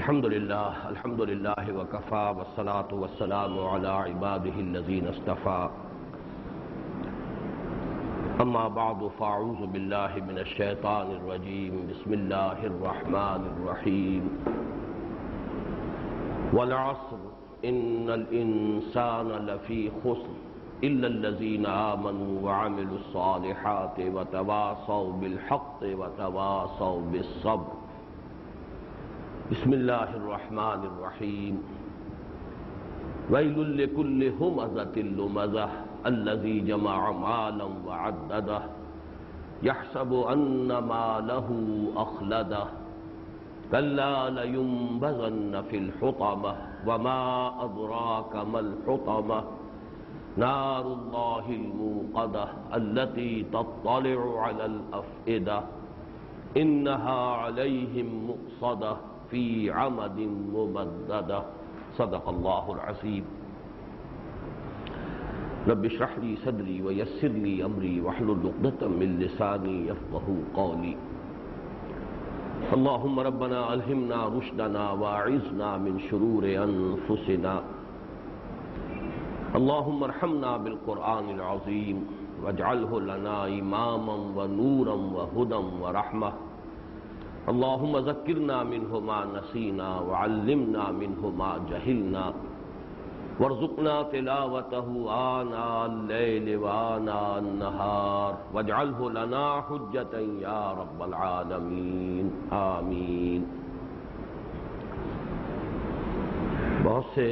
الحمد لله وكفى والصلاة والسلام على عباده الذين اصطفى أما بعد فأعوذ بالله من الشيطان الرجيم بسم الله الرحمن الرحيم والعصر إن الإنسان لفي خسر إلا الذين آمنوا وعملوا الصالحات وتواصوا بالحق وتواصوا بالصبر بسم الله الرحمن الرحيم ويل لكل همزة لمزة الذي جمع مالا وعدده يحسب أن ماله أخلده كلا لينبذن في الحطمة وما أدراك ما الحطمة نار الله الموقدة التي تطلع على الأفئدة إنها عليهم مؤصدة في عمد ممددة صدق الله العظيم رب اشرح لي صدري ويسر لي أمري واحلل عقدة من لساني يفقهوا قولي اللهم ربنا ألهمنا رشدنا واعذنا من شرور أنفسنا اللهم ارحمنا بالقرآن العظيم واجعله لنا إماما ونورا وهدى ورحمة اللهم ذكرنا منه ما نسينا وعلمنا منه ما جهلنا وارزقنا تلاوته آناء الليل وآناء النهار واجعله لنا حجة يا رب العالمين آمين۔ بہت سے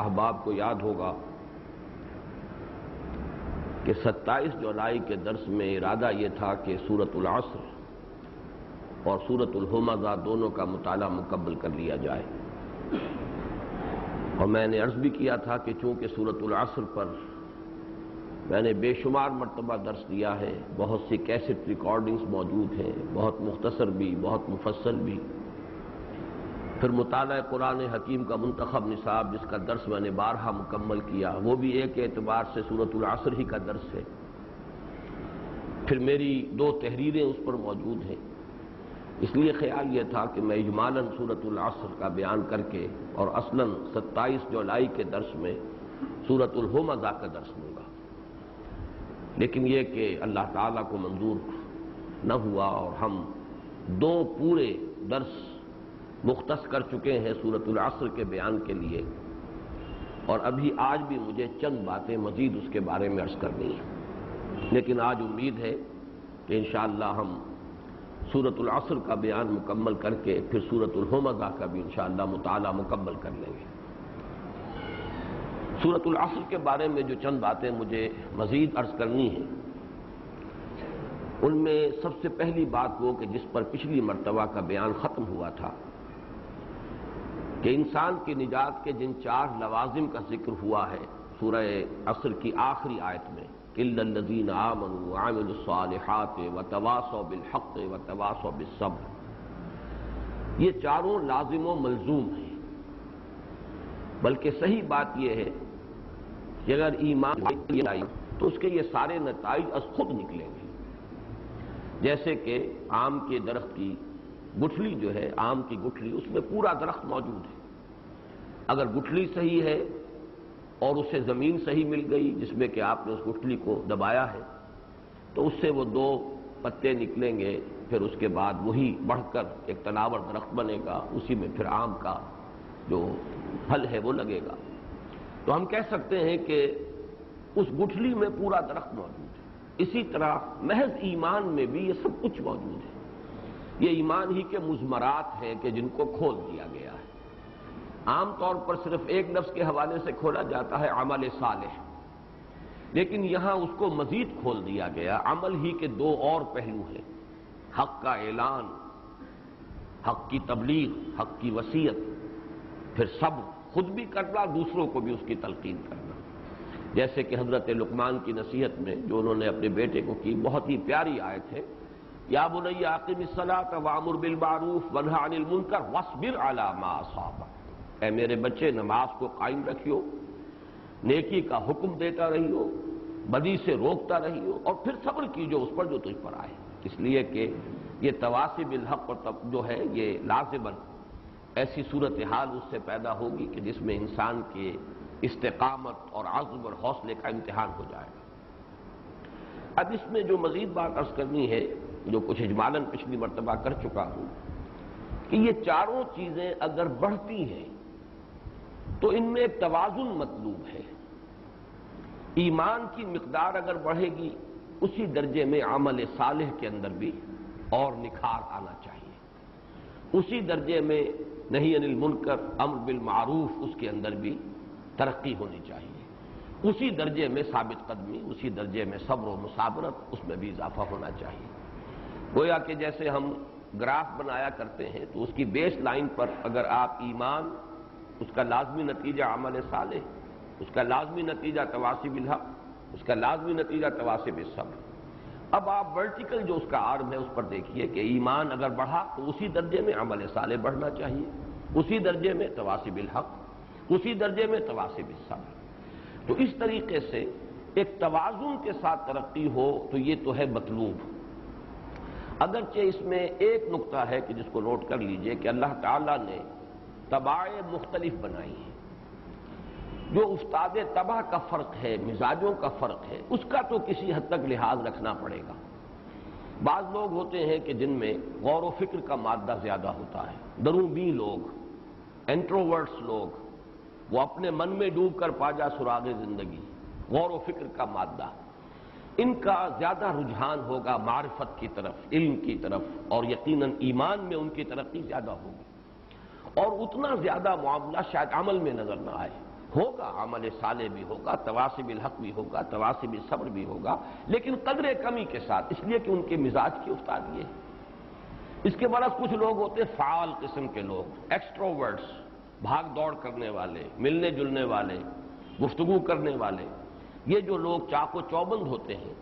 احباب کو یاد ہوگا کہ 27 جولائی کے درس میں ارادہ یہ تھا کہ سورۃ العصر اور سورۃ الہمزہ دونوں کا مطالعہ مکمل کر لیا جائے، اور میں نے عرض بھی کیا تھا کہ چونکہ سورۃ العصر پر میں نے بے شمار مرتبہ درس دیا ہے، بہت سی کیسٹ ریکارڈنگز موجود ہیں، بہت مختصر بھی بہت مفصل بھی، پھر مطالعہ قرآن حکیم کا منتخب نصاب جس کا درس میں نے بارہا مکمل کیا، وہ بھی ایک اعتبار سے سورۃ العصر ہی کا درس ہے، پھر میری 2 تحریریں اس پر موجود ہیں، اس لیے خیال یہ تھا کہ میں اجمالاً سورۃ العصر کا بیان کر کے اور اصلاً 27 جولائی کے درس میں سورۃ الہمزہ کا درس لوں گا، لیکن یہ کہ اللہ تعالیٰ کو منظور نہ ہوا اور ہم 2 پورے درس مختص کر چکے ہیں سورۃ العصر کے بیان کے لیے، اور ابھی آج بھی مجھے چند باتیں مزید اس کے بارے میں عرض کرنی ہیں، لیکن آج امید ہے کہ انشاءاللہ ہم سورۃ العصر کا بیان مکمل کر کے پھر سورۃ الہمزہ کا بھی انشاءاللہ مطالعہ مکمل کر لیں گے۔ سورۃ العصر کے بارے میں جو چند باتیں مجھے مزید عرض کرنی ہیں، ان میں سب سے پہلی بات وہ کہ جس پر پچھلی مرتبہ کا بیان ختم ہوا تھا کہ انسان کی نجات کے جن 4 لوازم کا ذکر ہوا ہے سورہ عصر کی آخری آیت میں، الا الذین آمنوا وعملوا الصالحات وتواصوا بالحق وتواصوا بالصبر، یہ چاروں لازم و ملزوم ہیں، بلکہ صحیح بات یہ ہے کہ اگر ایمان لائے تو اس کے یہ سارے نتائج از خود نکلیں گے، جیسے کہ آم کے درخت کی گٹھلی جو ہے، آم کی گٹھلی، اس میں پورا درخت موجود ہے، اگر گٹھلی صحیح ہے اور اسے زمین صحیح مل گئی جس میں کہ آپ نے اس گٹھلی کو دبایا ہے تو اس سے وہ 2 پتے نکلیں گے، پھر اس کے بعد وہی بڑھ کر ایک تناور درخت بنے گا، اسی میں پھر آم کا جو پھل ہے وہ لگے گا، تو ہم کہہ سکتے ہیں کہ اس گٹھلی میں پورا درخت موجود ہے۔ اسی طرح محض ایمان میں بھی یہ سب کچھ موجود ہے، یہ ایمان ہی کے مضمرات ہیں کہ جن کو کھول دیا گیا ہے۔ عام طور پر صرف ایک لفظ کے حوالے سے کھولا جاتا ہے عمل صالح، لیکن یہاں اس کو مزید کھول دیا گیا، عمل ہی کے 2 اور پہلو ہیں، حق کا اعلان، حق کی تبلیغ، حق کی وصیت، پھر صبر، خود بھی کرنا، دوسروں کو بھی اس کی تلقین کرنا، جیسے کہ حضرت لقمان کی نصیحت میں جو انہوں نے اپنے بیٹے کو کی، بہت ہی پیاری آیت ہے، یا بنی اقم الصلاۃ وامر بالمعروف وانھ عن المنکر واصبر علی ما اصابک، اے میرے بچے نماز کو قائم رکھیو، نیکی کا حکم دیتا رہیو، بدی سے روکتا رہیو، اور پھر صبر کیجو اس پر جو تجھ پر آئے، اس لیے کہ یہ تواصی بالحق جو ہے یہ لازماً ایسی صورتحال اس سے پیدا ہوگی کہ جس میں انسان کے استقامت اور عزم اور حوصلے کا امتحان ہو جائے گا۔ اب اس میں جو مزید بات عرض کرنی ہے، جو کچھ اجمالاً پچھلی مرتبہ کر چکا ہوں، کہ یہ چاروں چیزیں اگر بڑھتی ہیں تو ان میں ایک توازن مطلوب ہے۔ ایمان کی مقدار اگر بڑھے گی، اسی درجے میں عمل صالح کے اندر بھی اور نکھار آنا چاہیے، اسی درجے میں نہی عن المنکر امر بالمعروف اس کے اندر بھی ترقی ہونی چاہیے، اسی درجے میں ثابت قدمی، اسی درجے میں صبر و مصابرت اس میں بھی اضافہ ہونا چاہیے۔ گویا کہ جیسے ہم گراف بنایا کرتے ہیں تو اس کی بیس لائن پر اگر آپ ایمان، اس کا لازمی نتیجہ عمل صالح، اس کا لازمی نتیجہ تواصی بالحق، اس کا لازمی نتیجہ تواصی بالصبر، اب آپ ورٹیکل جو اس کا آرم ہے اس پر دیکھیے کہ ایمان اگر بڑھا تو اسی درجے میں عمل صالح بڑھنا چاہیے، اسی درجے میں تواصی بالحق، اسی درجے میں تواصی بالصبر۔ تو اس طریقے سے ایک توازن کے ساتھ ترقی ہو تو یہ تو ہے مطلوب۔ اگرچہ اس میں ایک نقطہ ہے کہ جس کو نوٹ کر لیجئے کہ اللہ تعالیٰ نے طباع مختلف بنائی ہیں۔ جو استاد طبع کا فرق ہے، مزاجوں کا فرق ہے، اس کا تو کسی حد تک لحاظ رکھنا پڑے گا۔ بعض لوگ ہوتے ہیں کہ جن میں غور و فکر کا مادہ زیادہ ہوتا ہے، دروں بین لوگ، انٹروورٹس لوگ، وہ اپنے من میں ڈوب کر پا جا سراغ زندگی، غور و فکر کا مادہ، ان کا زیادہ رجحان ہوگا معرفت کی طرف، علم کی طرف، اور یقیناً ایمان میں ان کی ترقی زیادہ ہوگی، اور اتنا زیادہ معاملہ شاید عمل میں نظر نہ آئے، ہوگا عمل صالح بھی ہوگا، تواصی بالحق بھی ہوگا، تواصی بالصبر بھی ہوگا، لیکن قدر کمی کے ساتھ، اس لیے کہ ان کے مزاج کی افتادی ہے۔ اس کے برعکس کچھ لوگ ہوتے ہیں فعال قسم کے لوگ، ایکسٹروورٹس، بھاگ دوڑ کرنے والے، ملنے جلنے والے، گفتگو کرنے والے، یہ جو لوگ چاق و چوبند ہوتے ہیں،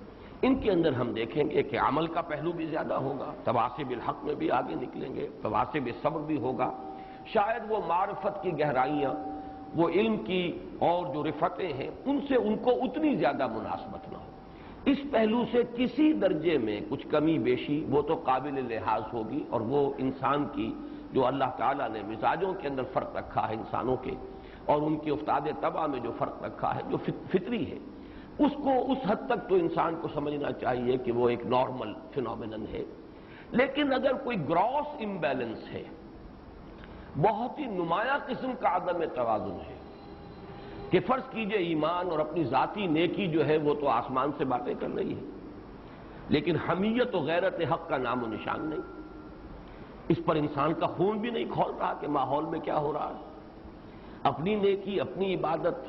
ان کے اندر ہم دیکھیں گے کہ عمل کا پہلو بھی زیادہ ہوگا، تواصی بالحق میں بھی آگے نکلیں گے، تواصی بالصبر بھی ہوگا، شاید وہ معرفت کی گہرائیاں، وہ علم کی اور جو رفتیں ہیں ان سے ان کو اتنی زیادہ مناسبت نہ ہو۔ اس پہلو سے کسی درجے میں کچھ کمی بیشی وہ تو قابل لحاظ ہوگی، اور وہ انسان کی جو اللہ تعالیٰ نے مزاجوں کے اندر فرق رکھا ہے انسانوں کے، اور ان کی افتاد طبع میں جو فرق رکھا ہے جو فطری ہے، اس کو اس حد تک تو انسان کو سمجھنا چاہیے کہ وہ ایک نارمل فینومینن ہے۔ لیکن اگر کوئی گراس امبیلنس ہے، بہت ہی نمایاں قسم کا عدم توازن ہے، کہ فرض کیجئے ایمان اور اپنی ذاتی نیکی جو ہے وہ تو آسمان سے باتیں کر رہی ہے، لیکن حمیت و غیرت حق کا نام و نشان نہیں، اس پر انسان کا خون بھی نہیں کھول رہا کہ ماحول میں کیا ہو رہا ہے۔ اپنی نیکی، اپنی عبادت،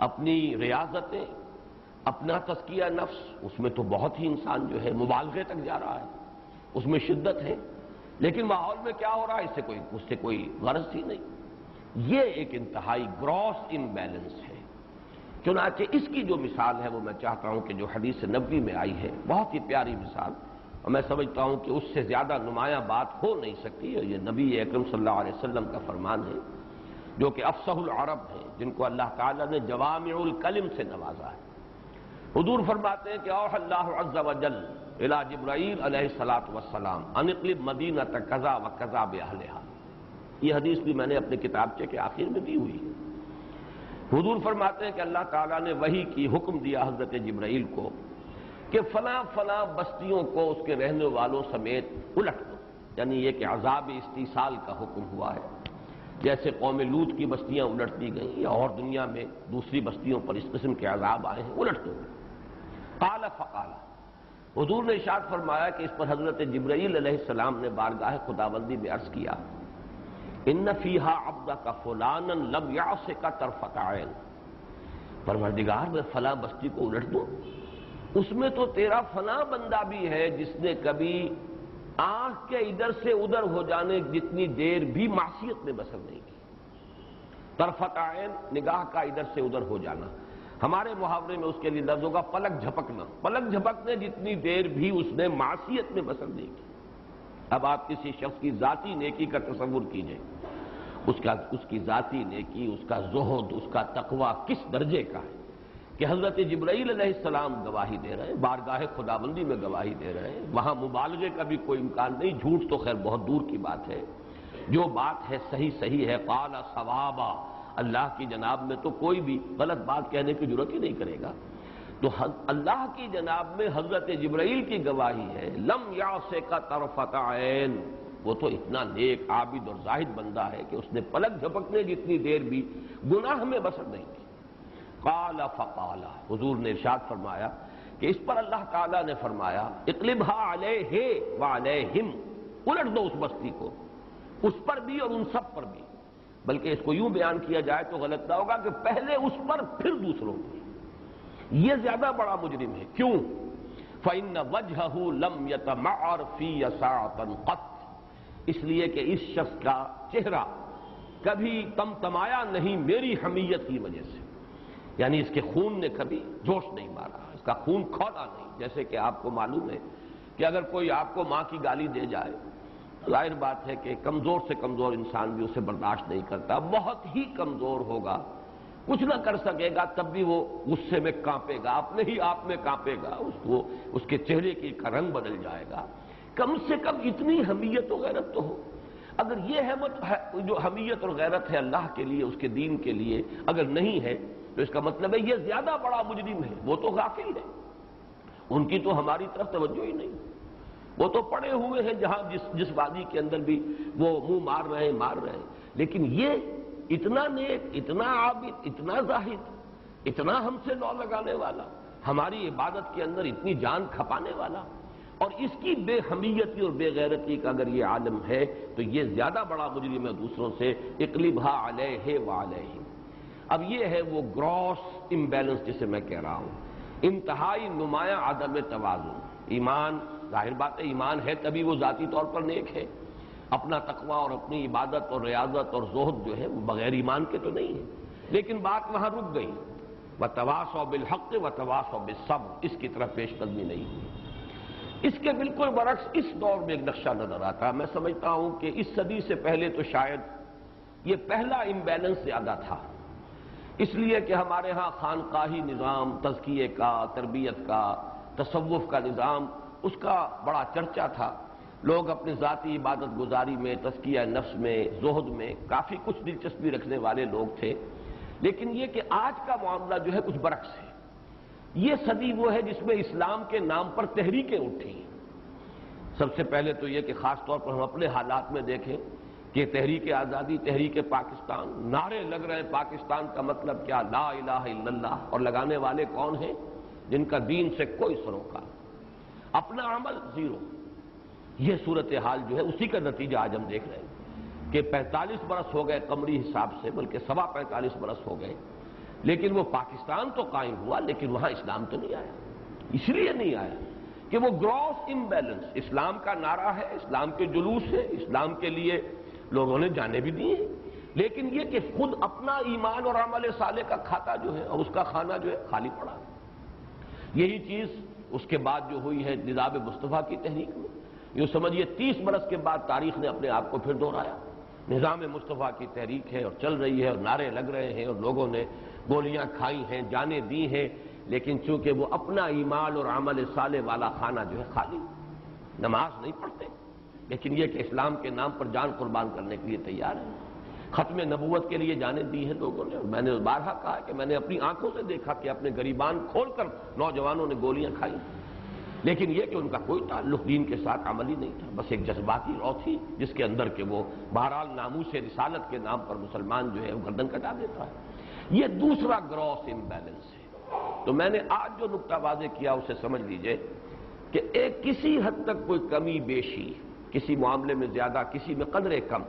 اپنی ریاضتیں، اپنا تزکیہ نفس، اس میں تو بہت ہی انسان جو ہے مبالغے تک جا رہا ہے، اس میں شدت ہے، لیکن ماحول میں کیا ہو رہا ہے اس سے کوئی غرض ہی نہیں۔ یہ ایک انتہائی گراس امبیلنس ہے۔ چنانچہ اس کی جو مثال ہے وہ میں چاہتا ہوں کہ جو حدیث نبوی میں آئی ہے، بہت ہی پیاری مثال، اور میں سمجھتا ہوں کہ اس سے زیادہ نمایاں بات ہو نہیں سکتی، اور یہ نبی اکرم صلی اللہ علیہ وسلم کا فرمان ہے، جو کہ افصح العرب ہیں، جن کو اللہ تعالیٰ نے جوامع الکلم سے نوازا ہے۔ حضور فرماتے ہیں کہ اوحی اللہ عز وجل الی جبرائیل علیہ الصلاۃ والسلام ان اقلب مدینۃ کذا و کذا باہلھا۔ یہ حدیث بھی میں نے اپنے کتابچے کے آخر میں دی ہوئی ہے۔ حضور فرماتے ہیں کہ اللہ تعالیٰ نے وحی کی حکم دیا حضرت جبرائیل کو کہ فلاں فلاں بستیوں کو اس کے رہنے والوں سمیت الٹ دو، یعنی یہ کہ عذاب استیصال کا حکم ہوا ہے، جیسے قوم لوط کی بستیاں الٹ دی گئیں، یا اور دنیا میں دوسری بستیوں پر اس قسم کے عذاب آئے ہیں، الٹ دو۔ قال فقال، حضور نے ارشاد فرمایا کہ اس پر حضرت جبرائیل علیہ السلام نے بارگاہ خداوندی میں عرض کیا، ان فیہا عبدک فلانا لم یعصک طرفۃ عین، پروردگار میں فلاں بستی کو الٹ دوں، اس میں تو تیرا فلاں بندہ بھی ہے جس نے کبھی آنکھ کے ادھر سے ادھر ہو جانے جتنی دیر بھی معصیت میں بسر نہیں کی۔ طرفۃ عین، نگاہ کا ادھر سے ادھر ہو جانا، ہمارے محاورے میں اس کے لیے لفظ ہوگا پلک جھپکنا، پلک جھپکنے جتنی دیر بھی اس نے معصیت میں بسر نہیں کی۔ اب آپ کسی شخص کی ذاتی نیکی کا تصور کیجئے، اس کی ذاتی نیکی، اس کا زہد، اس کا تقوی کس درجے کا ہے کہ حضرت جبرائیل علیہ السلام گواہی دے رہے ہیں، بارگاہ خداوندی میں گواہی دے رہے ہیں، وہاں مبالغے کا بھی کوئی امکان نہیں، جھوٹ تو خیر بہت دور کی بات ہے، جو بات ہے صحیح صحیح ہے، قال صوابا، اللہ کی جناب میں تو کوئی بھی غلط بات کہنے کی ضرورت ہی نہیں کرے گا۔ تو اللہ کی جناب میں حضرت جبرائیل کی گواہی ہے، لم یعصک طرفۃ عین، وہ تو اتنا نیک عابد اور زاہد بندہ ہے کہ اس نے پلک جھپکنے جتنی دیر بھی گناہ میں بسر نہیں کی۔ قال فقال، حضور نے ارشاد فرمایا کہ اس پر اللہ تعالیٰ نے فرمایا اقلبھا علیہ وعلیہم، الٹ دو اس بستی کو، اس پر بھی اور ان سب پر بھی، بلکہ اس کو یوں بیان کیا جائے تو غلط نہ ہوگا کہ پہلے اس پر پھر دوسروں پر۔ یہ زیادہ بڑا مجرم ہے، کیوں؟ فإن وجہہ لم یتمعر فی ساعۃ قط، اس لیے کہ اس شخص کا چہرہ کبھی تمتمایا نہیں میری حمیت کی وجہ سے، یعنی اس کے خون نے کبھی جوش نہیں مارا، اس کا خون کھولا نہیں۔ جیسے کہ آپ کو معلوم ہے کہ اگر کوئی آپ کو ماں کی گالی دے جائے، ظاہر بات ہے کہ کمزور سے کمزور انسان بھی اسے برداشت نہیں کرتا، بہت ہی کمزور ہوگا، کچھ نہ کر سکے گا، تب بھی وہ غصے میں کانپے گا، اپنے ہی آپ میں کانپے گا، اس کے چہرے کا رنگ بدل جائے گا۔ کم سے کم اتنی حمیت و غیرت تو ہو۔ اگر یہ جو حمیت اور غیرت ہے اللہ کے لیے، اس کے دین کے لیے اگر نہیں ہے تو اس کا مطلب ہے یہ زیادہ بڑا مجرم ہے، وہ تو غافل ہے، ان کی تو ہماری طرف توجہ ہی نہیں، وہ تو پڑے ہوئے ہیں جہاں جس وادی کے اندر بھی وہ منہ مار رہے ہیں، لیکن یہ اتنا نیک، اتنا عابد، اتنا زاہد، اتنا ہم سے لو لگانے والا، ہماری عبادت کے اندر اتنی جان کھپانے والا، اور اس کی بے حمیتی اور بے غیرتی کا اگر یہ عالم ہے تو یہ زیادہ بڑا مجرم ہے دوسروں سے۔ اقلبھا علیہ وعلیہم، اب یہ ہے وہ گراس امبیلنس جسے میں کہہ رہا ہوں، انتہائی نمایاں عدم توازن۔ ایمان، ظاہر بات ہے ایمان ہے تبھی وہ ذاتی طور پر نیک ہے، اپنا تقوی اور اپنی عبادت اور ریاضت اور زہد جو ہے وہ بغیر ایمان کے تو نہیں ہے، لیکن بات وہاں رک گئی۔ وتواصوا بالحق وتواصوا بالصبر، اس کی طرف پیش قدمی نہیں ہوئی۔ اس کے بالکل برعکس اس دور میں ایک نقشہ نظر آتا ہے۔ میں سمجھتا ہوں کہ اس صدی سے پہلے تو شاید یہ پہلا امبیلنس زیادہ تھا، اس لیے کہ ہمارے ہاں خانقاہی نظام، تزکیے کا، تربیت کا، تصوف کا نظام، اس کا بڑا چرچا تھا، لوگ اپنی ذاتی عبادت گزاری میں، تزکیہ نفس میں، زہد میں کافی کچھ دلچسپی رکھنے والے لوگ تھے، لیکن یہ کہ آج کا معاملہ جو ہے کچھ برعکس ہے۔ یہ صدی وہ ہے جس میں اسلام کے نام پر تحریکیں اٹھی۔ سب سے پہلے تو یہ کہ خاص طور پر ہم اپنے حالات میں دیکھیں کہ تحریک آزادی، تحریک پاکستان، نعرے لگ رہے ہیں پاکستان کا مطلب کیا، لا الہ الا اللہ، اور لگانے والے کون ہیں؟ جن کا دین سے کوئی سروکار، اپنا عمل زیرو۔ یہ صورتحال جو ہے اسی کا نتیجہ آج ہم دیکھ رہے ہیں کہ 45 برس ہو گئے قمری حساب سے، بلکہ 45 برس ہو گئے، لیکن وہ پاکستان تو قائم ہوا لیکن وہاں اسلام تو نہیں آیا۔ اس لیے نہیں آیا کہ وہ گراس امبیلنس، اسلام کا نعرہ ہے، اسلام کے جلوس ہے، اسلام کے لیے لوگوں نے جانے بھی دی ہیں، لیکن یہ کہ خود اپنا ایمان اور عمل صالح کا کھاتا جو ہے اور اس کا کھانا جو ہے خالی پڑا۔ یہی چیز اس کے بعد جو ہوئی ہے نظام مصطفیٰ کی تحریک میں، یوں سمجھیے 30 برس کے بعد تاریخ نے اپنے آپ کو پھر دہرایا۔ نظام مصطفیٰ کی تحریک ہے اور چل رہی ہے اور نعرے لگ رہے ہیں اور لوگوں نے گولیاں کھائی ہیں، جانیں دی ہیں، لیکن چونکہ وہ اپنا ایمان اور عمل صالح والا خانہ جو ہے خالی، نماز نہیں پڑھتے، لیکن یہ کہ اسلام کے نام پر جان قربان کرنے کے لیے تیار ہے۔ ختم نبوت کے لیے جانیں دی ہیں لوگوں نے، اور میں نے بارہا کہا کہ میں نے اپنی آنکھوں سے دیکھا کہ اپنے گریبان کھول کر نوجوانوں نے گولیاں کھائی، لیکن یہ کہ ان کا کوئی تعلق دین کے ساتھ عملی نہیں تھا، بس ایک جذباتی رو تھی جس کے اندر کہ وہ بہرحال ناموس رسالت کے نام پر مسلمان جو ہے وہ گردن کٹا دیتا ہے۔ یہ دوسرا گراس امبیلنس ہے۔ تو میں نے آج جو نقطہ واضح کیا اسے سمجھ لیجئے کہ ایک کسی حد تک کوئی کمی بیشی، کسی معاملے میں زیادہ، کسی میں قدرے کم،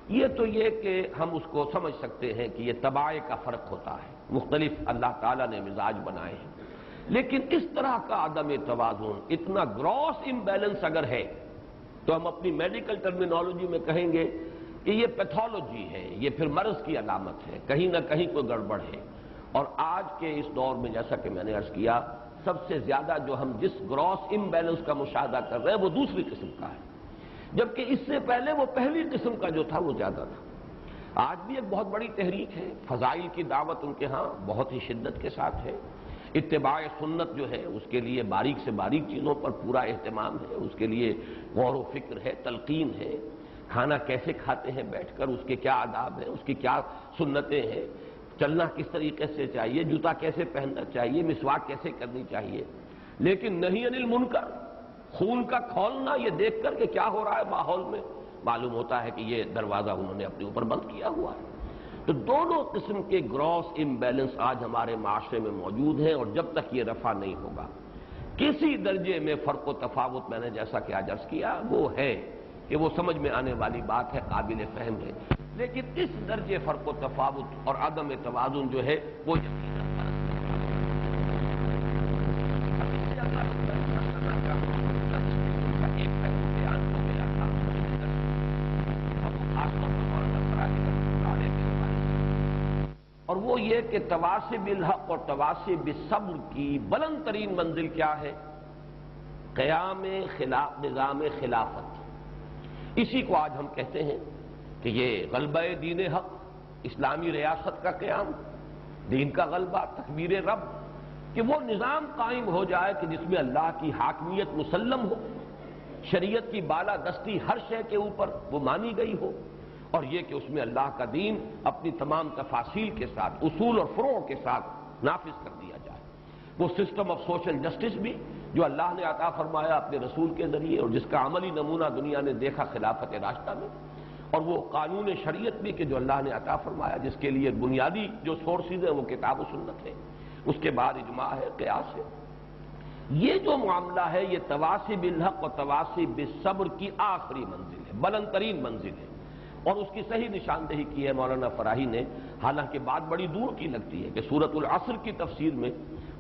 یہ تو یہ کہ ہم اس کو سمجھ سکتے ہیں کہ یہ طباع کا فرق ہوتا ہے، مختلف اللہ تعالیٰ نے مزاج بنائے ہیں، لیکن اس طرح کا عدم توازن، اتنا گراس امبیلنس اگر ہے تو ہم اپنی میڈیکل ٹرمینالوجی میں کہیں گے کہ یہ پیتھولوجی ہے، یہ پھر مرض کی علامت ہے، کہیں نہ کہیں کوئی گڑبڑ ہے۔ اور آج کے اس دور میں جیسا کہ میں نے عرض کیا، سب سے زیادہ جو ہم جس گراس امبیلنس کا مشاہدہ کر رہے ہیں وہ دوسری قسم کا ہے، جبکہ اس سے پہلے وہ پہلی قسم کا جو تھا وہ زیادہ تھا۔ آج بھی ایک بہت بڑی تحریک ہے، فضائل کی دعوت ان کے ہاں بہت ہی شدت کے ساتھ ہے، اتباع سنت جو ہے اس کے لیے باریک سے باریک چیزوں پر پورا اہتمام ہے، اس کے لیے غور و فکر ہے، تلقین ہے، کھانا کیسے کھاتے ہیں بیٹھ کر، اس کے کیا آداب ہیں، اس کی کیا سنتیں ہیں، چلنا کس طریقے سے چاہیے، جوتا کیسے پہننا چاہیے، مسواک کیسے کرنی چاہیے، لیکن نہی عن المنکر، خون کا کھولنا، یہ دیکھ کر کہ کیا ہو رہا ہے ماحول میں، معلوم ہوتا ہے کہ یہ دروازہ انہوں نے اپنے اوپر بند کیا ہوا ہے۔ تو دونوں قسم کے گراس امبیلنس آج ہمارے معاشرے میں موجود ہیں، اور جب تک یہ رفع نہیں ہوگا، کسی درجے میں فرق و تفاوت، میں نے جیسا کہ آج عرض کیا وہ ہے کہ وہ سمجھ میں آنے والی بات ہے، قابل فہم ہے، لیکن اس درجے فرق و تفاوت اور عدم توازن جو ہے وہ یقیناً اور وہ یہ کہ تواصی بالحق اور تواصی بالصبر کی بلند ترین منزل کیا ہے؟ قیام نظام خلافت۔ اسی کو آج ہم کہتے ہیں کہ یہ غلبہ دین حق، اسلامی ریاست کا قیام، دین کا غلبہ، تکبیر رب، کہ وہ نظام قائم ہو جائے کہ جس میں اللہ کی حاکمیت مسلم ہو، شریعت کی بالادستی ہر شے کے اوپر وہ مانی گئی ہو، اور یہ کہ اس میں اللہ کا دین اپنی تمام تفاصیل کے ساتھ، اصول اور فروع کے ساتھ نافذ کر دیا جائے۔ وہ سسٹم آف سوشل جسٹس بھی جو اللہ نے عطا فرمایا اپنے رسول کے ذریعے، اور جس کا عملی نمونہ دنیا نے دیکھا خلافت راشدہ میں، اور وہ قانون شریعت بھی کہ جو اللہ نے عطا فرمایا، جس کے لیے بنیادی جو سورسز ہیں وہ کتاب و سنت ہے، اس کے بعد اجماع ہے، قیاس ہے۔ یہ جو معاملہ ہے یہ تواصی بالحق اور تواصی بالصبر کی آخری منزل ہے، بلند ترین منزل ہے، اور اس کی صحیح نشاندہی کی ہے مولانا فراہی نے، حالانکہ بات بڑی دور کی لگتی ہے کہ سورۃ العصر کی تفسیر میں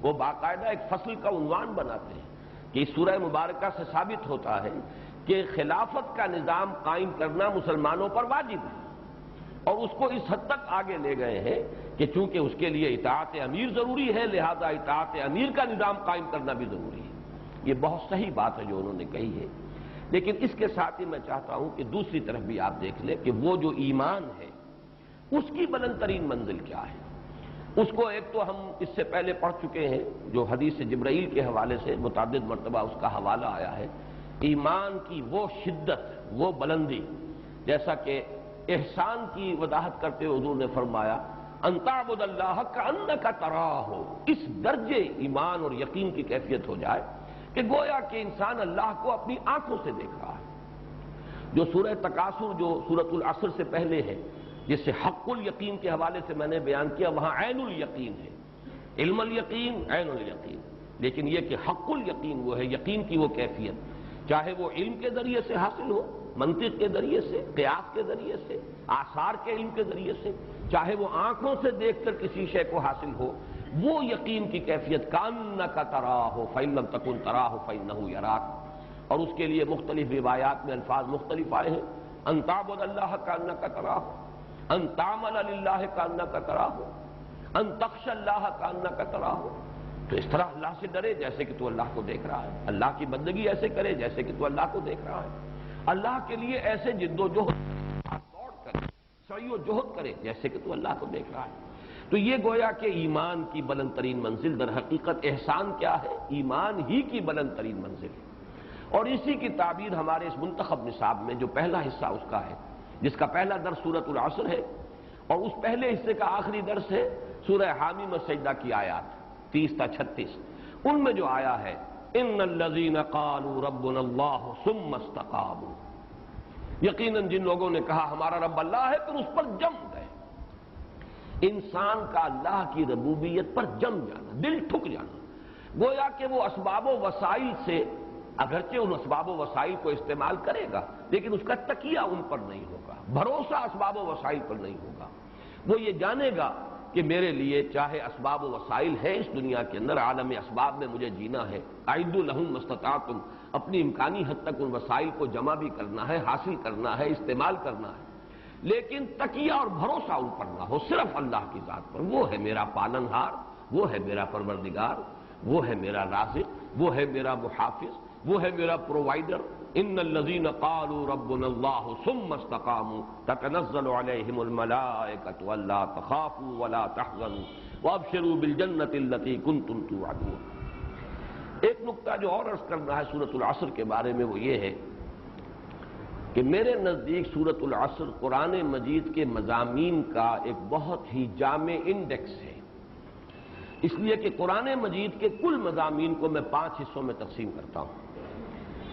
وہ باقاعدہ ایک فصل کا عنوان بناتے ہیں کہ اس سورہ مبارکہ سے ثابت ہوتا ہے کہ خلافت کا نظام قائم کرنا مسلمانوں پر واجب ہے، اور اس کو اس حد تک آگے لے گئے ہیں کہ چونکہ اس کے لیے اطاعت امیر ضروری ہے، لہذا اطاعت امیر کا نظام قائم کرنا بھی ضروری ہے۔ یہ بہت صحیح بات ہے جو انہوں نے کہی ہے، لیکن اس کے ساتھ ہی میں چاہتا ہوں کہ دوسری طرف بھی آپ دیکھ لیں کہ وہ جو ایمان ہے اس کی بلند ترین منزل کیا ہے۔ اس کو ایک تو ہم اس سے پہلے پڑھ چکے ہیں، جو حدیث جبرائیل کے حوالے سے متعدد مرتبہ اس کا حوالہ آیا ہے، ایمان کی وہ شدت، وہ بلندی، جیسا کہ احسان کی وضاحت کرتے ہوئے حضور نے فرمایا ان تعبد اللہ کأنک تراہ، اس درجے ایمان اور یقین کی کیفیت ہو جائے کہ گویا کہ انسان اللہ کو اپنی آنکھوں سے دیکھ رہا ہے۔ جو سورہ تکاثر جو سورۃ العصر سے پہلے ہے، جس سے حق الیقین کے حوالے سے میں نے بیان کیا، وہاں عین الیقین ہے، علم الیقین، عین الیقین، لیکن یہ کہ حق الیقین وہ ہے، یقین کی وہ کیفیت، چاہے وہ علم کے ذریعے سے حاصل ہو، منطق کے ذریعے سے، قیاس کے ذریعے سے، آثار کے علم کے ذریعے سے، چاہے وہ آنکھوں سے دیکھ کر کسی شے کو حاصل ہو، وہ یقین کی کیفیت کأنک تراہ فإن لم تکن تراہ فإنہ یراک۔ اور اس کے لیے مختلف روایات میں الفاظ مختلف آئے ہیں، ان تعبد اللہ کأنک تراہ، ان تعمل للہ کأنک تراہ، ان تخشى اللہ کأنک تراہ۔ تو اس طرح اللہ سے ڈرے جیسے کہ تو اللہ کو دیکھ رہا ہے، اللہ کی بندگی ایسے کرے جیسے کہ تو اللہ کو دیکھ رہا ہے، اللہ کے لیے ایسے جد و جہد دوڑ کرے، سعی و جہد کرے جیسے کہ تو اللہ کو دیکھ رہا ہے۔ تو یہ گویا کہ ایمان کی بلند ترین منزل در حقیقت احسان کیا ہے؟ ایمان ہی کی بلند ترین منزل ہے، اور اسی کی تعبیر ہمارے اس منتخب نصاب میں جو پہلا حصہ اس کا ہے، جس کا پہلا درس سورۃ العصر ہے، اور اس پہلے حصے کا آخری درس ہے سورہ حامیم السجدہ کی آیات 30 تا 36، ان میں جو آیا ہے ان الذین قالوا ربنا اللہ ثم استقاموا، یقیناً جن لوگوں نے کہا ہمارا رب اللہ ہے پھر اس پر جم گئے۔ انسان کا اللہ کی ربوبیت پر جم جانا، دل ٹھک جانا، گویا کہ وہ اسباب و وسائل سے اگرچہ ان اسباب و وسائل کو استعمال کرے گا لیکن اس کا تکیہ ان پر نہیں ہوگا، بھروسہ اسباب و وسائل پر نہیں ہوگا۔ وہ یہ جانے گا کہ میرے لیے چاہے اسباب و وسائل ہے اس دنیا کے اندر، عالم اسباب میں مجھے جینا ہے، اعدوا لہم ما استطعتم، اپنی امکانی حد تک ان وسائل کو جمع بھی کرنا ہے، حاصل کرنا ہے، استعمال کرنا ہے، لیکن تکیہ اور بھروسہ ان پر نہ ہو، صرف اللہ کی ذات پر۔ وہ ہے میرا پالنہار، وہ ہے میرا پروردگار، وہ ہے میرا رازق، وہ ہے میرا محافظ، وہ ہے میرا پرووائڈر۔ ان الذین قالوا ربنا اللہ ثم استقاموا تتنزل علیہم الملائکۃ الا تخافوا ولا تحزنوا وابشروا بالجنۃ التی کنتم توعدون۔ ایک نکتہ جو اور عرض کرنا ہے سورۃ العصر کے بارے میں وہ یہ ہے کہ میرے نزدیک سورۃ العصر قرآن مجید کے مضامین کا ایک بہت ہی جامع انڈیکس ہے، اس لیے کہ قرآن مجید کے کل مضامین کو میں 5 حصوں میں تقسیم کرتا ہوں۔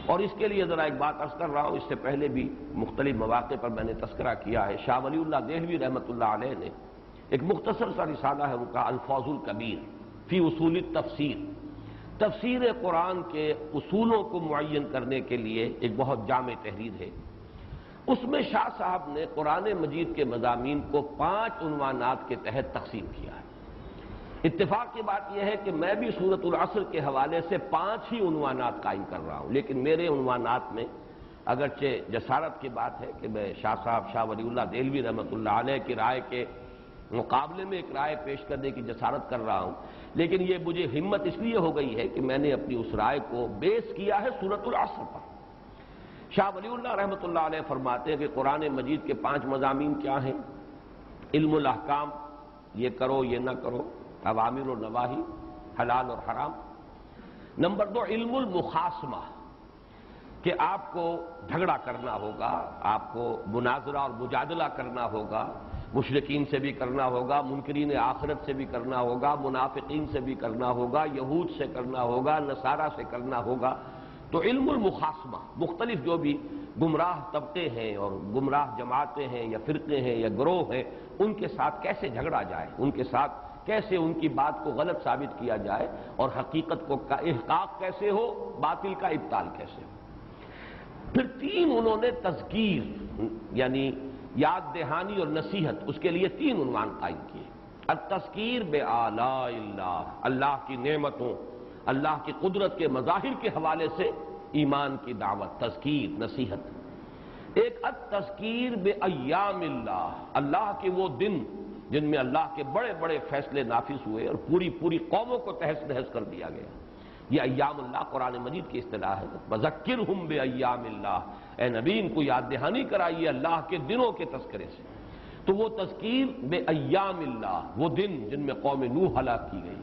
اور اس کے لیے ذرا ایک بات عرض کر رہا ہوں، اس سے پہلے بھی مختلف مواقع پر میں نے تذکرہ کیا ہے۔ شاہ ولی اللہ دہلوی رحمۃ اللہ علیہ نے ایک مختصر سا رسالہ ہے ان کا الفاظ الکبیر فی اصول التفسیر، تفسیر قرآن کے اصولوں کو معین کرنے کے لیے ایک بہت جامع تحریر ہے۔ اس میں شاہ صاحب نے قرآن مجید کے مضامین کو 5 عنوانات کے تحت تقسیم کیا ہے۔ اتفاق کی بات یہ ہے کہ میں بھی سورۃ العصر کے حوالے سے 5 ہی عنوانات قائم کر رہا ہوں، لیکن میرے عنوانات میں اگرچہ جسارت کی بات ہے کہ میں شاہ صاحب شاہ ولی اللہ دہلوی رحمۃ اللہ علیہ کی رائے کے مقابلے میں ایک رائے پیش کرنے کی جسارت کر رہا ہوں، لیکن یہ مجھے ہمت اس لیے ہو گئی ہے کہ میں نے اپنی اس رائے کو بیس کیا ہے سورۃ العصر پر۔ شاہ ولی اللہ رحمۃ اللہ علیہ فرماتے ہیں کہ قرآن مجید کے 5 مضامین کیا ہیں؟ علم الاحکام، یہ کرو یہ نہ کرو، اوامر و نواہی، حلال اور حرام۔ نمبر 2 علم المخاصمہ، کہ آپ کو جھگڑا کرنا ہوگا، آپ کو مناظرہ اور مجادلہ کرنا ہوگا، مشرکین سے بھی کرنا ہوگا، منکرین آخرت سے بھی کرنا ہوگا، منافقین سے بھی کرنا ہوگا، یہود سے کرنا ہوگا، نصارہ سے کرنا ہوگا۔ تو علم المخاصمہ، مختلف جو بھی گمراہ طبقے ہیں اور گمراہ جماعتیں ہیں یا فرقے ہیں یا گروہ ہیں، ان کے ساتھ کیسے جھگڑا جائے، ان کے ساتھ کیسے ان کی بات کو غلط ثابت کیا جائے، اور حقیقت کو کا احقاق کیسے ہو، باطل کا ابطال کیسے ہو۔ پھر 3 انہوں نے تذکیر یعنی یاد دہانی اور نصیحت، اس کے لیے 3 عنوان قائم کیے۔ التذکیر بآلاء اللہ، اللہ کی نعمتوں، اللہ کی قدرت کے مظاہر کے حوالے سے ایمان کی دعوت، تذکیر، نصیحت۔ ایک التذکیر بایام اللہ، اللہ کے وہ دن جن میں اللہ کے بڑے بڑے فیصلے نافذ ہوئے اور پوری پوری قوموں کو تہس نہس کر دیا گیا۔ یہ ایام اللہ قرآن مجید کی اصطلاح ہے۔ وذکرہم بایام اللہ، اے نبی ان کو یاد دہانی کرائیے اللہ کے دنوں کے تذکرے سے۔ تو وہ تذکیر بایام اللہ، وہ دن جن میں قوم نوح ہلاک کی گئی،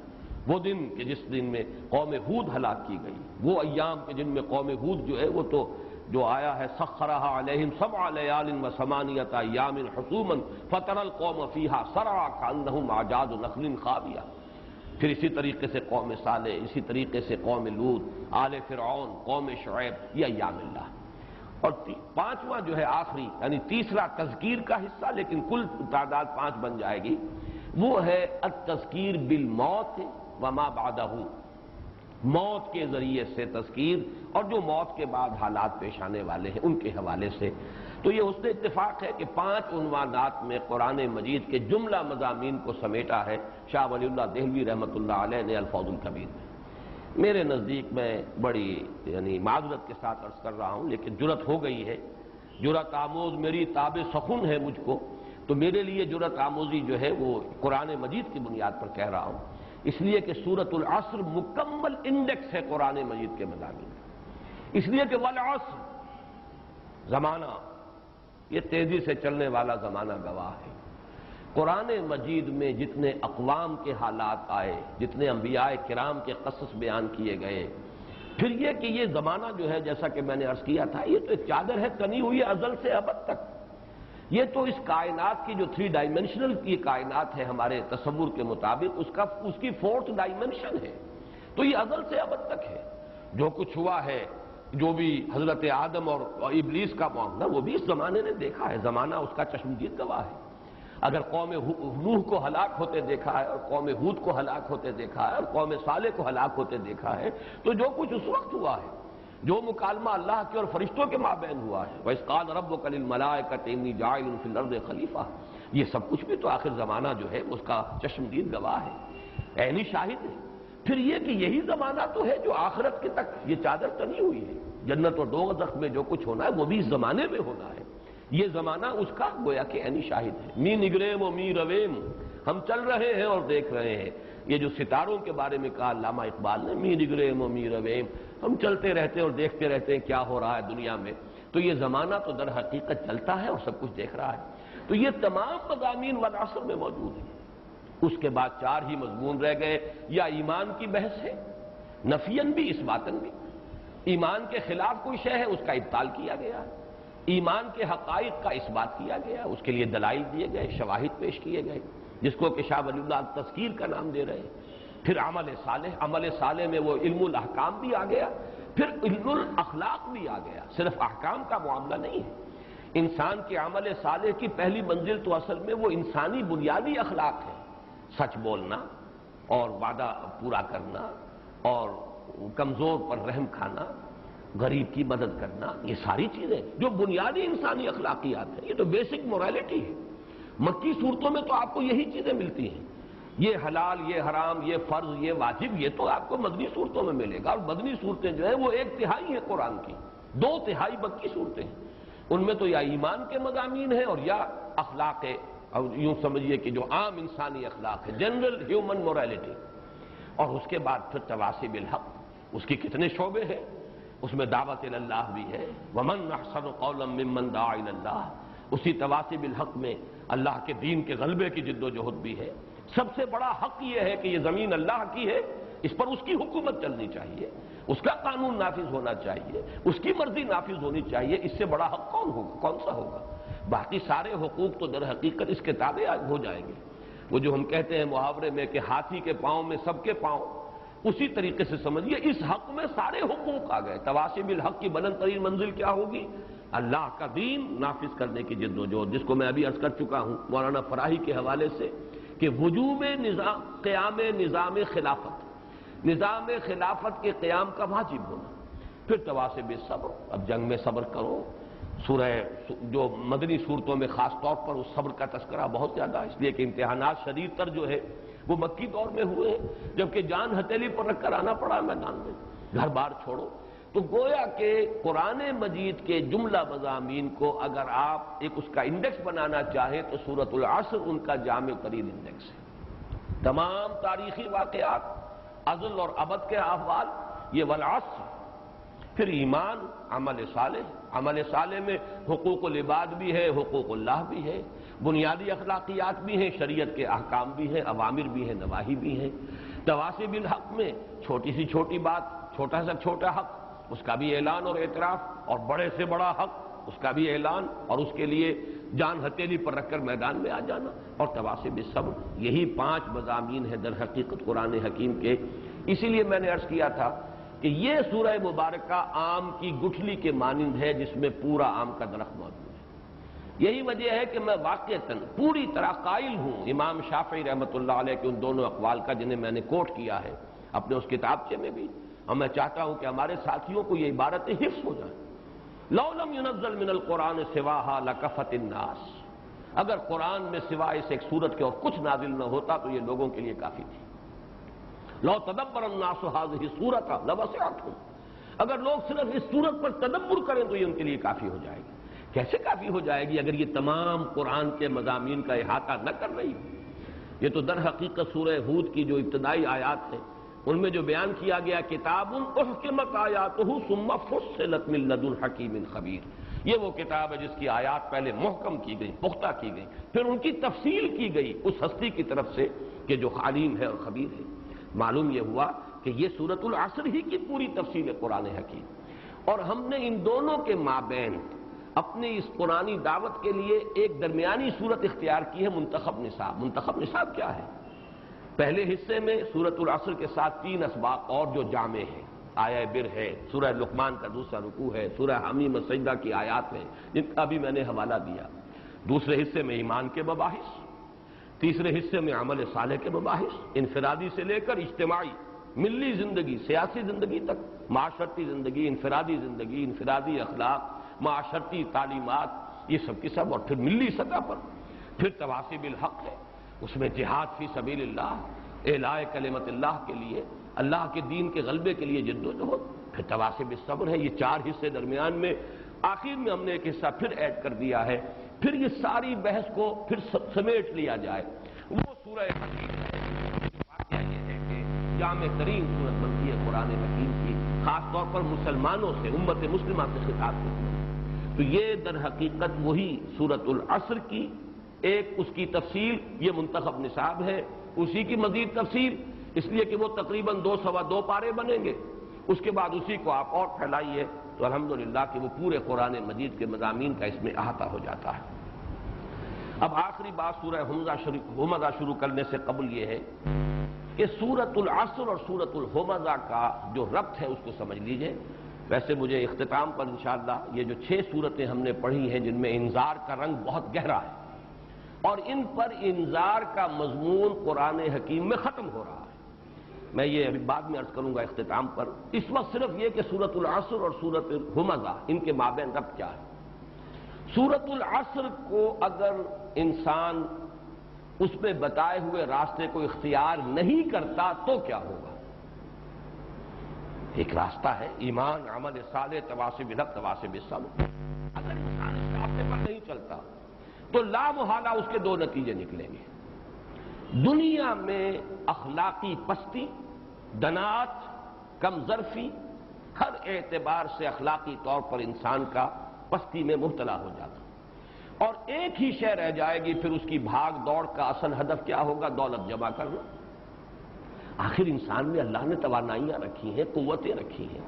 وہ دن کہ جس دن میں قوم ہود ہلاک کی گئی، وہ ایام کے جن میں قوم ہود جو ہے وہ تو جو آیا ہے سخرها علیہم 7 لیال و8 ایام حسوما فتری القوم فیہا صرعا کانہم اعجاز نخل خاویہ۔ پھر اسی طریقے سے قوم صالح، اسی طریقے سے قوم لوط، آل فرعون، قوم شعیب، یہ ایام اللہ۔ اور 5واں جو ہے آخری یعنی تیسرا تذکیر کا حصہ، لیکن کل تعداد 5 بن جائے گی، وہ ہے التذکیر بالموت وما بعدہ، موت کے ذریعے سے تذکیر اور جو موت کے بعد حالات پیش آنے والے ہیں ان کے حوالے سے۔ تو یہ حسن اتفاق ہے کہ 5 عنوانات میں قرآن مجید کے جملہ مضامین کو سمیٹا ہے شاہ ولی اللہ دہلوی رحمۃ اللہ علیہ نے الفاظ الکبیر میں۔ میرے نزدیک میں بڑی یعنی معذرت کے ساتھ عرض کر رہا ہوں، لیکن جرأت ہو گئی ہے، جرأت آموز میری تاب سخن ہے مجھ کو، تو میرے لیے جرأت آموزی جو ہے وہ قرآن مجید کی بنیاد پر کہہ رہا ہوں، اس لیے کہ سورۃ العصر مکمل انڈیکس ہے قرآن مجید کے مضامین، اس لیے کہ والعصر، زمانہ یہ تیزی سے چلنے والا زمانہ گواہ ہے۔ قرآن مجید میں جتنے اقوام کے حالات آئے، جتنے انبیاء کرام کے قصص بیان کیے گئے، پھر یہ کہ یہ زمانہ جو ہے جیسا کہ میں نے عرض کیا تھا، یہ تو ایک چادر ہے تنی ہوئی ازل سے ابد تک۔ یہ تو اس کائنات کی جو 3 ڈائمینشنل کی کائنات ہے ہمارے تصور کے مطابق، اس کی 4تھ ڈائمینشن ہے، تو یہ ازل سے ابد تک ہے۔ جو کچھ ہوا ہے، جو بھی حضرت آدم اور ابلیس کا معاملہ، وہ بھی اس زمانے نے دیکھا ہے، زمانہ اس کا چشمدید گواہ ہے۔ اگر قوم نوح کو ہلاک ہوتے دیکھا ہے اور قوم ہود کو ہلاک ہوتے دیکھا ہے اور قوم صالح کو ہلاک ہوتے دیکھا ہے، تو جو کچھ اس وقت ہوا ہے، جو مکالمہ اللہ کے اور فرشتوں کے مابین ہوا ہے، وَإِذْ قَالَ رَبُّكَ لِلْمَلَائِكَةِ إِنِّي جَاعِلٌ فِي الْأَرْضِ خَلِيفَةً، یہ سب کچھ بھی تو آخر زمانہ جو ہے اس کا چشمدید گواہ ہے، عینی شاہد ہے۔ پھر یہ کہ یہی زمانہ تو ہے جو آخرت کے تک یہ چادر تنی ہوئی ہے، جنت اور دوزخ میں جو کچھ ہونا ہے وہ بھی اس زمانے میں ہونا ہے، یہ زمانہ اس کا گویا کہ عینی شاہد ہے۔ می نگریم و می رویم، ہم چل رہے ہیں اور دیکھ رہے ہیں۔ یہ جو ستاروں کے بارے میں کہا علامہ اقبال نے، می نگریم و می رویم، ہم چلتے رہتے اور دیکھتے رہتے ہیں کیا ہو رہا ہے دنیا میں، تو یہ زمانہ تو در حقیقت چلتا ہے اور سب کچھ دیکھ رہا ہے۔ تو یہ تمام مضامین والعصر میں موجود ہیں۔ اس کے بعد 4 ہی مضمون رہ گئے، یا ایمان کی بحث ہے، نفیاً بھی اس باتن بھی، ایمان کے خلاف کوئی شے ہے اس کا ابطال کیا گیا ہے، ایمان کے حقائق کا اس بات کیا گیا، اس کے لیے دلائل دیے گئے، شواہد پیش کیے گئے، جس کو کہ شاہ ولی اللہ تذکیر کا نام دے رہے ہیں۔ پھر عمل صالح میں وہ علم الاحکام بھی آ گیا، پھر علم الاخلاق بھی آ گیا، صرف احکام کا معاملہ نہیں ہے۔ انسان کے عمل صالح کی پہلی منزل تو اصل میں وہ انسانی بنیادی اخلاق ہے، سچ بولنا اور وعدہ پورا کرنا اور کمزور پر رحم کھانا، غریب کی مدد کرنا، یہ ساری چیزیں جو بنیادی انسانی اخلاقیات ہیں، یہ تو بیسک مورالٹی ہے۔ مکی صورتوں میں تو آپ کو یہی چیزیں ملتی ہیں، یہ حلال، یہ حرام، یہ فرض، یہ واجب، یہ تو آپ کو مدنی صورتوں میں ملے گا۔ اور مدنی صورتیں جو ہیں وہ 1/3 ہیں قرآن کی، 2/3 مکی صورتیں ہیں۔ ان میں تو یا ایمان کے مضامین ہیں اور یا اخلاق، اور یوں سمجھیے کہ جو عام انسانی اخلاق ہے، جنرل ہیومن مورالٹی۔ اور اس کے بعد پھر تواصی بالحق، اس کی کتنے شعبے ہیں، اس میں دعوت اللہ بھی ہے، ومن احسن قولا ممن دعا الی اللہ، اسی تواصی بالحق میں اللہ کے دین کے غلبے کی جد و جہد بھی ہے۔ سب سے بڑا حق یہ ہے کہ یہ زمین اللہ کی ہے، اس پر اس کی حکومت چلنی چاہیے، اس کا قانون نافذ ہونا چاہیے، اس کی مرضی نافذ ہونی چاہیے، اس سے بڑا حق کون سا ہوگا؟ باقی سارے حقوق تو در حقیقت اس کے تابع ہو جائیں گے۔ وہ جو ہم کہتے ہیں محاورے میں کہ ہاتھی کے پاؤں میں سب کے پاؤں، اسی طریقے سے سمجھیے اس حق میں سارے حقوق آ گئے۔ تواصی بالحق کی بلند ترین منزل کیا ہوگی؟ اللہ کا دین نافذ کرنے کی جد و جہد، جس کو میں ابھی عرض کر چکا ہوں مولانا فراہی کے حوالے سے کہ وجوب قیام نظام خلافت کے قیام کا واجب ہونا، پھر تواصی بالصبر، اب جنگ میں صبر کرو۔ سورہ جو مدنی صورتوں میں خاص طور پر اس صبر کا تذکرہ بہت زیادہ ہے، اس لیے کہ امتحانات شدید تر جو ہے وہ مکی دور میں ہوئے ہیں، جبکہ جان ہتھیلی پر رکھ کر آنا پڑا میدان میں، گھر بار چھوڑو۔ تو گویا کہ قرآن مجید کے جملہ مضامین کو اگر آپ ایک اس کا انڈیکس بنانا چاہیں تو سورۃ العصر ان کا جامع ترین انڈیکس ہے۔ تمام تاریخی واقعات، ازل اور ابد کے احوال، یہ والعصر۔ پھر ایمان، عمل صالح میں حقوق العباد بھی ہے، حقوق اللہ بھی ہے، بنیادی اخلاقیات بھی ہیں، شریعت کے احکام بھی ہیں، اوامر بھی ہیں، نواہی بھی ہیں۔ تواصی بالحق میں چھوٹی سی چھوٹی بات، چھوٹا سا چھوٹا حق، اس کا بھی اعلان اور اعتراف، اور بڑے سے بڑا حق، اس کا بھی اعلان اور اس کے لیے جان ہتھیلی پر رکھ کر میدان میں آ جانا، اور تواصی بالصبر۔ یہی 5 مضامین ہیں در حقیقت قرآن حکیم کے۔ اسی لیے میں نے عرض کیا تھا کہ یہ سورہ مبارکہ آم کی گٹھلی کے مانند ہے جس میں پورا آم کا درخت موجود ہے۔ یہی وجہ ہے کہ میں واقعتاً پوری طرح قائل ہوں امام شافعی رحمۃ اللہ علیہ کے ان دونوں اقوال کا جنہیں میں نے کوٹ کیا ہے اپنے اس کتابچے میں بھی، اور میں چاہتا ہوں کہ ہمارے ساتھیوں کو یہ عبارتیں حفظ ہو جائیں۔ لَوْ لَمْ يُنَزَّلْ مِنَ الْقُرْآنِ سِوَاهَا لَكَفَتِ النَّاسِ، اگر قرآن میں سوائے اس ایک سورت کے اور کچھ نازل نہ ہوتا تو یہ لوگوں کے لیے کافی تھی۔ لَوْ تَدَبَّرَ النَّاسُ هَٰذِهِ السُّورَةَ لَوَسِعَتْهُمْ، اگر لوگ صرف اس سورت پر تدبر کریں تو یہ ان کے لیے کافی ہو جائے گی۔ کیسے کافی ہو جائے گی اگر یہ تمام قرآن کے مضامین کا احاطہ نہ کر رہی؟ یہ تو در حقیقت سورہ ہود کی جو ابتدائی آیات ہیں ان میں جو بیان کیا گیا کتاب احکمت آیاتہ ثم فصلت من لدن حکیم خبیر، یہ وہ کتاب ہے جس کی آیات پہلے محکم کی گئی، پختہ کی گئی، پھر ان کی تفصیل کی گئی اس ہستی کی طرف سے کہ جو علیم ہے اور خبیر ہے۔ معلوم یہ ہوا کہ یہ سورۃ العصر ہی کی پوری تفصیل ہے قرآن حکیم، اور ہم نے ان دونوں کے مابین اپنی اس قرآنی دعوت کے لیے ایک درمیانی صورت اختیار کی ہے، منتخب نصاب۔ منتخب نصاب کیا ہے؟ پہلے حصے میں سورۃ العصر کے ساتھ 3 اسباق اور جو جامع ہیں، آیہ بر ہے، سورہ لقمان کا دوسرا رکوع ہے، سورہ حمیم السجدہ کی آیات ہیں جن کا بھی میں نے حوالہ دیا۔ دوسرے حصے میں ایمان کے مباحث، تیسرے حصے میں عمل صالح کے مباحث، انفرادی سے لے کر اجتماعی، ملی زندگی، سیاسی زندگی تک، معاشرتی زندگی، انفرادی اخلاق، معاشرتی تعلیمات، یہ سب کی سب، اور پھر ملی سطح پر پھر تواصی بالحق ہے، اس میں جہاد فی سبیل اللہ، اعلاء کلمت اللہ کے لیے، اللہ کے دین کے غلبے کے لیے جد و جہد، پھر تواصی بالصبر ہے۔ یہ 4 حصے درمیان میں آخر میں ہم نے ایک حصہ پھر ایڈ کر دیا ہے، پھر یہ ساری بحث کو پھر سمیٹ لیا جائے، وہ سورہ حکیم ہے۔ واقعہ یہ ہے کہ جامع ترین سورت بنتی ہے قرآن حکیم کی، خاص طور پر مسلمانوں سے، امت مسلمہ سے خطاب ہوتی ہے۔ تو یہ در حقیقت وہی سورۃ العصر کی ایک اس کی تفصیل، یہ منتخب نصاب ہے، اسی کی مزید تفصیل، اس لیے کہ وہ تقریباً 2 سوا 2 پارے بنیں گے، اس کے بعد اسی کو آپ اور پھیلائیے تو الحمدللہ کہ وہ پورے قرآن مجید کے مضامین کا اس میں احاطہ ہو جاتا ہے۔ اب آخری بات سورہ ہمزہ شروع کرنے سے قبل یہ ہے کہ سورۃ العصر اور سورۃ الہمزہ کا جو ربط ہے اس کو سمجھ لیجئے۔ ویسے مجھے اختتام پر انشاءاللہ یہ جو 6 سورتیں ہم نے پڑھی ہیں جن میں انذار کا رنگ بہت گہرا ہے اور ان پر انذار کا مضمون قرآن حکیم میں ختم ہو رہا ہے، میں یہ ابھی بعد میں عرض کروں گا اختتام پر۔ اس وقت صرف یہ کہ سورۃ العصر اور سورۃ الہمزہ ان کے مابین ربط کیا ہے۔ سورۃ العصر کو اگر انسان اس میں بتائے ہوئے راستے کو اختیار نہیں کرتا تو کیا ہوگا؟ ایک راستہ ہے ایمان، عمل صالح، تواصی بالحق، تواصی بالصبر۔ اگر انسان اس راستے پر نہیں چلتا تو لا محالہ اس کے 2 نتیجے نکلیں گے۔ دنیا میں اخلاقی پستی، دنات، کم ظرفی، ہر اعتبار سے اخلاقی طور پر انسان کا پستی میں مبتلا ہو جاتا، اور ایک ہی شے رہ جائے گی پھر اس کی بھاگ دوڑ کا اصل ہدف کیا ہوگا؟ دولت جمع کرنا۔ آخر انسان میں اللہ نے توانائیاں رکھی ہیں، قوتیں رکھی ہیں،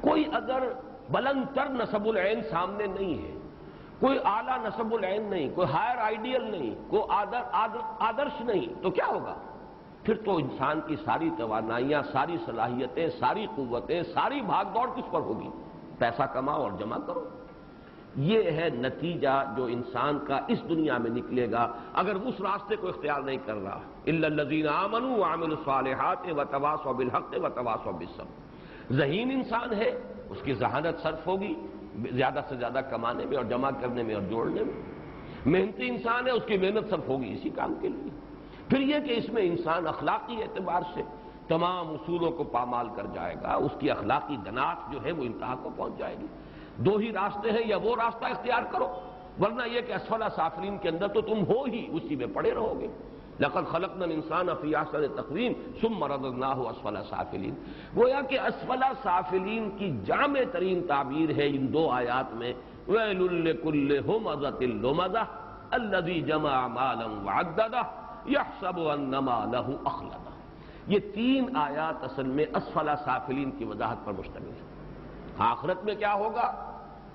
کوئی اگر بلند تر نصب العین سامنے نہیں ہے، کوئی اعلیٰ نصب العین نہیں، کوئی ہائر آئیڈیل نہیں، کوئی آدرش نہیں، تو کیا ہوگا؟ پھر تو انسان کی ساری توانائیاں، ساری صلاحیتیں، ساری قوتیں، ساری بھاگ دوڑ کس پر ہوگی؟ پیسہ کماؤ اور جمع کرو۔ یہ ہے نتیجہ جو انسان کا اس دنیا میں نکلے گا اگر وہ اس راستے کو اختیار نہیں کر رہا۔ الا الذین آمنوا وعملوا الصالحات وتواصوا بالحق وتواصوا بالصبر۔ ذہین انسان ہے، اس کی ذہانت صرف ہوگی زیادہ سے زیادہ کمانے میں اور جمع کرنے میں اور جوڑنے میں۔ محنتی انسان ہے، اس کی محنت صرف ہوگی اسی کام کے لیے۔ پھر یہ کہ اس میں انسان اخلاقی اعتبار سے تمام اصولوں کو پامال کر جائے گا، اس کی اخلاقی دنات جو ہے وہ انتہا کو پہنچ جائے گی۔ 2 ہی راستے ہیں، یا وہ راستہ اختیار کرو، ورنہ یہ کہ اسفل سافلین کے اندر تو تم ہو ہی، اسی میں پڑے رہو گے۔ لقد خلقنا الانسان فی احسن تقویم ثم رددناہ اسفل سافلین۔ گویا کہ اسفل سافلین کی جامع ترین تعبیر ہے ان 2 آیات میں، ویل لکل ہمزۃ لمزہ الذی جمع مالا وعددہ یحسب ان مالہ اخلدہ۔ یہ 3 آیات اصل میں اسفل سافلین کی وضاحت پر مشتمل ہے۔ آخرت میں کیا ہوگا؟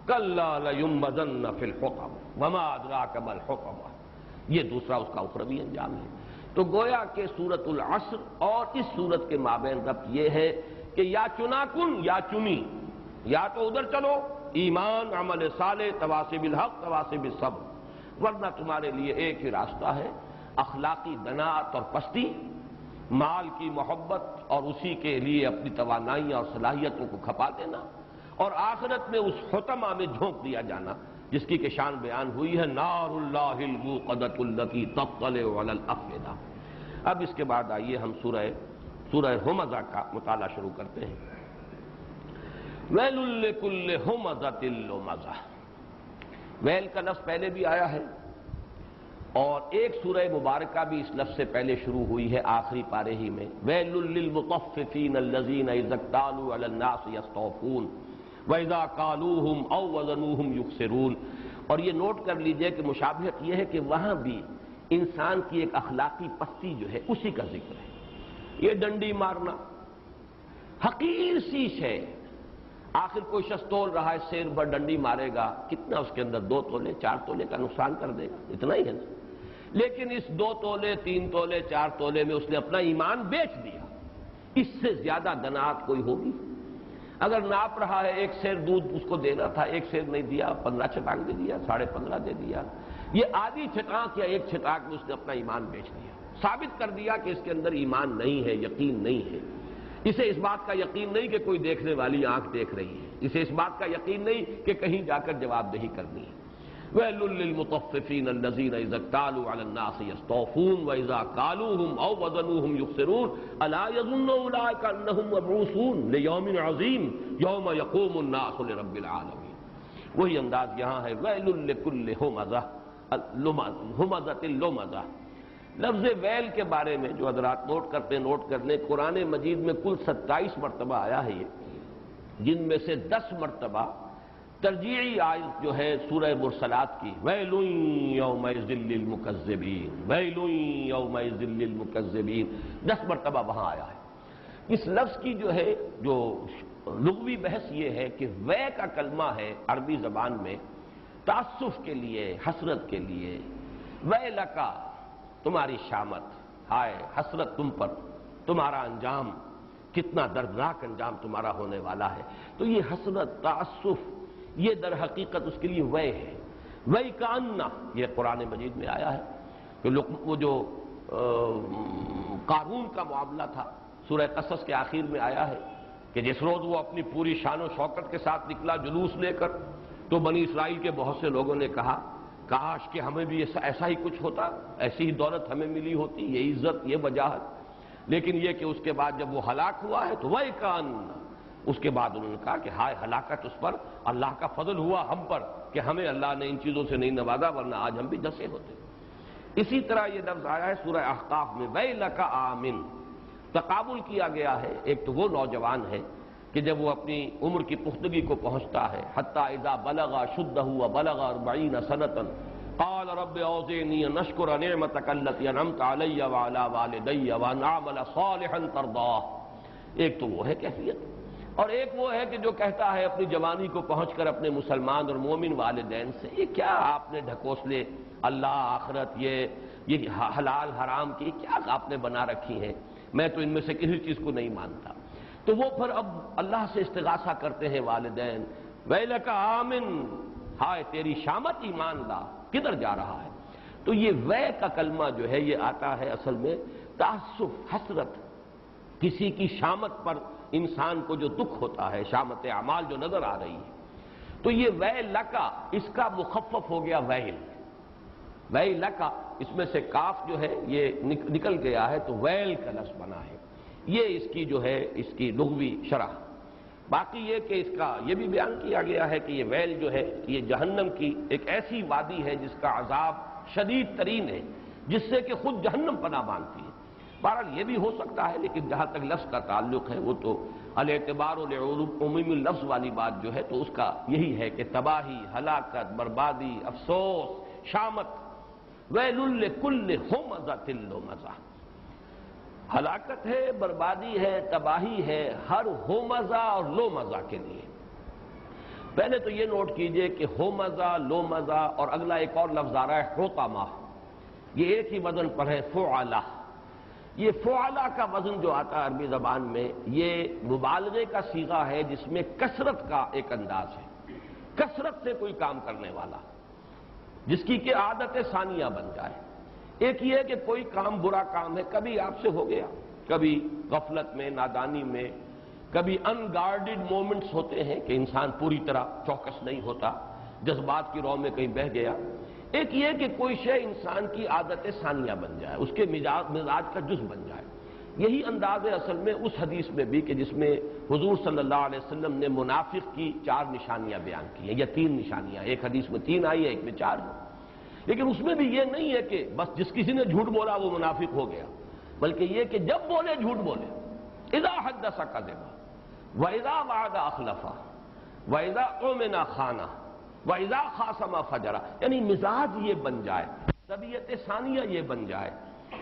کلا لیمزن فی الحطمہ وما ادراک ما الحطمہ۔ یہ دوسرا اس کا اخروی انجام ہے۔ تو گویا کہ سورۃ العصر اور اس سورت کے مابین ربط یہ ہے کہ یا چنا کن یا چنی، یا تو ادھر چلو ایمان، عمل صالح، تواصی بالحق، تواصی بالصبر، ورنہ تمہارے لیے ایک ہی راستہ ہے، اخلاقی دنات اور پستی، مال کی محبت اور اسی کے لیے اپنی توانائیاں اور صلاحیتوں کو کھپا دینا، اور آخرت میں اس حطمہ میں جھونک دیا جانا جس کی کہ شان بیان ہوئی ہے، نار اللہ الموقدۃ التی تطلع علی الافئدہ۔ اب اس کے بعد آئیے ہم سورہ ہمزہ کا مطالعہ شروع کرتے ہیں۔ ویل لکل ہمزۃ لمزہ، ویل کا لفظ پہلے بھی آیا ہے اور ایک سورہ مبارکہ بھی اس لفظ سے پہلے شروع ہوئی ہے آخری پارے ہی میں، ویل للمطففین الذین اذا اکتالوا علی الناس یستوفون وَإِذَا قَالُوهُمْ أَوْ وَزَنُوهُمْ يُخْسِرُونَ۔ اور یہ نوٹ کر لیجئے کہ مشابہت یہ ہے کہ وہاں بھی انسان کی ایک اخلاقی پستی جو ہے اسی کا ذکر ہے۔ یہ ڈنڈی مارنا حقیر سی شے، آخر کوئی شخص تول رہا ہے سیر پر ڈنڈی مارے گا، کتنا اس کے اندر 2 تولے 4 تولے کا نقصان کر دے گا، اتنا ہی ہے نا۔ لیکن اس 2 تولے 3 تولے 4 تولے میں اس نے اپنا ایمان بیچ دیا، اس سے زیادہ دنات کوئی ہوگی؟ اگر ناپ رہا ہے 1 سیر دودھ اس کو دینا تھا، 1 سیر نہیں دیا، 15 چھٹانک دے دیا، 15.5 دے دیا، یہ آدھی چھٹانک یا 1 چھٹانک میں اس نے اپنا ایمان بیچ دیا، ثابت کر دیا کہ اس کے اندر ایمان نہیں ہے، یقین نہیں ہے۔ اسے اس بات کا یقین نہیں کہ کوئی دیکھنے والی آنکھ دیکھ رہی ہے، اسے اس بات کا یقین نہیں کہ کہیں جا کر جواب دہی کرنی ہے۔ وَيْلٌ لِّلْمُطَفِّفِينَ الَّذِينَ إِذَا اكْتَالُوا عَلَى النَّاسِ يَسْتَوْفُونَ وَإِذَا كَالُوهُمْ أَوْ وَزَنُوهُمْ يُخْسِرُونَ أَلَا يَظُنُّ أُولَٰئِكَ أَنَّهُمْ مَبْعُوثُونَ لِيَوْمٍ عَظِيمٍ يَوْمَ يَقُومُ النَّاسُ لِرَبِّ الْعَالَمِينَ۔ وہی انداز یہاں ہے، وَيْلٌ لِّكُلِّ ہُمَزَةٍ لُمَزَةٍ۔ لفظ ویل کے بارے میں جو حضرات نوٹ کرتے نوٹ کر لیں، قرآن مجید میں کل 27 مرتبہ آیا ہے یہ، جن میں سے 10 مرتبہ ترجیعی آیت جو ہے سورہ مرسلات کی، ویل یومئذ للمکذبین، ویل یومئذ للمکذبین، 10 مرتبہ وہاں آیا ہے۔ اس لفظ کی جو ہے جو لغوی بحث یہ ہے کہ وے کا کلمہ ہے عربی زبان میں تعسف کے لیے، حسرت کے لیے، وے لکا تمہاری شامت، ہائے حسرت تم پر، تمہارا انجام کتنا دردناک انجام تمہارا ہونے والا ہے۔ تو یہ حسرت، تعسف، یہ در حقیقت اس کے لیے وے ہے۔ وے کاننا یہ قرآن مجید میں آیا ہے کہ وہ جو قارون کا معاملہ تھا سورہ قصص کے آخر میں آیا ہے کہ جس روز وہ اپنی پوری شان و شوکت کے ساتھ نکلا جلوس لے کر، تو بنی اسرائیل کے بہت سے لوگوں نے کہا کاش کہ ہمیں بھی ایسا ہی کچھ ہوتا، ایسی ہی دولت ہمیں ملی ہوتی، یہ عزت، یہ وجاہت۔ لیکن یہ کہ اس کے بعد جب وہ ہلاک ہوا ہے تو وہ کان، اس کے بعد انہوں نے کہا کہ ہائے ہلاکت اس پر، اللہ کا فضل ہوا ہم پر کہ ہمیں اللہ نے ان چیزوں سے نہیں نوازا، ورنہ آج ہم بھی دسے ہوتے۔ اسی طرح یہ لفظ آیا ہے سورہ احقاف میں ویلک آمن، تقابل کیا گیا ہے۔ ایک تو وہ نوجوان ہے کہ جب وہ اپنی عمر کی پختگی کو پہنچتا ہے، حتی اذا بلغ شدہ وبلغ 40 سنۃ قال رب اوزعنی ان اشکر نعمتک التی انعمت علی وعلی والدی وان اعمل صالحا ترضاہ۔ ایک تو وہ ہے کیفیت، اور ایک وہ ہے کہ جو کہتا ہے اپنی جوانی کو پہنچ کر اپنے مسلمان اور مومن والدین سے، یہ کیا آپ نے ڈھکوسلے اللہ آخرت، یہ حلال حرام کی کیا آپ نے بنا رکھی ہیں، میں تو ان میں سے کسی چیز کو نہیں مانتا۔ تو وہ پھر اب اللہ سے استغاثہ کرتے ہیں والدین، ویلک آمن، ہائے تیری شامت، ایمان لا، کدھر جا رہا ہے؟ تو یہ وے کا کلمہ جو ہے یہ آتا ہے اصل میں تعسف، حسرت، کسی کی شامت پر انسان کو جو دکھ ہوتا ہے، شامت اعمال جو نظر آ رہی ہے۔ تو یہ وے لکا، اس کا مخفف ہو گیا ویل، وے لکا، اس میں سے کاف جو ہے یہ نکل گیا ہے تو ویل کا لفظ بنا ہے۔ یہ اس کی جو ہے اس کی لغوی شرح۔ باقی یہ کہ اس کا یہ بھی بیان کیا گیا ہے کہ یہ ویل جو ہے یہ جہنم کی ایک ایسی وادی ہے جس کا عذاب شدید ترین ہے، جس سے کہ خود جہنم پناہ مانگتی ہے۔ بہرحال یہ بھی ہو سکتا ہے، لیکن جہاں تک لفظ کا تعلق ہے وہ تو الاعتبار لعموم اللفظ والی بات جو ہے تو اس کا یہی ہے کہ تباہی، ہلاکت، بربادی، افسوس، شامت، ویل لکل ہمزۃ لمزہ، ہلاکت ہے، بربادی ہے، تباہی ہے ہر ہومزہ اور لومزہ کے لیے۔ پہلے تو یہ نوٹ کیجئے کہ ہومزہ، لومزہ اور اگلا ایک اور لفظ آ رہا ہے حطمہ، یہ ایک ہی وزن پر ہے فعلہ۔ یہ فعلہ کا وزن جو آتا ہے عربی زبان میں یہ مبالغے کا صیغہ ہے جس میں کثرت کا ایک انداز ہے، کثرت سے کوئی کام کرنے والا جس کی کہ عادت ثانیہ بن جائے۔ ایک یہ ہے کہ کوئی کام برا کام ہے، کبھی آپ سے ہو گیا، کبھی غفلت میں، نادانی میں، کبھی ان گارڈڈ مومنٹس ہوتے ہیں کہ انسان پوری طرح چوکس نہیں ہوتا، جذبات کی رو میں کہیں بہہ گیا۔ ایک یہ کہ کوئی شے انسان کی عادت ثانیہ بن جائے، اس کے مزاج کا جز بن جائے۔ یہی انداز ہے اصل میں اس حدیث میں بھی کہ جس میں حضور صلی اللہ علیہ وسلم نے منافق کی 4 نشانیاں بیان کی ہیں، یا 3 نشانیاں، ایک حدیث میں 3 آئی ہے، ایک میں 4 ہے۔ لیکن اس میں بھی یہ نہیں ہے کہ بس جس کسی نے جھوٹ بولا وہ منافق ہو گیا، بلکہ یہ کہ جب بولے جھوٹ بولے، اذا حدث کذب واذا وعد اخلف واذا اؤمن خان واذا خاصم فجر، یعنی مزاج یہ بن جائے، طبیعت ثانیہ یہ بن جائے،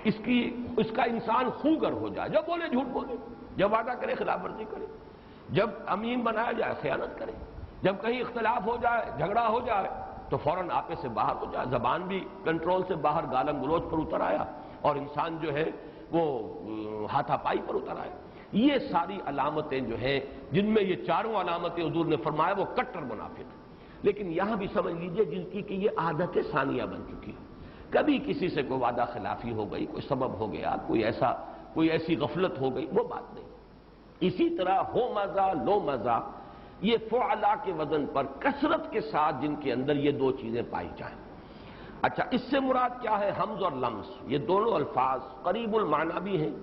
اس کا انسان خوگر ہو جائے، جب بولے جھوٹ بولے، جب وعدہ کرے خلاف ورزی کرے، جب امین بنایا جائے خیانت کرے، جب کہیں اختلاف ہو جائے، جھگڑا ہو جائے تو فوراً آپے سے باہر ہو جائے، زبان بھی کنٹرول سے باہر، گالم گلوچ پر اتر آیا، اور انسان جو ہے وہ ہاتھا پائی پر اتر آیا۔ یہ ساری علامتیں جو ہیں جن میں یہ 4 علامتیں حضور نے فرمایا وہ کٹر منافق۔ لیکن یہاں بھی سمجھ لیجئے جن کی کہ یہ عادت ثانیہ بن چکی ہے، کبھی کسی سے کوئی وعدہ خلافی ہو گئی، کوئی سبب ہو گیا، کوئی ایسی غفلت ہو گئی، وہ بات نہیں۔ اسی طرح ہو مزہ لو مزہ، یہ فعلا کے وزن پر کثرت کے ساتھ جن کے اندر یہ 2 چیزیں پائی جائیں۔ اچھا، اس سے مراد کیا ہے؟ حمز اور لمس، یہ دونوں الفاظ قریب المعنی بھی ہیں،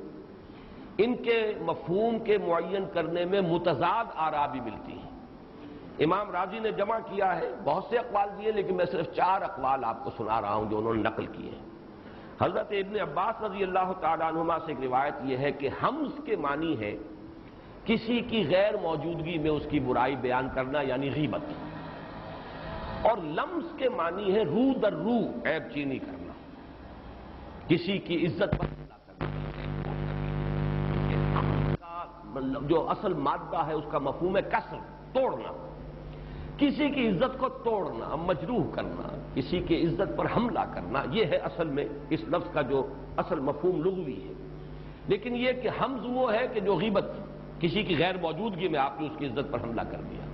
ان کے مفہوم کے معین کرنے میں متضاد آراء بھی ملتی ہیں۔ امام راضی نے جمع کیا ہے، بہت سے اقوال دیے، لیکن میں صرف 4 اقوال آپ کو سنا رہا ہوں جو انہوں نے نقل کیے ہیں۔ حضرت ابن عباس رضی اللہ تعالیٰ عنہما سے ایک روایت یہ ہے کہ حمز کے معنی ہے کسی کی غیر موجودگی میں اس کی برائی بیان کرنا، یعنی غیبت، اور لمس کے معنی ہے رو در رو عیب چینی کرنا، کسی کی عزت پر حملہ کرنا۔ حمز کا جو اصل مادہ ہے اس کا مفہوم ہے کسر، توڑنا، کسی کی عزت کو توڑنا، مجروح کرنا، کسی کی عزت پر حملہ کرنا، یہ ہے اصل میں اس لفظ کا جو اصل مفہوم لغوی ہے۔ لیکن یہ کہ حمز وہ ہے کہ جو غیبت، کسی کی غیر موجودگی میں آپ نے اس کی عزت پر حملہ کر دیا،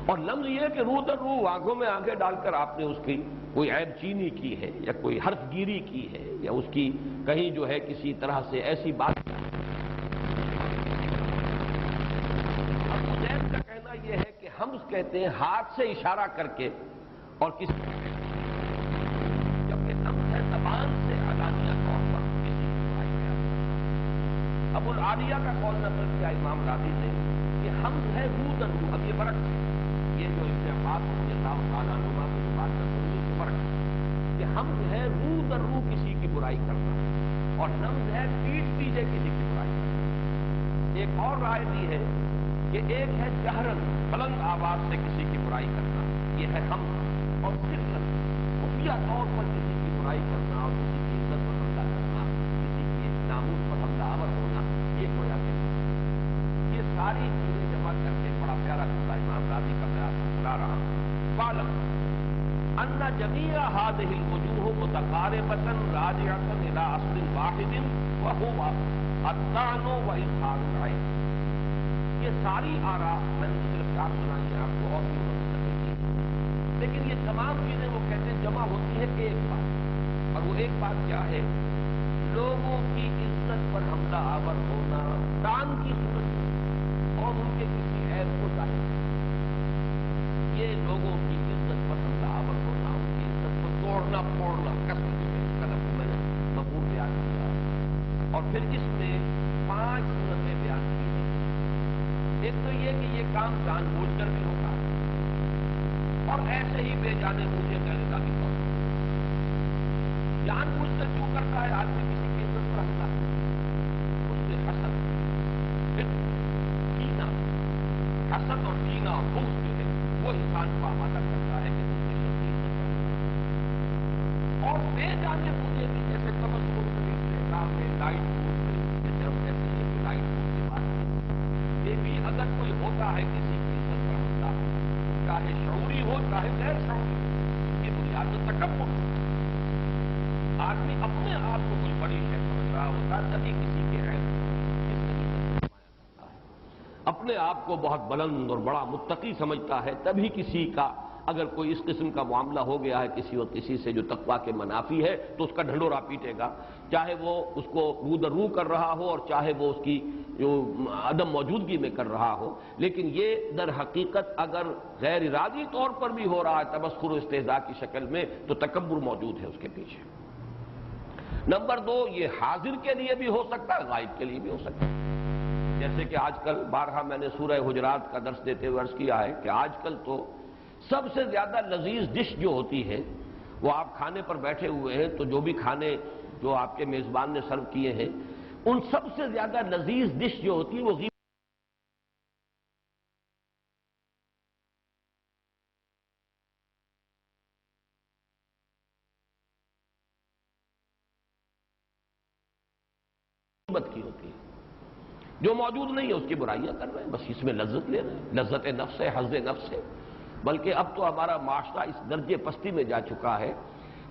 اور لمز یہ کہ روح در روح آنکھوں میں آنکھیں ڈال کر آپ نے اس کی کوئی عیب چینی کی ہے یا کوئی حرف گیری کی ہے یا اس کی کہیں جو ہے کسی طرح سے ایسی بات۔ ابو زید کا کہنا یہ ہے کہ حمز کہتے ہیں ہاتھ سے اشارہ کر کے، اور کسی جبکہ لمز ہے زبان سے علانیہ طور پر کسی کی برائی بیان کرنا۔ ابو العالیہ کا قول نقل کیا امام راضی نے کہ حمز ہے روح در روح، اب یہ فرق ہے، یہ جو ابن عباس رضی اللہ تعالیٰ عنہما کی جو بات کرتے ہیں یہ فرق ہے کہ حمز ہے روح در روح کسی کی برائی کرنا، اور لمز ہے پیٹھ پیچھے کسی کی برائی کرنا۔ ایک اور رائے دی ہے کہ ایک ہے جہرن، بلند آواز سے کسی کی برائی کرنا، یہ ہے حمز، اور سرن، خفیہ طور پر کسی کی برائی کرنا اور کسی کی عزت پر حملہ کرنا، کسی کے ناموس پر حملہ آور ہونا، یہ گویا کہ یہ ساری چیزیں جمع کر کے بڑا پیارا جملہ امام راضی کا میں آپ کو سنا رہا ہوں۔ فاعلم ان جميع هذه الوجوه متقاربة راجعة الى اصل واحد وهو الطعن واظهار العيب۔ یہ ساری آراء میں نے صرف چار سنائی ہیں آپ کو، اور بھی ہو سکتی ہیں، لیکن یہ تمام چیزیں وہ کہتے ہیں جمع ہوتی ہیں ایک بات، اور وہ ایک بات کیا ہے؟ لوگوں کی عزت پر حملہ آور ہونا طعن کی صورت میں اور ان کے کسی عیب کو ظاہر کرنا، یہ لوگوں کی عزت پر حملہ آور ہونا، ان کی عزت کو توڑنا پھوڑنا، کسر اس کا لفظ میں نے مفہوم بیان کیا، اور پھر اس میں 5 صورتیں بیان کی ہیں۔ ایک تو یہ کہ یہ کام جان بوجھ کر بھی ہوتا ہے اور ایسے ہی بے جانے بوجھے غیر ارادی طور پر۔ جان بوجھ کر کیوں کرتا ہے آدمی کسی کی عزت پر حملہ؟ اس سے حسد، کینہ، حسد اور کینہ اور بغض جو ہے وہ انسان کو آمادہ کرتا ہے کہ دوسرے شخص کی عزت پر حملہ، اور بے جانے بوجھے بھی جیسے تبسم میں، استحصال میں، لائٹ فوڈ میں، جیسے ہم کہتے ہیں کہ لائٹ فوڈ کی بات ہے، یہ بھی اگر کوئی ہوتا ہے کسی کی عزت پر حملہ، چاہے شعوری ہو چاہے غیر شعوری ہو، اس کی بنیاد تو تکبر، آدمی اپنے آپ کو کوئی بڑی شے سمجھ رہا ہوتا تبھی کسی کے عیب کس طریقے سے نمایاں کرتا ہے، اپنے آپ کو بہت بلند اور بڑا متقی سمجھتا ہے تبھی کسی کا اگر کوئی اس قسم کا معاملہ ہو گیا ہے کسی اور کسی سے جو تقویٰ کے منافی ہے تو اس کا ڈھنڈورا پیٹے گا، چاہے وہ اس کو روح در روح کر رہا ہو اور چاہے وہ اس کی جو عدم موجودگی میں کر رہا ہو۔ لیکن یہ در حقیقت اگر غیر ارادی طور پر بھی ہو رہا ہے تبسخر و استہزاء کی شکل میں تو تکبر موجود ہے اس کے پیچھے۔ نمبر 2، یہ حاضر کے لیے بھی ہو سکتا ہے، غائب کے لیے بھی ہو سکتا ہے، جیسے کہ آج کل بارہا میں نے سورہ حجرات کا درس دیتے ہوئے عرض کیا ہے کہ آج کل تو سب سے زیادہ لذیذ ڈش جو ہوتی ہے وہ آپ کھانے پر بیٹھے ہوئے ہیں تو جو بھی کھانے جو آپ کے میزبان نے سرو کیے ہیں ان سب سے زیادہ لذیذ ڈش جو ہوتی ہے وہ غیبت کی ہوتی ہے، جو موجود نہیں ہے اس کی برائیاں کر رہے ہیں، بس اس میں لذت لے رہے ہیں، لذت نفس ہے، حظ نفس ہے۔ بلکہ اب تو ہمارا معاشرہ اس درجے پستی میں جا چکا ہے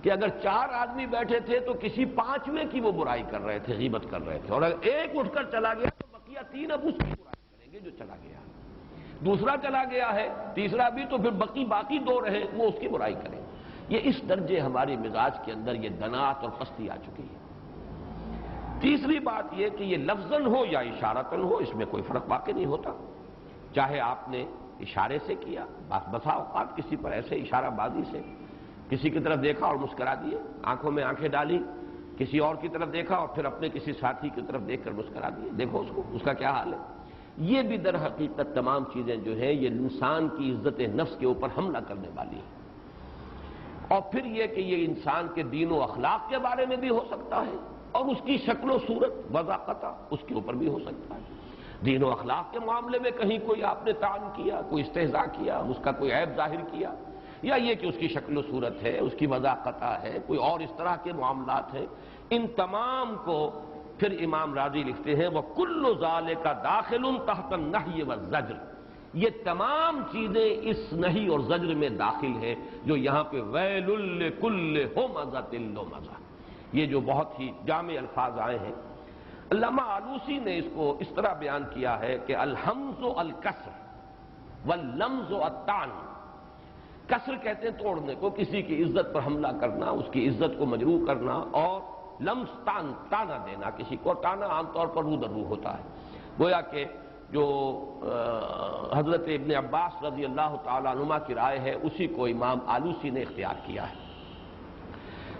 کہ اگر 4 آدمی بیٹھے تھے تو کسی 5ویں کی وہ برائی کر رہے تھے، غیبت کر رہے تھے، اور اگر ایک اٹھ کر چلا گیا تو بقیہ 3 اب اس کی برائی کریں گے جو چلا گیا، دوسرا چلا گیا ہے، تیسرا بھی، تو پھر باقی 2 رہے وہ اس کی برائی کریں۔ یہ اس درجے ہمارے مزاج کے اندر یہ دنات اور پستی آ چکی ہے۔ تیسری بات یہ کہ یہ لفظاً ہو یا اشارتاً ہو اس میں کوئی فرق واقع نہیں ہوتا، چاہے آپ نے اشارے سے کیا، بسا اوقات کسی پر ایسے اشارہ بازی سے کسی کی طرف دیکھا اور مسکرا دیے، آنکھوں میں آنکھیں ڈالی، کسی اور کی طرف دیکھا اور پھر اپنے کسی ساتھی کی طرف دیکھ کر مسکرا دیے، دیکھو اس کو، اس کا کیا حال ہے۔ یہ بھی در حقیقت تمام چیزیں جو ہیں یہ انسان کی عزت نفس کے اوپر حملہ کرنے والی ہیں۔ اور پھر یہ کہ یہ انسان کے دین و اخلاق کے بارے میں بھی ہو سکتا ہے اور اس کی شکل و صورت وضاقتہ اس کے اوپر بھی ہو سکتا ہے۔ دین و اخلاق کے معاملے میں کہیں کوئی آپ نے طعن کیا، کوئی استہزاء کیا، اس کا کوئی عیب ظاہر کیا، یا یہ کہ اس کی شکل و صورت ہے، اس کی وضاقتہ ہے، کوئی اور اس طرح کے معاملات ہیں، ان تمام کو پھر امام راضی لکھتے ہیں وَكُلُّ ذَلِكَ دَاخِلٌ تَحْتَ النَّهْيِ وَالزَّجْرِ، یہ تمام چیزیں اس نہی اور زجر میں داخل ہیں جو یہاں پہ وَيْلٌ لِكُلِّ ہُمَزَةٍ لُمَزَةٍ، یہ جو بہت ہی جامع الفاظ آئے ہیں۔ علامہ آلوسی نے اس کو اس طرح بیان کیا ہے کہ الحمز الکسر واللمز الطعن، کسر کہتے ہیں توڑنے کو، کسی کی عزت پر حملہ کرنا، اس کی عزت کو مجروح کرنا، اور لمز تانا دینا کسی کو، تانا عام طور پر رو در رو ہوتا ہے۔ گویا کہ جو حضرت ابن عباس رضی اللہ تعالیٰ عنہما کی رائے ہے اسی کو امام آلوسی نے اختیار کیا ہے۔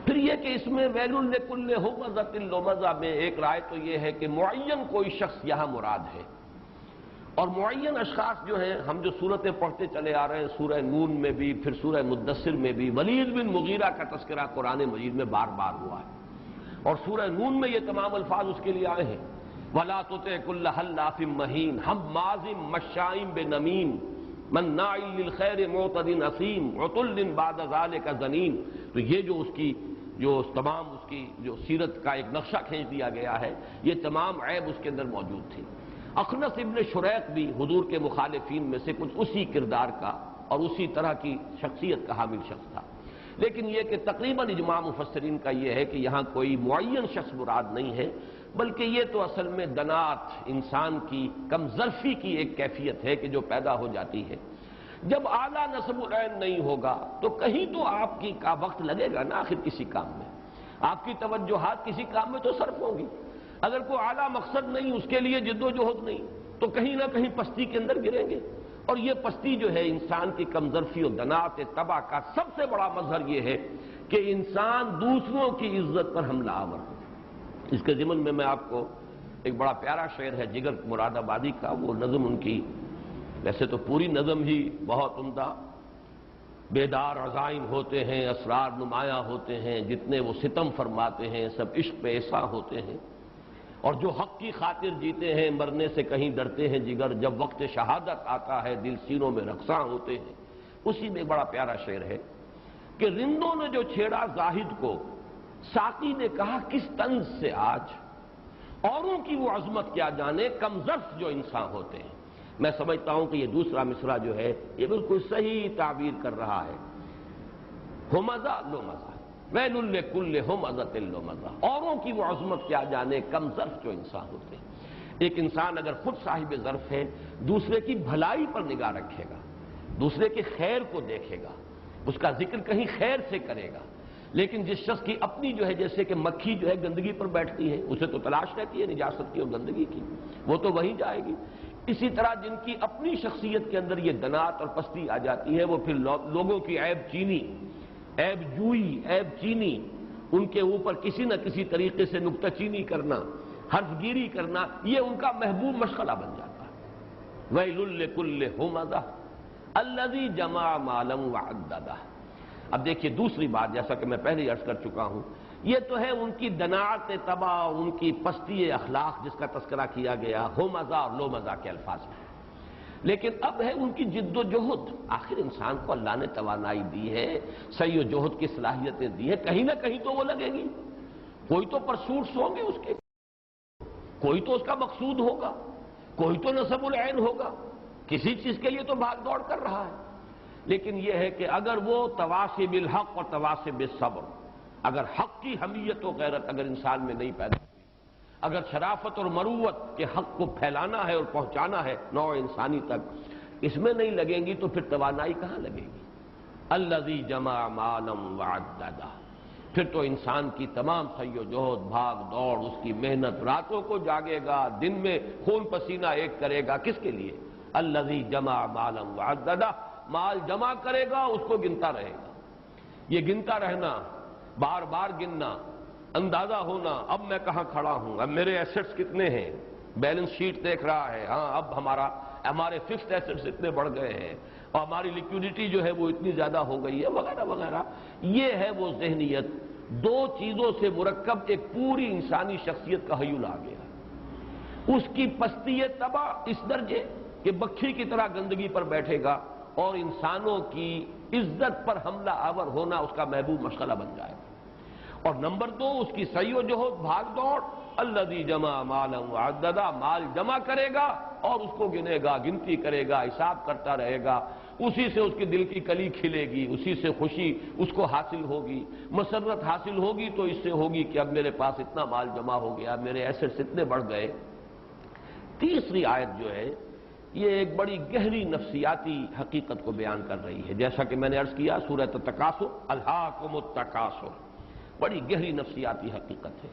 پھر یہ کہ اس میں ویل لکل ہمزۃ لمزہ میں ایک رائے تو یہ ہے کہ معین کوئی شخص یہاں مراد ہے، اور معین اشخاص جو ہیں، ہم جو صورتیں پڑھتے چلے آ رہے ہیں سورہ نون میں بھی، پھر سورہ مدثر میں بھی ولید بن مغیرہ کا تذکرہ قرآن مجید میں بار بار ہوا ہے، اور سورہ نون میں یہ تمام الفاظ اس کے لیے آئے ہیں وَلَا تُطِعْ كُلَّ حَلَّافٍ مَّهِينٍ حَمَّازٍ مَّشَّاءٍ بِنَمِيمٍ مَّنَّاعٍ لِّلْخَيْرِ مُعْتَدٍ أَثِيمٍ عُتُلٍّ بَعْدَ ذَلِكَ زَنِيمٍ۔ تو یہ جو اس کی تمام اس کی جو سیرت کا ایک نقشہ کھینچ دیا گیا ہے، یہ تمام عیب اس کے اندر موجود تھی۔ اخنس ابن شریق بھی حضور کے مخالفین میں سے کچھ اسی کردار کا اور اسی طرح کی شخصیت کا حامل شخص تھا، لیکن یہ کہ تقریباً اجماع مفسرین کا یہ ہے کہ یہاں کوئی معین شخص مراد نہیں ہے، بلکہ یہ تو اصل میں دنات، انسان کی کم ظرفی کی ایک کیفیت ہے کہ جو پیدا ہو جاتی ہے۔ جب اعلیٰ نصب العین نہیں ہوگا تو کہیں تو آپ کی کا وقت لگے گا نا، آخر کسی کام میں آپ کی توجہات کسی کام میں تو صرف ہوں گی۔ اگر کوئی اعلیٰ مقصد نہیں، اس کے لیے جد و جہد نہیں، تو کہیں نہ کہیں پستی کے اندر گریں گے، اور یہ پستی جو ہے انسان کی کم ظرفی اور دنات طبع کا سب سے بڑا مظہر یہ ہے کہ انسان دوسروں کی عزت پر حملہ آور ہو۔ اس کے ضمن میں آپ کو ایک بڑا پیارا شعر ہے جگر مراد آبادی کا، وہ نظم ان کی ویسے تو پوری نظم ہی بہت عمدہ، بیدار عزائم ہوتے ہیں، اسرار نمایاں ہوتے ہیں، جتنے وہ ستم فرماتے ہیں سب عشق پہ ایسا ہوتے ہیں، اور جو حق کی خاطر جیتے ہیں مرنے سے کہیں ڈرتے ہیں جگر، جب وقت شہادت آتا ہے دل سینوں میں رقصاں ہوتے ہیں۔ اسی میں بڑا پیارا شعر ہے کہ رندوں نے جو چھیڑا زاہد کو، ساقی نے کہا کس طنز سے آج، اوروں کی وہ عظمت کیا جانے کم ظرف جو انسان ہوتے ہیں۔ میں سمجھتا ہوں کہ یہ دوسرا مصرع جو ہے یہ بالکل صحیح تعبیر کر رہا ہے، ہمزہ لمزہ، ویل لکل ہمزۃ لمزہ، اوروں کی وہ عظمت کیا جانے کم ظرف جو انسان ہوتے ہیں۔ ایک انسان اگر خود صاحب ظرف ہے، دوسرے کی بھلائی پر نگاہ رکھے گا، دوسرے کے خیر کو دیکھے گا، اس کا ذکر کہیں خیر سے کرے گا، لیکن جس شخص کی اپنی جو ہے جیسے کہ مکھی جو ہے گندگی پر بیٹھتی ہے، اسے تو تلاش رہتی ہے نجاست کی اور گندگی کی، وہ تو وہیں جائے گی۔ اسی طرح جن کی اپنی شخصیت کے اندر یہ دنات اور پستی آ جاتی ہے، وہ پھر لوگوں کی عیب چینی، عیب جوئی، عیب چینی، ان کے اوپر کسی نہ کسی طریقے سے نکتہ چینی کرنا، حرف گیری کرنا، یہ ان کا محبوب مشغلہ بن جاتا ہے۔ ویل لکل ہمزہ الذی جمع مالا وعددہ۔ اب دیکھیے دوسری بات، جیسا کہ میں پہلے عرض کر چکا ہوں، یہ تو ہے ان کی دناعت طبع، ان کی پستی اخلاق جس کا تذکرہ کیا گیا ہمزہ اور لومزہ کے الفاظ میں، لیکن اب ہے ان کی جد و جہد۔ آخر انسان کو اللہ نے توانائی دی ہے، سعی و جہد کی صلاحیتیں دی ہے، کہیں نہ کہیں تو وہ لگیں گی، کوئی تو پرسوٹس ہوں گے اس کے، کوئی تو اس کا مقصود ہوگا، کوئی تو نصب العین ہوگا، کسی چیز کے لیے تو بھاگ دوڑ کر رہا ہے۔ لیکن یہ ہے کہ اگر وہ تواصی بالحق اور تواصی بالصبر، اگر حق کی حمیت و غیرت اگر انسان میں نہیں پیدا ہوئی، اگر شرافت اور مروت کے حق کو پھیلانا ہے اور پہنچانا ہے نوع انسانی تک، اس میں نہیں لگیں گی تو پھر توانائی کہاں لگے گی؟ الذی جمع مالا وعددہ، پھر تو انسان کی تمام سعی و جہد، بھاگ دوڑ، اس کی محنت، راتوں کو جاگے گا، دن میں خون پسینہ ایک کرے گا، کس کے لیے؟ الذی جمع مالا وعددہ، مال جمع کرے گا، اس کو گنتا رہے گا۔ یہ گنتا رہنا، بار بار گننا، اندازہ ہونا اب میں کہاں کھڑا ہوں، اب میرے ایسٹس کتنے ہیں، بیلنس شیٹ دیکھ رہا ہے، ہاں اب ہمارے فکسڈ ایسٹس اتنے بڑھ گئے ہیں اور ہماری لیکوڈیٹی جو ہے وہ اتنی زیادہ ہو گئی ہے، وغیرہ وغیرہ۔ یہ ہے وہ ذہنیت، دو چیزوں سے مرکب ایک پوری انسانی شخصیت کا حیول آ گیا۔ اس کی پستی طبع اس درجے کہ مکھی کی طرح گندگی پر بیٹھے گا، اور انسانوں کی عزت پر حملہ آور ہونا اس کا محبوب مشغلہ بن جائے گا۔ اور نمبر 2 اس کی سعی و جہد، بھاگ دوڑ، الذی جمع مالا وعددا، مال جمع کرے گا اور اس کو گنے گا، گنتی کرے گا، حساب کرتا رہے گا، اسی سے اس کے دل کی کلی کھلے گی، اسی سے خوشی اس کو حاصل ہوگی، مسرت حاصل ہوگی تو اس سے ہوگی کہ اب میرے پاس اتنا مال جمع ہو گیا، میرے ایسٹس اتنے بڑھ گئے۔ تیسری آیت جو ہے یہ ایک بڑی گہری نفسیاتی حقیقت کو بیان کر رہی ہے، جیسا کہ میں نے عرض کیا سورۃ التکاثر، الہاکم التکاثر، بڑی گہری نفسیاتی حقیقت ہے۔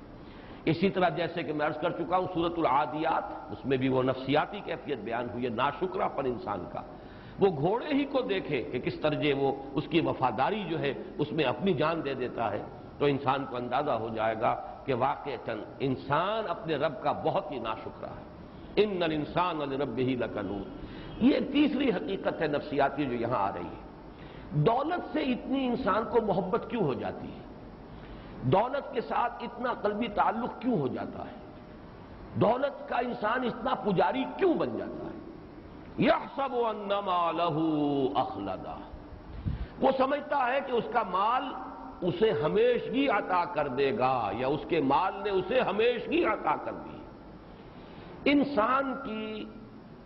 اسی طرح جیسے کہ میں عرض کر چکا ہوں سورۃ العادیات، اس میں بھی وہ نفسیاتی کیفیت بیان ہوئی ہے، ناشکرا پن انسان کا، وہ گھوڑے ہی کو دیکھے کہ کس طرح وہ اس کی وفاداری جو ہے اس میں اپنی جان دے دیتا ہے، تو انسان کو اندازہ ہو جائے گا کہ واقعتاً انسان اپنے رب کا بہت ہی ناشکرا ہے۔ ان الانسان لربہ لکنود، یہ تیسری حقیقت ہے نفسیاتی جو یہاں آ رہی ہے۔ دولت سے اتنی انسان کو محبت کیوں ہو جاتی ہے؟ دولت کے ساتھ اتنا قلبی تعلق کیوں ہو جاتا ہے؟ دولت کا انسان اتنا پجاری کیوں بن جاتا ہے؟ یحسب ان مالہ اخلدہ، وہ سمجھتا ہے کہ اس کا مال اسے ہمیشگی عطا کر دے گا، یا اس کے مال نے اسے ہمیشگی عطا کر دی۔ انسان کی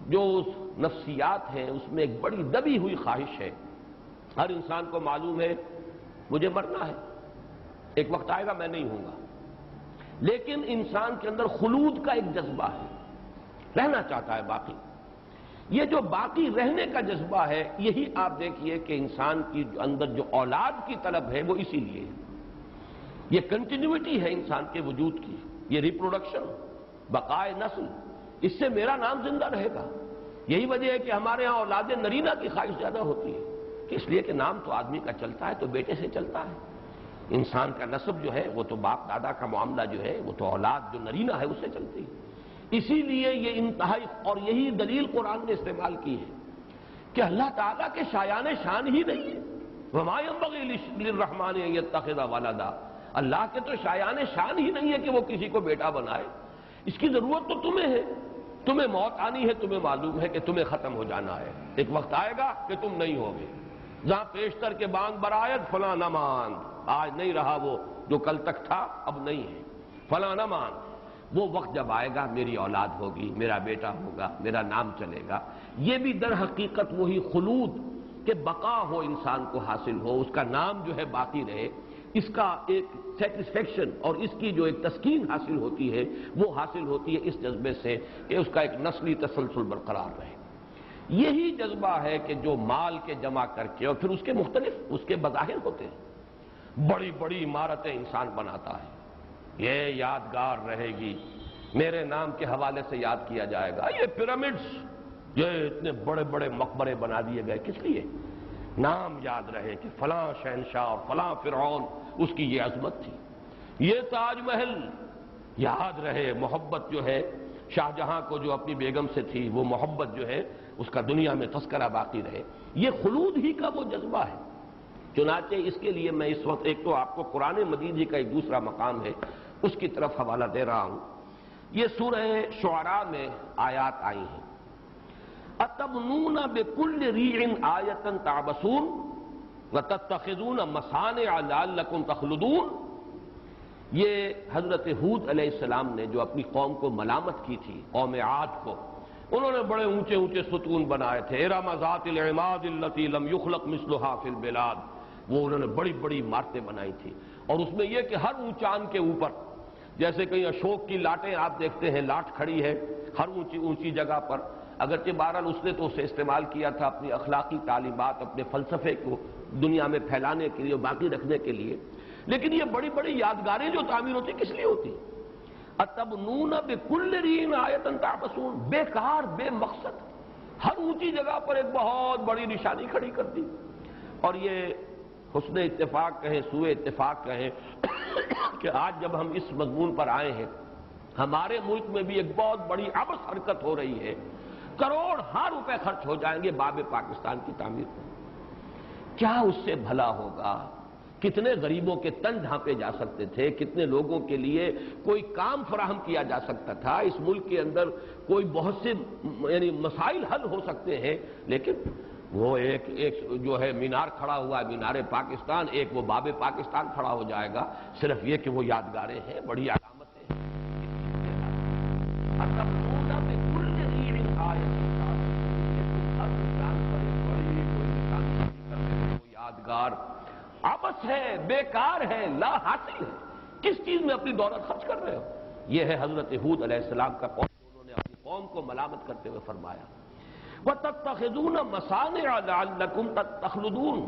جو نفسیات ہیں اس میں ایک بڑی دبی ہوئی خواہش ہے، ہر انسان کو معلوم ہے مجھے مرنا ہے، ایک وقت آئے گا میں نہیں ہوں گا، لیکن انسان کے اندر خلود کا ایک جذبہ ہے، رہنا چاہتا ہے باقی۔ یہ جو باقی رہنے کا جذبہ ہے، یہی آپ دیکھیے کہ انسان کی اندر جو اولاد کی طلب ہے وہ اسی لیے ہے۔ یہ کنٹینیوٹی ہے انسان کے وجود کی، یہ ریپروڈکشن، بقائے نسل، اس سے میرا نام زندہ رہے گا۔ یہی وجہ ہے کہ ہمارے ہاں اولاد نرینہ کی خواہش زیادہ ہوتی ہے، کہ اس لیے کہ نام تو آدمی کا چلتا ہے تو بیٹے سے چلتا ہے، انسان کا نسب جو ہے وہ تو باپ دادا کا معاملہ جو ہے وہ تو اولاد جو نرینہ ہے اس سے چلتی ہے۔ اسی لیے یہ انتہائی، اور یہی دلیل قرآن نے استعمال کی ہے کہ اللہ تعالیٰ کے شایان شان ہی نہیں ہے، وَمَا يَنبَغِي لِلرَّحْمَٰنِ أَن يَتَّخِذَ وَلَدًا، اللہ کے تو شایان شان ہی نہیں ہے کہ وہ کسی کو بیٹا بنائے، اس کی ضرورت تو تمہیں ہے، تمہیں موت آنی ہے، تمہیں معلوم ہے کہ تمہیں ختم ہو جانا ہے، ایک وقت آئے گا کہ تم نہیں ہوگے، جہاں پیشتر کے بانگ برآید فلاں نہ مان، آج نہیں رہا وہ جو کل تک تھا اب نہیں ہے، فلاں نہ مان، وہ وقت جب آئے گا میری اولاد ہوگی، میرا بیٹا ہوگا، میرا نام چلے گا۔ یہ بھی در حقیقت وہی خلود کہ بقا ہو، انسان کو حاصل ہو، اس کا نام جو ہے باقی رہے، اس کا ایک سیٹسفیکشن اور اس کی جو ایک تسکین حاصل ہوتی ہے وہ حاصل ہوتی ہے اس جذبے سے کہ اس کا ایک نسلی تسلسل برقرار رہے۔ یہی جذبہ ہے کہ جو مال کے جمع کر کے، اور پھر اس کے مختلف اس کے مظاہر ہوتے ہیں، بڑی بڑی عمارتیں انسان بناتا ہے، یہ یادگار رہے گی، میرے نام کے حوالے سے یاد کیا جائے گا، یہ پیرامڈز، یہ اتنے بڑے بڑے مقبرے بنا دیے گئے، کس لیے؟ نام یاد رہے کہ فلاں شہنشاہ اور فلاں فرعون اس کی یہ عظمت تھی، یہ تاج محل یاد رہے، محبت جو ہے شاہ جہاں کو جو اپنی بیگم سے تھی وہ محبت جو ہے اس کا دنیا میں تذکرہ باقی رہے، یہ خلود ہی کا وہ جذبہ ہے۔ چنانچہ اس کے لیے میں اس وقت ایک تو آپ کو قرآن مجید ہی کا ایک دوسرا مقام ہے اس کی طرف حوالہ دے رہا ہوں۔ یہ سورہ شعراء میں آیات آئی ہیں، أَتَبْنُونَ بِكُلِّ رِيعٍ آيَةً تَعْبَثُونَ وَتَتَّخِذُونَ مَصَانِعَ لَعَلَّكُمْ تَخْلُدُونَ، یہ حضرت ہود علیہ السلام نے جو اپنی قوم کو ملامت کی تھی، قوم عاد کو، انہوں نے بڑے اونچے اونچے ستون بنائے تھے، إِرَمَ ذَاتِ الْعِمَادِ الَّتِي لَمْ يُخْلَقْ مِثْلُهَا فِي الْبِلَادِ، وہ انہوں نے بڑی بڑی عمارتیں بنائی تھی، اور اس میں یہ کہ ہر اونچان کے اوپر، جیسے کہیں اشوک کی لاٹیں آپ دیکھتے ہیں، لاٹ کھڑی ہے ہر اونچی اونچی جگہ پر، اگرچہ بہرحال اس نے تو اسے استعمال کیا تھا اپنی اخلاقی تعلیمات، اپنے فلسفے کو دنیا میں پھیلانے کے لیے، باقی رکھنے کے لیے، لیکن یہ بڑی بڑی یادگاریں جو تعمیر ہوتی کس لیے ہوتی؟ أَتَبْنُونَ بِكُلِّ رِيعٍ آيَةً تَعْبَثُونَ، بیکار، بے مقصد، ہر اونچی جگہ پر ایک بہت بڑی نشانی کھڑی کر دی۔ اور یہ حسن اتفاق کہیں، سوء اتفاق کہیں کہ آج جب ہم اس مضمون پر آئے ہیں، ہمارے ملک میں بھی ایک بہت بڑی عبث حرکت ہو رہی ہے، کروڑ ہار روپے خرچ ہو جائیں گے باب پاکستان کی تعمیر پر، کیا اس سے بھلا ہوگا؟ کتنے غریبوں کے تن ڈھانپے جا سکتے تھے، کتنے لوگوں کے لیے کوئی کام فراہم کیا جا سکتا تھا، اس ملک کے اندر کوئی بہت سے یعنی مسائل حل ہو سکتے ہیں، لیکن وہ ایک جو ہے مینار کھڑا ہوا ہے، مینار پاکستان، ایک وہ باب پاکستان کھڑا ہو جائے گا، صرف یہ کہ وہ یادگاریں ہیں، بڑی علامتیں ہیں۔ یادگار آپس ہے، بیکار ہے، لا حاصل ہے، کس چیز میں اپنی دولت خرچ کر رہے ہو؟ یہ ہے حضرت ہود علیہ السلام کا قول، انہوں نے اپنی قوم کو ملامت کرتے ہوئے فرمایا وَتَتَّخِذُونَ مَصَانِعَ لَعَلَّكُمْ تَتَّخْلُدُونَ۔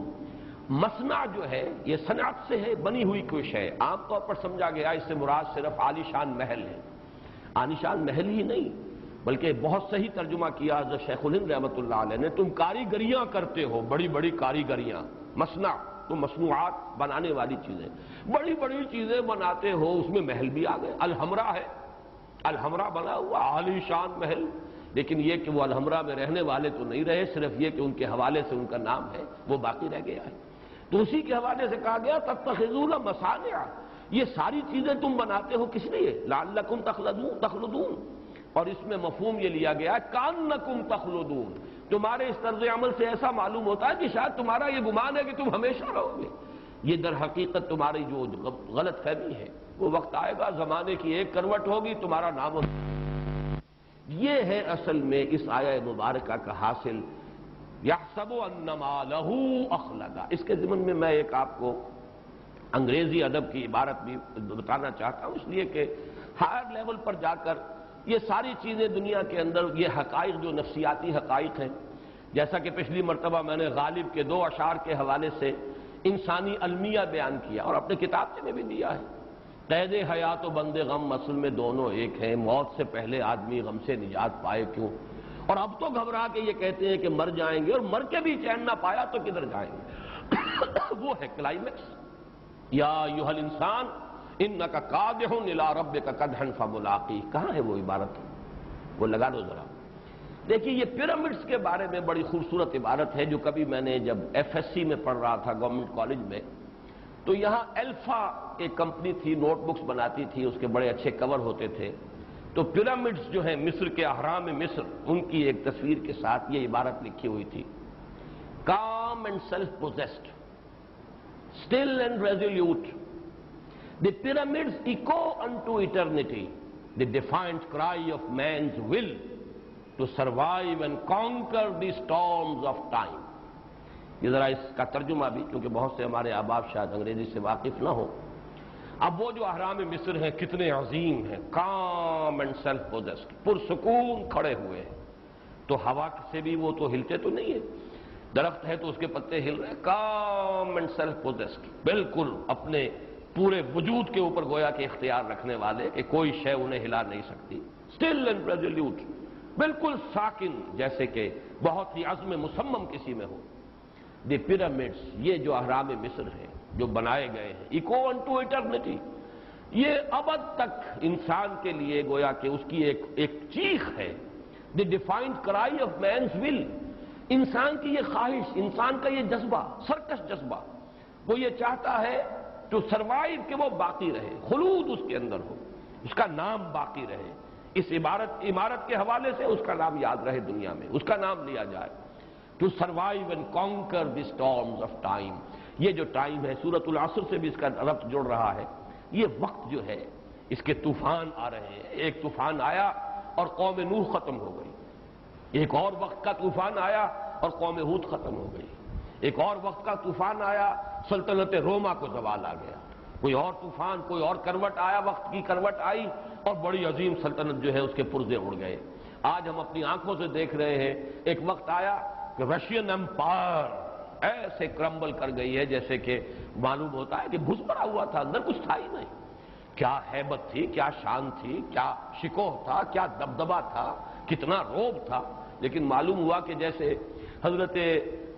مصنع جو ہے یہ صنعت سے ہے، بنی ہوئی کوئی شے، عام طور پر سمجھا گیا اس سے مراد صرف عالی شان محل ہے۔ عالی شان محل ہی نہیں بلکہ بہت صحیح ترجمہ کیا حضرت شیخ الہند رحمۃ اللہ علیہ نے، تم کاریگریاں کرتے ہو، بڑی بڑی کاریگریاں، مصنع تو مصنوعات، بنانے والی چیزیں، بڑی بڑی چیزیں بناتے ہو، اس میں محل بھی آ گئے، الحمرہ ہے، الحمرہ بنا ہوا عالی شان محل، لیکن یہ کہ وہ الحمرہ میں رہنے والے تو نہیں رہے، صرف یہ کہ ان کے حوالے سے ان کا نام ہے وہ باقی رہ گیا ہے۔ تو اسی کے حوالے سے کہا گیا تتخذون مصانع، یہ ساری چیزیں تم بناتے ہو کس لیے؟ لعلکم تخلدون، اور اس میں مفہوم یہ لیا گیا کانکم تخلدون، تمہارے اس طرز عمل سے ایسا معلوم ہوتا ہے کہ شاید تمہارا یہ گمان ہے کہ تم ہمیشہ رہو گے۔ یہ در حقیقت تمہاری جو غلط فہمی ہے، وہ وقت آئے گا زمانے کی ایک کروٹ ہوگی، تمہارا نام ہوگا۔ یہ ہے اصل میں اس آیہ مبارکہ کا حاصل، یحسب ان مالہ اخلدہ۔ اس کے ضمن میں ایک آپ کو انگریزی ادب کی عبارت بھی بتانا چاہتا ہوں، اس لیے کہ ہائر لیول پر جا کر یہ ساری چیزیں دنیا کے اندر، یہ حقائق جو نفسیاتی حقائق ہیں، جیسا کہ پچھلی مرتبہ میں نے غالب کے 2 اشعار کے حوالے سے انسانی المیہ بیان کیا اور اپنے کتاب میں بھی دیا ہے، قید حیات و بند غم اصل میں دونوں ایک ہیں، موت سے پہلے آدمی غم سے نجات پائے کیوں، اور اب تو گھبرا کے یہ کہتے ہیں کہ مر جائیں گے، اور مر کے بھی چین نہ پایا تو کدھر جائیں گے؟ وہ ہے کلائمیکس، یا ایھا الانسان انک کادح الی ربک کدحا فملاقیہ۔ کہاں ہے وہ عبارت؟ وہ لگا دو ذرا۔ دیکھیے یہ پیرامڈز کے بارے میں بڑی خوبصورت عبارت ہے، جو کبھی میں نے جب ایف ایس سی میں پڑھ رہا تھا گورنمنٹ کالج میں، تو یہاں الفا ایک کمپنی تھی، نوٹ بکس بناتی تھی، اس کے بڑے اچھے کور ہوتے تھے، تو پیرامڈز جو ہیں مصر کے اہرام مصر، ان کی ایک تصویر کے ساتھ یہ عبارت لکھی ہوئی تھی، calm and self-possessed, still and resolute, the pyramids echo unto eternity, the defiant cry of man's will to survive and conquer the storms of time۔ یہ ذرا اس کا ترجمہ بھی، کیونکہ بہت سے ہمارے احباب شاید انگریزی سے واقف نہ ہو۔ اب وہ جو اہرام مصر ہیں کتنے عظیم ہیں، کام اینڈ سیلف پوزیسڈ، پرسکون کھڑے ہوئے ہیں، تو ہوا سے بھی وہ تو ہلتے تو نہیں ہے، درخت ہے تو اس کے پتے ہل رہے ہیں، کام اینڈ سیلف پوزیسڈ، بالکل اپنے پورے وجود کے اوپر گویا کہ اختیار رکھنے والے کہ کوئی شے انہیں ہلا نہیں سکتی، اسٹل اینڈ ریزولوٹ، بالکل ساکن، جیسے کہ بہت ہی عزم مصمم کسی میں ہو۔ دی پیرامڈس، یہ جو اہرام مصر ہیں جو بنائے گئے ہیں، ایکو انٹو ایٹرنیٹی، یہ ابد تک انسان کے لیے گویا کہ اس کی ایک چیخ ہے، دی ڈیفائنڈ کرائی آف مینز ول، انسان کی یہ خواہش، انسان کا یہ جذبہ، سرکش جذبہ، وہ یہ چاہتا ہے ٹو سروائیو، کہ وہ باقی رہے، خلود اس کے اندر ہو، اس کا نام باقی رہے، اس عمارت کے حوالے سے اس کا نام یاد رہے دنیا میں، اس کا نام لیا جائے، to survive and conquer the storms of time. یہ جو ٹائم ہے، سورۃ العصر سے بھی اس کا ربط جڑ رہا ہے، یہ وقت جو ہے اس کے طوفان آ رہے ہیں، ایک طوفان آیا اور قوم نوح ختم ہو گئی، ایک اور وقت کا طوفان آیا اور قوم ہود ختم ہو گئی، ایک اور وقت کا طوفان آیا، سلطنت روما کو زوال آ گیا، کوئی اور طوفان، کوئی اور کروٹ آیا، وقت کی کروٹ آئی اور بڑی عظیم سلطنت جو ہے اس کے پرزے اڑ گئے۔ آج ہم اپنی آنکھوں سے دیکھ رہے ہیں، ایک وقت آیا کہ رشین امپائر ایسے کرمبل کر گئی ہے جیسے کہ معلوم ہوتا ہے کہ بھس پڑا ہوا تھا، اندر کچھ تھا ہی نہیں، کیا ہیبت تھی، کیا شان تھی، کیا شکوہ تھا، کیا دبدبہ تھا، کتنا روب تھا، لیکن معلوم ہوا کہ جیسے حضرت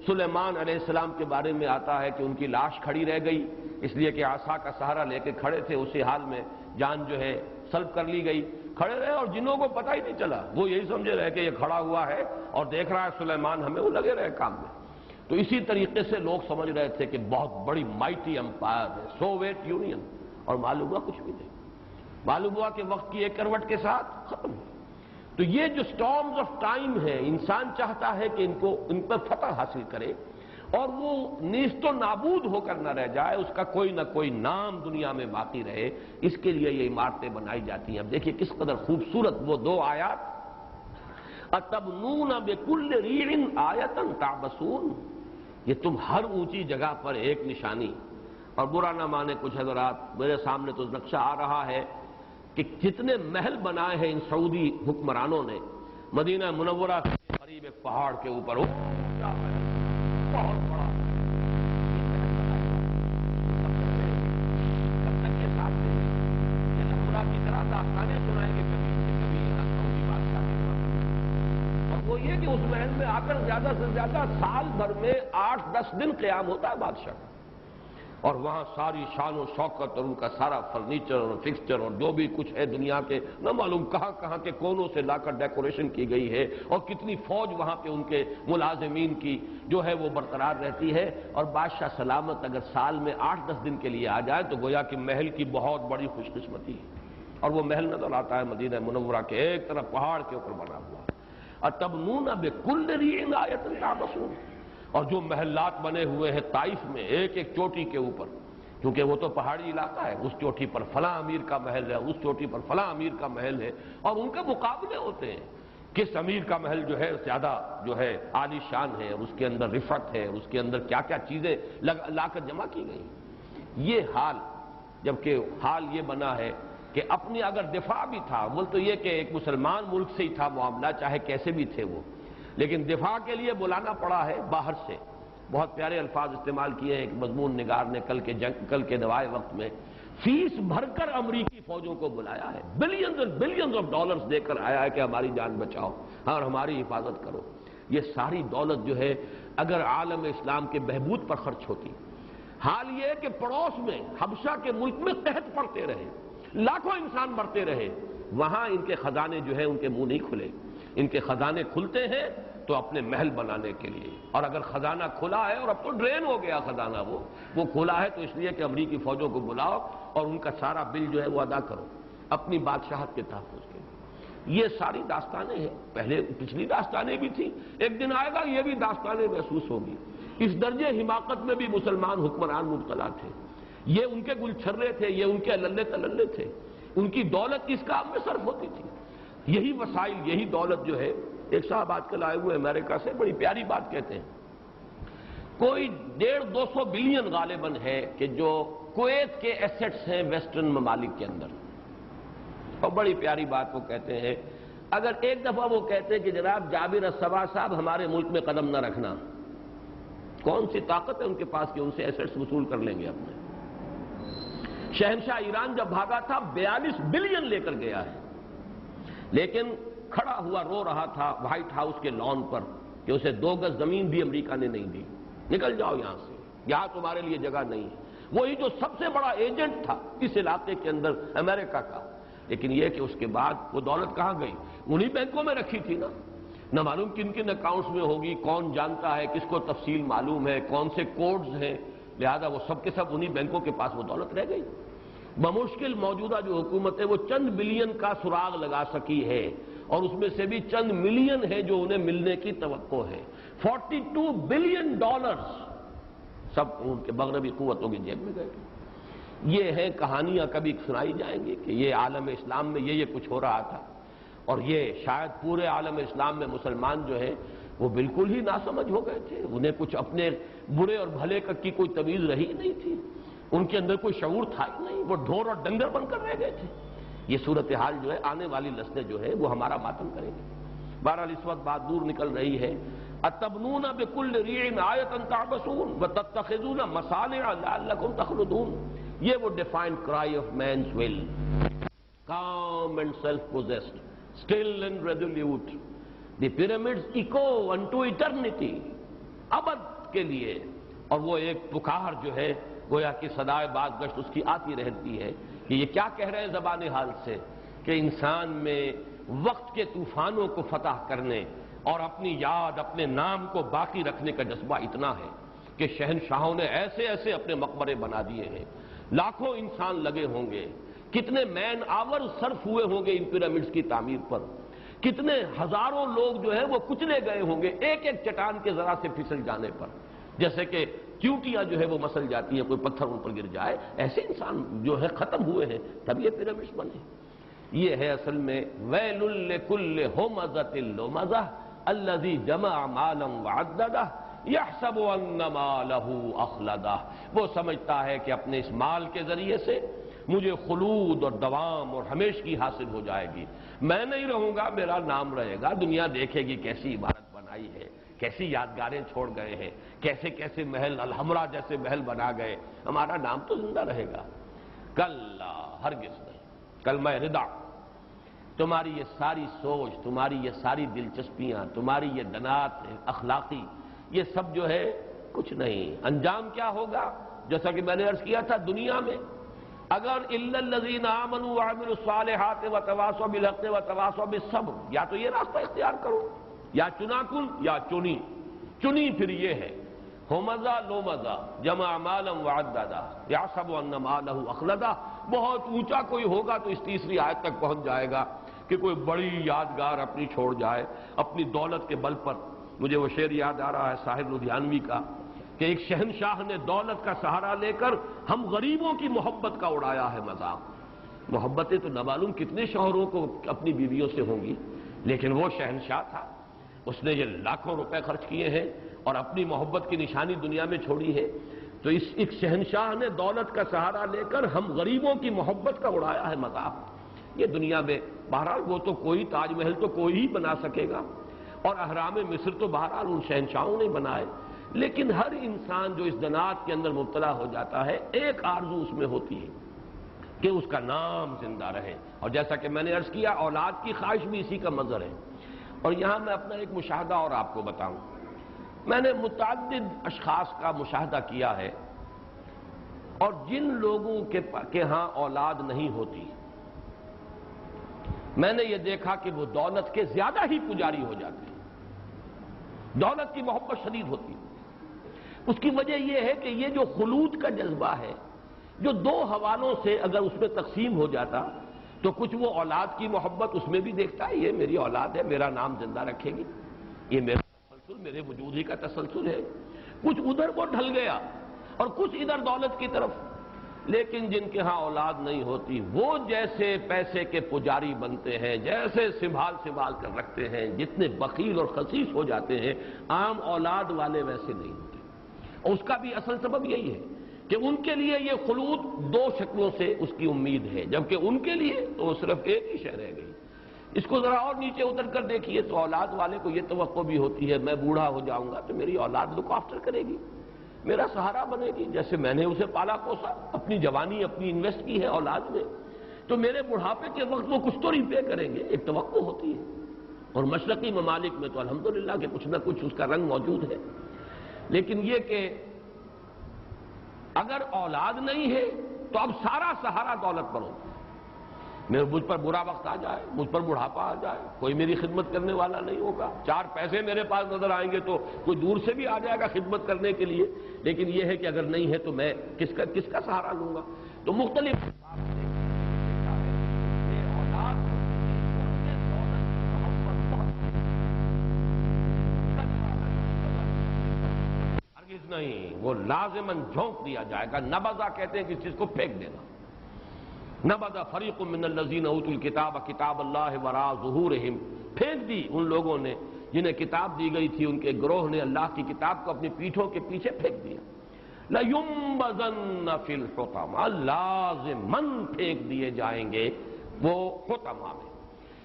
سلیمان علیہ السلام کے بارے میں آتا ہے کہ ان کی لاش کھڑی رہ گئی، اس لیے کہ عصا کا سہارا لے کے کھڑے تھے، اسی حال میں جان جو ہے سلب کر لی گئی، کھڑے رہے اور جنوں کو پتہ ہی نہیں چلا، وہ یہی سمجھے رہے کہ یہ کھڑا ہوا ہے اور دیکھ رہا ہے سلیمان ہمیں، وہ لگے رہے کام میں۔ تو اسی طریقے سے لوگ سمجھ رہے تھے کہ بہت بڑی مائٹی امپائر ہے سوویت یونین، اور معلوم ہوا کچھ بھی نہیں، معلوم ہوا کہ وقت کی ایک کروٹ کے ساتھ ختم ہو۔ تو یہ جو سٹارمز آف ٹائم ہے، انسان چاہتا ہے کہ ان پر فتح حاصل کرے اور وہ نیست و نابود ہو کر نہ رہ جائے، اس کا کوئی نہ کوئی نام دنیا میں باقی رہے، اس کے لیے یہ عمارتیں بنائی جاتی ہیں۔ اب دیکھیے کس قدر خوبصورت وہ دو آیات، اَتَبْنُونَ بِكُلِّ رِيعٍ آیَةً تَعْبَثُونَ، یہ تم ہر اونچی جگہ پر ایک نشانی، اور برا نہ مانے کچھ حضرات، میرے سامنے تو نقشہ آ رہا ہے کہ جتنے محل بنائے ہیں ان سعودی حکمرانوں نے مدینہ منورہ کے قریب ایک پہاڑ کے اوپر، بہت بڑا کب تک یہ ساتھ دیں گے؟ یہ نمورہ کی طرح داستانیں سنائیں گے کبھی سعودی بادشاہ کے پاس، اور وہ یہ کہ اس محل میں آ کر زیادہ سے زیادہ سال بھر میں 8-10 دن قیام ہوتا ہے بادشاہ کا، اور وہاں ساری شان و شوکت اور ان کا سارا فرنیچر اور فکسچر اور جو بھی کچھ ہے دنیا کے نہ معلوم کہاں کہاں کے کونوں سے لا کر ڈیکوریشن کی گئی ہے، اور کتنی فوج وہاں پہ ان کے ملازمین کی جو ہے وہ برقرار رہتی ہے، اور بادشاہ سلامت اگر سال میں 8-10 دن کے لیے آ جائے تو گویا کہ محل کی بہت بڑی خوش قسمتی ہے۔ اور وہ محل نظر آتا ہے مدینہ منورہ کے ایک طرف پہاڑ کے اوپر بنا ہوا، اَتَبْنُونَ بِكُلِّ رِيعٍ آیَةً تَعْبَثُونَ، اور جو محلات بنے ہوئے ہیں طائف میں ایک ایک چوٹی کے اوپر، کیونکہ وہ تو پہاڑی علاقہ ہے، اس چوٹی پر فلاں امیر کا محل ہے، اس چوٹی پر فلاں امیر کا محل ہے، اور ان کے مقابلے ہوتے ہیں کس امیر کا محل جو ہے زیادہ جو ہے عالی شان ہے، اور اس کے اندر رفعت ہے، اس کے اندر کیا کیا چیزیں لا کر جمع کی گئی۔ یہ حال، جبکہ حال یہ بنا ہے کہ اپنی اگر دفاع بھی تھا، بول تو یہ کہ ایک مسلمان ملک سے ہی تھا معاملہ، چاہے کیسے بھی تھے وہ، لیکن دفاع کے لیے بلانا پڑا ہے باہر سے۔ بہت پیارے الفاظ استعمال کیے ہیں ایک مضمون نگار نے کل کے دوائے وقت میں، فیس بھر کر امریکی فوجوں کو بلایا ہے، بلینز اور بلینز آف ڈالرز دے کر آیا ہے کہ ہماری جان بچاؤ اور ہماری حفاظت کرو۔ یہ ساری دولت جو ہے اگر عالم اسلام کے بہبود پر خرچ ہوتی، حال یہ ہے کہ پڑوس میں حبشہ کے ملک میں قحط پڑتے رہے، لاکھوں انسان مرتے رہے، وہاں ان کے خزانے جو ہے ان کے منہ نہیں کھلے۔ ان کے خزانے کھلتے ہیں تو اپنے محل بنانے کے لیے، اور اگر خزانہ کھلا ہے، اور اب تو ڈرین ہو گیا خزانہ، وہ کھلا ہے تو اس لیے کہ امریکی فوجوں کو بلاؤ اور ان کا سارا بل جو ہے وہ ادا کرو اپنی بادشاہت کے تحفظ کے لیے۔ یہ ساری داستانیں ہیں، پہلے پچھلی داستانیں بھی تھیں، ایک دن آئے گا یہ بھی داستانیں محسوس ہوگی۔ اس درجے حماقت میں بھی مسلمان حکمران مبتلا تھے، یہ ان کے گلچھرے تھے، یہ ان کے للے تللے تھے، ان کی دولت اس کام میں صرف ہوتی تھی۔ یہی وسائل، یہی دولت جو ہے، ایک صاحب آج کل آئے ہوئے امریکہ سے بڑی پیاری بات کہتے ہیں، کوئی 150-200 بلین غالباً ہے کہ جو کویت کے ایسٹس ہیں ویسٹرن ممالک کے اندر، اور بڑی پیاری بات وہ کہتے ہیں، اگر ایک دفعہ وہ کہتے ہیں کہ جناب جابر الصباح صاحب ہمارے ملک میں قدم نہ رکھنا، کون سی طاقت ہے ان کے پاس کہ ان سے ایسٹس وصول کر لیں گے اپنے؟ شہنشاہ ایران جب بھاگا تھا 42 بلین لے کر گیا ہے، لیکن کھڑا ہوا رو رہا تھا وائٹ ہاؤس کے لان پر کہ اسے 2 گز زمین بھی امریکہ نے نہیں دی، نکل جاؤ یہاں سے، یہاں تمہارے لیے جگہ نہیں ہے۔ وہی جو سب سے بڑا ایجنٹ تھا اس علاقے کے اندر امریکہ کا، لیکن یہ کہ اس کے بعد وہ دولت کہاں گئی؟ انہی بینکوں میں رکھی تھی نا، نہ معلوم کن کن اکاؤنٹس میں ہوگی، کون جانتا ہے، کس کو تفصیل معلوم ہے، کون سے کوڈز ہیں، لہذا وہ سب کے سب انہی بینکوں کے پاس وہ دولت رہ گئی۔ بمشکل موجودہ جو حکومت ہے وہ چند بلین کا سراغ لگا سکی ہے، اور اس میں سے بھی چند ملین ہے جو انہیں ملنے کی توقع ہے۔ 42 بلین ڈالرز سب ان کے مغربی قوتوں کی جیب میں گئے۔ یہ ہیں کہانیاں کبھی سنائی جائیں گی کہ یہ عالم اسلام میں یہ کچھ ہو رہا تھا، اور یہ شاید پورے عالم اسلام میں مسلمان جو ہے وہ بالکل ہی ناسمجھ ہو گئے تھے، انہیں کچھ اپنے برے اور بھلے کی کوئی تمیز رہی نہیں تھی، ان کے اندر کوئی شعور تھا ہی نہیں، وہ ڈھور اور ڈنگر بن کر رہ گئے تھے۔ یہ صورتحال جو ہے آنے والی نسلیں جو ہے وہ ہمارا ماتم کریں گے۔ بہرحال اس وقت بات دور نکل رہی ہے، اَتَبْنُونَ بِكُلِّ رِيعٍ آیَةً تَعْبَثُونَ وَتَتَّخِذُونَ مَصَانِعَ لَعَلَّكُمْ تَخْلُدُونَ۔ یہ وہ defined cry of man's will، calm and self-possessed, still and resolute, the pyramids echo unto eternity، ابد کے لیے، اور وہ ایک پکار جو ہے گویا کہ صدائے بازگشت اس کی آتی رہتی ہے کہ یہ کیا کہہ رہے ہیں زبان حال سے، کہ انسان میں وقت کے طوفانوں کو فتح کرنے اور اپنی یاد، اپنے نام کو باقی رکھنے کا جذبہ اتنا ہے کہ شہنشاہوں نے ایسے ایسے اپنے مقبرے بنا دیے ہیں، لاکھوں انسان لگے ہوں گے، کتنے مین آور صرف ہوئے ہوں گے ان پیرامڈز کی تعمیر پر، کتنے ہزاروں لوگ جو ہے وہ کچلے گئے ہوں گے ایک ایک چٹان کے ذرا سے پھسل جانے پر، جیسے کہ چیونٹیاں جو ہے وہ مسل جاتی ہیں، کوئی پتھر ان پر گر جائے، ایسے انسان جو ہے ختم ہوئے ہیں، تب یہ پیرامڈس بنے۔ یہ ہے اصل میں ویل لکل ہمزۃ لمزہ الذی جمع مالا وعددہ یحسب ان مالہ اخلدہ۔ وہ سمجھتا ہے کہ اپنے اس مال کے ذریعے سے مجھے خلود اور دوام اور ہمیشگی حاصل ہو جائے گی، میں نہیں رہوں گا، میرا نام رہے گا، دنیا دیکھے گی کیسی عمارت بنائی ہے، کیسی یادگاریں چھوڑ گئے ہیں، کیسے کیسے محل، الحمرا جیسے محل بنا گئے، ہمارا نام تو زندہ رہے گا۔ کلا، ہرگز نہیں۔ کلمہ ردا، تمہاری یہ ساری سوچ، تمہاری یہ ساری دلچسپیاں، تمہاری یہ دنات اخلاقی، یہ سب جو ہے کچھ نہیں۔ انجام کیا ہوگا؟ جیسا کہ میں نے عرض کیا تھا، دنیا میں اگر الا الذین آمنوا وعملوا الصالحات وتواصوا بالحق وتواصوا بالصبر، یا تو یہ راستہ اختیار کرو، یا چنا کن یا چنی۔ چنی پھر یہ ہے ہمزہ لومزہ جمع مالا وعددہ یحسب ان مالہ اخلدہ۔ بہت اونچا کوئی ہوگا تو اس تیسری آیت تک پہنچ جائے گا کہ کوئی بڑی یادگار اپنی چھوڑ جائے اپنی دولت کے بل پر۔ مجھے وہ شعر یاد آ رہا ہے ساحر لدھیانوی کا کہ ایک شہنشاہ نے دولت کا سہارا لے کر ہم غریبوں کی محبت کا اڑایا ہے مذاق۔ محبتیں تو نہ معلوم کتنے شوہروں کو اپنی بیویوں سے ہوں گی، لیکن وہ شہنشاہ تھا، اس نے یہ لاکھوں روپے خرچ کیے ہیں اور اپنی محبت کی نشانی دنیا میں چھوڑی ہے۔ تو اس ایک شہنشاہ نے دولت کا سہارا لے کر ہم غریبوں کی محبت کا اڑایا ہے مذاق۔ یہ دنیا میں بہرحال وہ تو کوئی تاج محل تو کوئی ہی بنا سکے گا، اور اہرام مصر تو بہرحال ان شہنشاہوں نے بنائے، لیکن ہر انسان جو اس دنات کے اندر مبتلا ہو جاتا ہے ایک آرزو اس میں ہوتی ہے کہ اس کا نام زندہ رہے، اور جیسا کہ میں نے عرض کیا اولاد کی خواہش بھی اسی کا مظہر ہے۔ اور یہاں میں اپنا ایک مشاہدہ اور آپ کو بتاؤں، میں نے متعدد اشخاص کا مشاہدہ کیا ہے، اور جن لوگوں کے ہاں اولاد نہیں ہوتی، میں نے یہ دیکھا کہ وہ دولت کے زیادہ ہی پجاری ہو جاتے ہیں، دولت کی محبت شدید ہوتی ہے۔ اس کی وجہ یہ ہے کہ یہ جو خلود کا جذبہ ہے، جو دو حوالوں سے اگر اس میں تقسیم ہو جاتا تو کچھ وہ اولاد کی محبت اس میں بھی دیکھتا ہے، یہ میری اولاد ہے، میرا نام زندہ رکھے گی، یہ میرا تسلسل، میرے وجود ہی کا تسلسل ہے۔ کچھ ادھر وہ ڈھل گیا اور کچھ ادھر دولت کی طرف۔ لیکن جن کے ہاں اولاد نہیں ہوتی وہ جیسے پیسے کے پجاری بنتے ہیں، جیسے سنبھال کر رکھتے ہیں، جتنے بخیل اور خسیس ہو جاتے ہیں، عام اولاد والے ویسے نہیں ہوتے۔ اور اس کا بھی اصل سبب یہی ہے کہ ان کے لیے یہ خلود دو شکلوں سے اس کی امید ہے، جبکہ ان کے لیے تو صرف ایک ہی شے رہ گئی۔ اس کو ذرا اور نیچے اتر کر دیکھیے تو اولاد والے کو یہ توقع بھی ہوتی ہے میں بوڑھا ہو جاؤں گا تو میری اولاد لک آفٹر کرے گی، میرا سہارا بنے گی، جیسے میں نے اسے پالا پوسا، اپنی جوانی اپنی انویسٹ کی ہے اولاد میں، تو میرے بڑھاپے کے وقت وہ کچھ تو ریپے کریں گے، ایک توقع ہوتی ہے۔ اور مشرقی ممالک میں تو الحمدللہ کہ کچھ نہ کچھ اس کا رنگ موجود ہے۔ لیکن یہ کہ اگر اولاد نہیں ہے تو اب سارا سہارا دولت پر ہوتا ہے۔ مجھ پر برا وقت آ جائے، مجھ پر بڑھاپا آ جائے، کوئی میری خدمت کرنے والا نہیں ہوگا، چار پیسے میرے پاس نظر آئیں گے تو کوئی دور سے بھی آ جائے گا خدمت کرنے کے لیے، لیکن یہ ہے کہ اگر نہیں ہے تو میں کس کا سہارا لوں گا؟ تو مختلف نہیں، وہ لازماً جھونک دیا جائے گا۔ نبذہ کہتے ہیں کس چیز کو پھینک دینا۔ نبذ فریق من الذین اوتوا الکتاب کتاب اللہ وراء ظہورہم، پھینک دی ان لوگوں نے جنہیں کتاب دی گئی تھی، ان کے گروہ نے اللہ کی کتاب کو اپنی پیٹھوں کے پیچھے پھینک دیا۔ لَيُنبَذَنَّ فِي الْحُطَمَةِ، لازماً پھینک دیے جائیں گے وہ حطمہ میں۔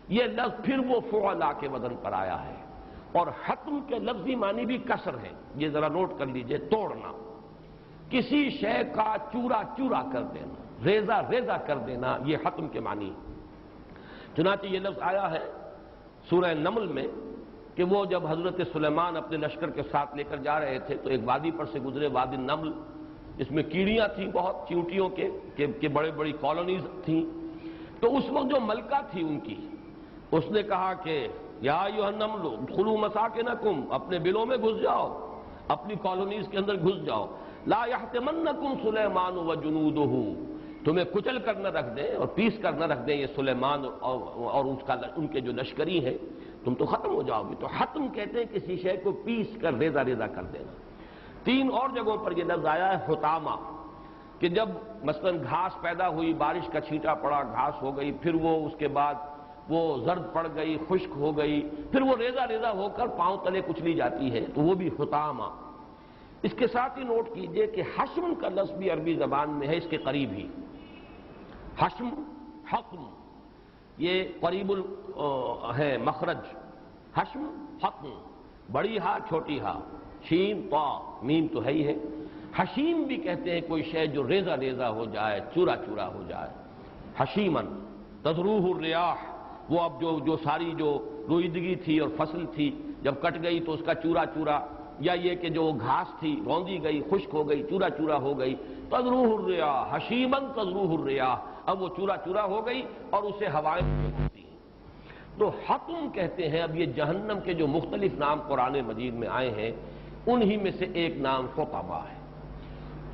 یہ لفظ پھر وہ فعلا کے وزن پر آیا ہے، اور حتم کے لفظی معنی بھی کسر ہے، یہ ذرا نوٹ کر لیجئے، توڑنا، کسی شے کا چورا چورا کر دینا، ریزہ ریزہ کر دینا، یہ حتم کے معنی۔ چنانچہ یہ لفظ آیا ہے سورہ نمل میں کہ وہ جب حضرت سلیمان اپنے لشکر کے ساتھ لے کر جا رہے تھے تو ایک وادی پر سے گزرے، وادی نمل، جس میں کیڑیاں تھیں بہت، چیونٹیوں کے بڑے بڑی کالونیز تھیں۔ تو اس وقت جو ملکہ تھی ان کی، اس نے کہا کہ یا ایھا النمل ادخلوا مساکنکم، اپنے بلوں میں گھس جاؤ، اپنی کالونیز کے اندر گھس جاؤ، لا یحطمنکم سلیمان وجنودہ، تمہیں کچل کر نہ رکھ دیں اور پیس کر نہ رکھ دیں یہ سلیمان اور ان کے جو لشکری ہیں، تم تو ختم ہو جاؤ گے۔ تو حتم کہتے ہیں کسی شے کو پیس کر ریزہ ریزہ کر دینا۔ 3 اور جگہوں پر یہ لفظ آیا ہے حطامہ، کہ جب مثلا گھاس پیدا ہوئی، بارش کا چھینٹا پڑا، گھاس ہو گئی، پھر وہ اس کے بعد وہ زرد پڑ گئی، خشک ہو گئی، پھر وہ ریزہ ریزہ ہو کر پاؤں تلے کچلی جاتی ہے، تو وہ بھی حطامہ۔ اس کے ساتھ ہی نوٹ کیجئے کہ حشم کا لفظ بھی عربی زبان میں ہے اس کے قریب ہی، حشم، حقم، یہ قریب ہے مخرج، حشم، حقم، بڑی ہا چھوٹی ہا، شین طا میم تو ہے ہی ہے۔ حشیم بھی کہتے ہیں کوئی شے جو ریزہ ریزہ ہو جائے، چورا چورا ہو جائے، حشیمن تذروہ الریاح، وہ اب جو ساری جو روئیدگی تھی اور فصل تھی جب کٹ گئی تو اس کا چورا چورا، یا یہ کہ جو گھاس تھی روندی گئی، خشک ہو گئی، چورا چورا ہو گئی، تذروہ الریاح، حشیمن تذروہ الریاح، اب وہ چورا چورا ہو گئی اور اسے ہوائیں ہوتی ہیں۔ تو حتم کہتے ہیں، اب یہ جہنم کے جو مختلف نام قرآن مجید میں آئے ہیں انہی میں سے ایک نام حطمہ ہے،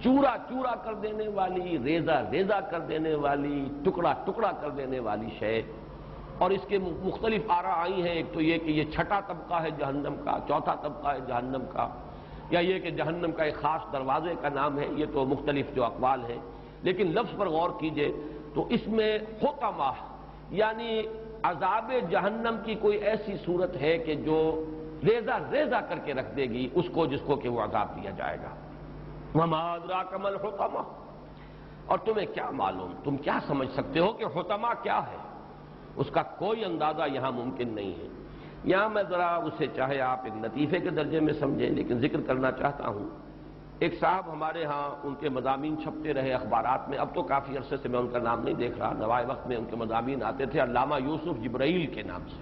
چورا چورا کر دینے والی، ریزہ ریزہ کر دینے والی، ٹکڑا ٹکڑا کر دینے والی شے۔ اور اس کے مختلف آراء آئی ہیں، ایک تو یہ کہ یہ چھٹا طبقہ ہے جہنم کا، چوتھا طبقہ ہے جہنم کا، یا یہ کہ جہنم کا ایک خاص دروازے کا نام ہے، یہ تو مختلف جو اقوال ہیں۔ لیکن لفظ پر غور کیجئے تو اس میں حطمہ یعنی عذاب جہنم کی کوئی ایسی صورت ہے کہ جو ریزہ ریزہ کر کے رکھ دے گی اس کو، جس کو کہ وہ عذاب دیا جائے گا۔ وما ادراک ما الحطمہ، اور تمہیں کیا معلوم، تم کیا سمجھ سکتے ہو کہ حطمہ کیا ہے؟ اس کا کوئی اندازہ یہاں ممکن نہیں ہے۔ یہاں میں ذرا اسے چاہے آپ ایک لطیفے کے درجے میں سمجھیں، لیکن ذکر کرنا چاہتا ہوں۔ ایک صاحب ہمارے ہاں، ان کے مضامین چھپتے رہے اخبارات میں، اب تو کافی عرصے سے میں ان کا نام نہیں دیکھ رہا، نوائے وقت میں ان کے مضامین آتے تھے علامہ یوسف جبرائیل کے نام سے،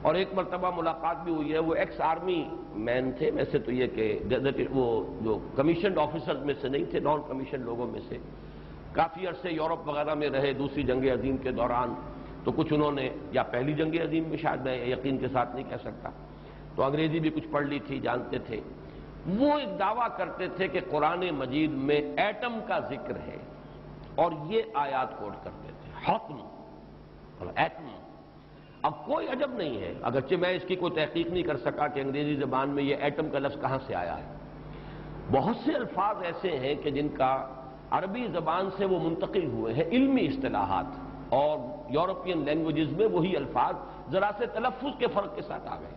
اور ایک مرتبہ ملاقات بھی ہوئی ہے۔ وہ ایکس آرمی مین تھے، ویسے تو یہ کہ وہ جو کمیشنڈ آفیسرز میں سے نہیں تھے، نان کمیشن لوگوں میں سے، کافی عرصے یورپ وغیرہ میں رہے دوسری جنگ عظیم کے دوران، تو کچھ انہوں نے، یا پہلی جنگ عظیم میں شاید، میں یقین کے ساتھ نہیں کہہ سکتا، تو انگریزی بھی کچھ پڑھ لی تھی، جانتے تھے۔ وہ ایک دعویٰ کرتے تھے کہ قرآن مجید میں ایٹم کا ذکر ہے، اور یہ آیات کوٹ کرتے تھے، حتم اور ایٹم۔ اب کوئی عجب نہیں ہے، اگرچہ میں اس کی کوئی تحقیق نہیں کر سکا کہ انگریزی زبان میں یہ ایٹم کا لفظ کہاں سے آیا ہے۔ بہت سے الفاظ ایسے ہیں کہ جن کا عربی زبان سے وہ منتقل ہوئے ہیں، علمی اصطلاحات، اور یورپین لینگویجز میں وہی الفاظ ذرا سے تلفظ کے فرق کے ساتھ آ گئے،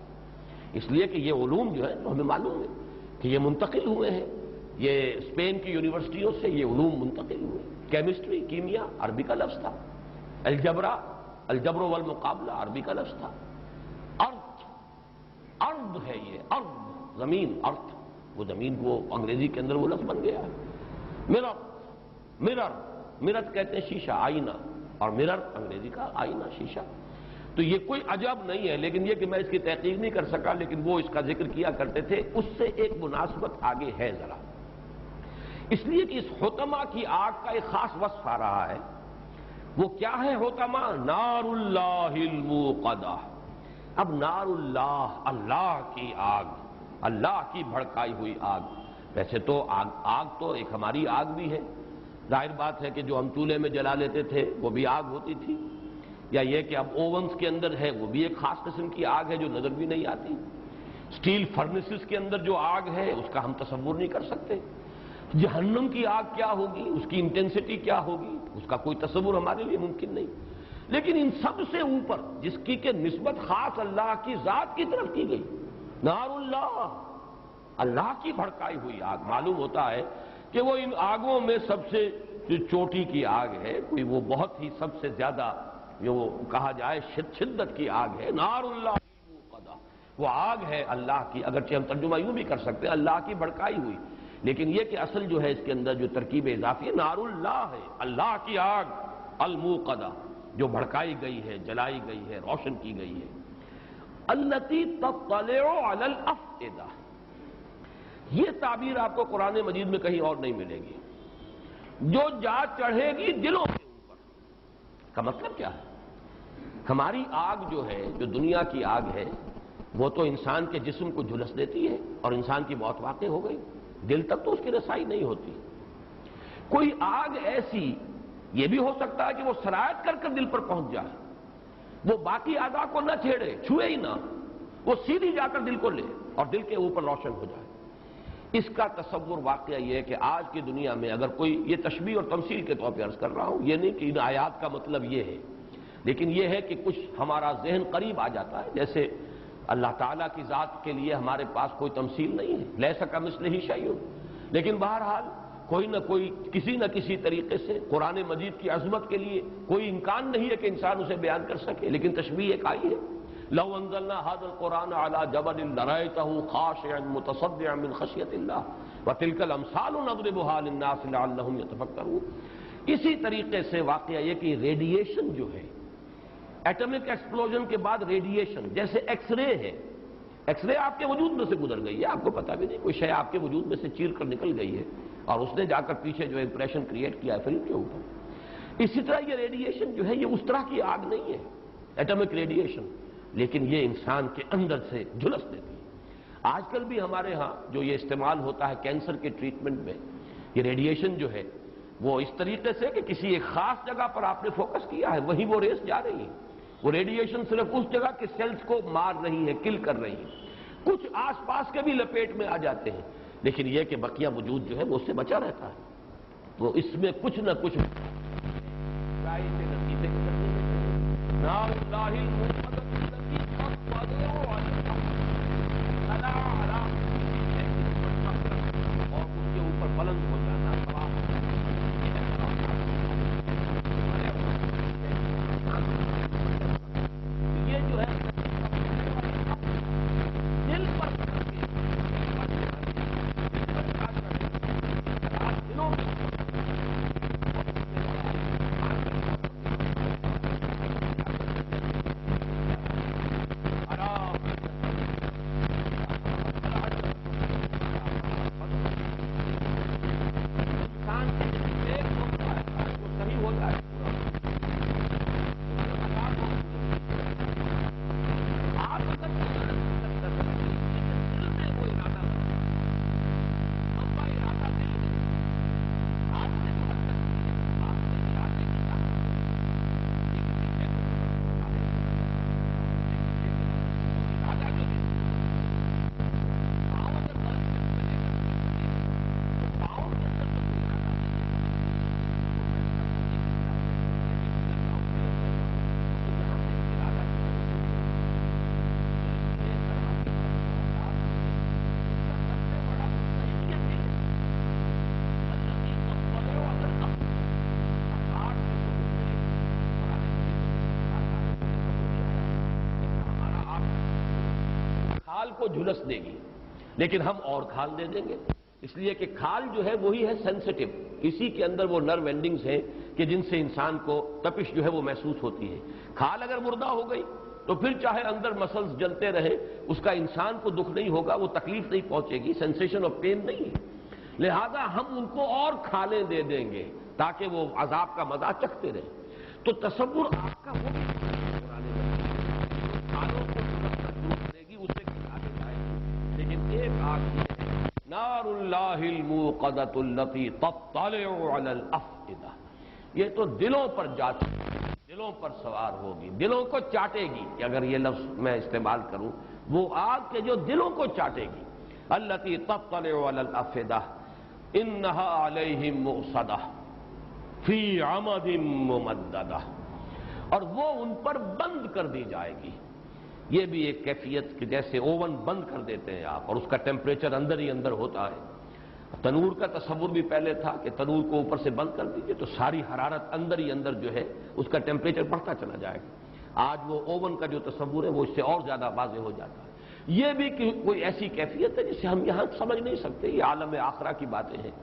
اس لیے کہ یہ علوم جو ہے تو ہمیں معلوم ہے کہ یہ منتقل ہوئے ہیں، یہ اسپین کی یونیورسٹیوں سے یہ علوم منتقل ہوئے۔ کیمسٹری، کیمیا عربی کا لفظ تھا، الجبر والمقابلہ عربی کا لفظ تھا، ارض ہے، یہ ارض زمین، ارتھ وہ زمین، وہ انگریزی کے اندر وہ لفظ بن گیا ہے۔ مرر کہتے ہیں شیشہ، آئینہ، اور مرر انگریزی کا آئینہ، شیشہ۔ تو یہ کوئی عجب نہیں ہے، لیکن یہ کہ میں اس کی تحقیق نہیں کر سکا، لیکن وہ اس کا ذکر کیا کرتے تھے، اس سے ایک مناسبت آگے ہے ذرا، اس لیے کہ اس حطمہ کی آگ کا ایک خاص وصف آ رہا ہے۔ وہ کیا ہے حطمہ؟ نار اللہ الموقدہ۔ اب نار اللہ، اللہ کی آگ، اللہ کی بھڑکائی ہوئی آگ۔ ویسے تو آگ تو ایک ہماری آگ بھی ہے، ظاہر بات ہے کہ جو ہم چولہے میں جلا لیتے تھے وہ بھی آگ ہوتی تھی، یا یہ کہ اب اوونز کے اندر ہے وہ بھی ایک خاص قسم کی آگ ہے جو نظر بھی نہیں آتی۔ سٹیل فرنسز کے اندر جو آگ ہے اس کا ہم تصور نہیں کر سکتے۔ جہنم کی آگ کیا ہوگی، اس کی انٹینسٹی کیا ہوگی، اس کا کوئی تصور ہمارے لیے ممکن نہیں۔ لیکن ان سب سے اوپر جس کی کہ نسبت خاص اللہ کی ذات کی طرف کی گئی، نار اللہ، اللہ کی بھڑکائی ہوئی آگ، معلوم ہوتا ہے کہ وہ ان آگوں میں سب سے جو چوٹی کی آگ ہے، کوئی وہ بہت ہی سب سے زیادہ جو کہا جائے شدت کی آگ ہے، نار اللہ الموقدہ، وہ آگ ہے اللہ کی، اگرچہ ہم ترجمہ یوں بھی کر سکتے ہیں اللہ کی بھڑکائی ہوئی، لیکن یہ کہ اصل جو ہے اس کے اندر جو ترکیب اضافی ہے، نار اللہ ہے، اللہ کی آگ، الموقدہ، جو بھڑکائی گئی ہے، جلائی گئی ہے، روشن کی گئی ہے، التی تطلع علی الافئدہ۔ یہ تعبیر آپ کو قرآن مجید میں کہیں اور نہیں ملے گی، جو جا چڑھے گی دلوں کے اوپر۔ کا مطلب کیا ہے؟ ہماری آگ جو ہے، جو دنیا کی آگ ہے، وہ تو انسان کے جسم کو جھلس دیتی ہے اور انسان کی موت واقع ہو گئی، دل تک تو اس کی رسائی نہیں ہوتی۔ کوئی آگ ایسی یہ بھی ہو سکتا ہے کہ وہ سرایت کر کر دل پر پہنچ جائے، وہ باقی اعضاء کو نہ چھیڑے، چھوئے ہی نہ، وہ سیدھی جا کر دل کو لے اور دل کے اوپر روشن ہو جائے۔ اس کا تصور واقعہ یہ ہے کہ آج کی دنیا میں اگر کوئی، یہ تشبیہ اور تمثیل کے طور پہ عرض کر رہا ہوں، یہ نہیں کہ ان آیات کا مطلب یہ ہے، لیکن یہ ہے کہ کچھ ہمارا ذہن قریب آ جاتا ہے، جیسے اللہ تعالیٰ کی ذات کے لیے ہمارے پاس کوئی تمثیل نہیں ہے، لیس کمثلہ شیء، لیکن بہرحال کوئی نہ کوئی کسی نہ کسی طریقے سے قرآن مجید کی عظمت کے لیے کوئی امکان نہیں ہے کہ انسان اسے بیان کر سکے، لیکن تشبیہ ایک آئی ہے، لو انزلنا هذا القرآن على جبل لرأيته خاشعا متصدعا من خشية الله وتلك الامثال نضربها للناس لعلهم يتفكرون۔ اسی طریقے سے واقعہ یہ کہ ریڈیشن جو ہے، ایٹمک ایکسپلوژن کے بعد ریڈیشن، جیسے ایکس رے ہے، ایکس رے آپ کے وجود میں سے گزر گئی ہے، آپ کو پتہ بھی نہیں، کوئی شے آپ کے وجود میں سے چیر کر نکل گئی ہے اور اس نے جا کر پیچھے جو امپریشن کریٹ کیا ہے فلم کے اوپر۔ اسی طرح یہ ریڈیشن جو ہے یہ اس طرح کی آگ نہیں ہے، ایٹمک ریڈیشن، لیکن یہ انسان کے اندر سے جھلس دیتی ہے۔ آج کل بھی ہمارے ہاں جو یہ استعمال ہوتا ہے کینسر کے ٹریٹمنٹ میں، یہ ریڈیشن جو ہے وہ اس طریقے سے کہ کسی ایک خاص جگہ پر آپ نے فوکس کیا ہے، وہیں وہ ریس جا رہی ہے، وہ ریڈیشن صرف اس جگہ کے سیلز کو مار رہی ہے، کل کر رہی ہے، کچھ آس پاس کے بھی لپیٹ میں آ جاتے ہیں، لیکن یہ کہ بقیہ وجود جو ہے وہ اس سے بچا رہتا ہے۔ وہ اس میں کچھ نہ کچھ اور اس کے اوپر بلند ہو جانا، یہ جو ہے دل پر کو جھلس دے گی، لیکن ہم اور کھال دے دیں گے، اس لیے کہ کھال جو ہے وہی ہے سینسٹیو، اسی کے اندر وہ نرو اینڈنگز ہیں کہ جن سے انسان کو تپش جو ہے وہ محسوس ہوتی ہے۔ کھال اگر مردہ ہو گئی تو پھر چاہے اندر مسلز جلتے رہے، اس کا انسان کو دکھ نہیں ہوگا، وہ تکلیف نہیں پہنچے گی، سینسیشن آف پین نہیں ہے، لہذا ہم ان کو اور کھالیں دے دیں گے تاکہ وہ عذاب کا مزہ چکھتے رہیں۔ تو تصور آپ کا وہ بھی کھالوں کو دے گی، اسے کھلانے جائے گی، لیکن ایک آگ نار اللہ الموقدۃ التی تطلع علی الافئدہ، یہ تو دلوں پر جاتی ہے، دلوں پر سوار ہوگی، دلوں کو چاٹے گی، کہ اگر یہ لفظ میں استعمال کروں، وہ آگ کے جو دلوں کو چاٹے گی، التی تطلع علی الافئدہ انہا علیہم مؤصدہ فی عمد ممددہ، اور وہ ان پر بند کر دی جائے گی۔ یہ بھی ایک کیفیت کہ جیسے اوون بند کر دیتے ہیں آپ اور اس کا ٹیمپریچر اندر ہی اندر ہوتا ہے۔ تنور کا تصور بھی پہلے تھا کہ تنور کو اوپر سے بند کر دیجئے تو ساری حرارت اندر ہی اندر جو ہے اس کا ٹیمپریچر بڑھتا چلا جائے گا۔ آج وہ اوون کا جو تصور ہے وہ اس سے اور زیادہ واضح ہو جاتا ہے۔ یہ بھی کوئی ایسی کیفیت ہے جسے ہم یہاں سمجھ نہیں سکتے، یہ عالم آخرہ کی باتیں ہیں۔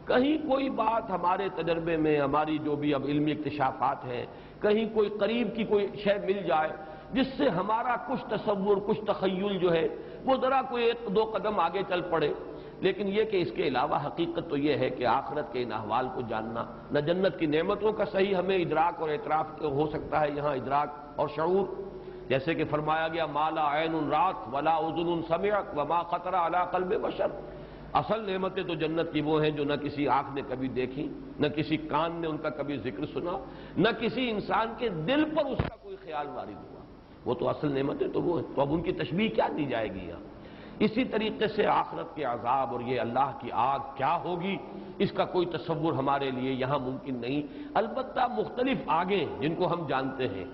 کہیں کوئی بات ہمارے تجربے میں، ہماری جو بھی اب علمی اکتشافات ہیں، کہیں کوئی قریب کی کوئی شے مل جائے جس سے ہمارا کچھ تصور، کچھ تخیل جو ہے وہ ذرا کوئی ایک دو قدم آگے چل پڑے، لیکن یہ کہ اس کے علاوہ حقیقت تو یہ ہے کہ آخرت کے ان احوال کو جاننا، نہ جنت کی نعمتوں کا صحیح ہمیں ادراک اور اعتراف ہو سکتا ہے یہاں ادراک اور شعور، جیسے کہ فرمایا گیا ما لا عین رات ولا اذن سمعت وما خطر علی قلب بشر، اصل نعمتیں تو جنت کی وہ ہیں جو نہ کسی آنکھ نے کبھی دیکھی، نہ کسی کان نے ان کا کبھی ذکر سنا، نہ کسی انسان کے دل پر اس کا کوئی خیال وارد ہوا۔ وہ تو اصل نعمتیں تو وہ ہیں، تو اب ان کی تشبیہ کیا دی جائے گی یہاں؟ اسی طریقے سے آخرت کے عذاب اور یہ اللہ کی آگ کیا ہوگی، اس کا کوئی تصور ہمارے لیے یہاں ممکن نہیں۔ البتہ مختلف آگیں جن کو ہم جانتے ہیں،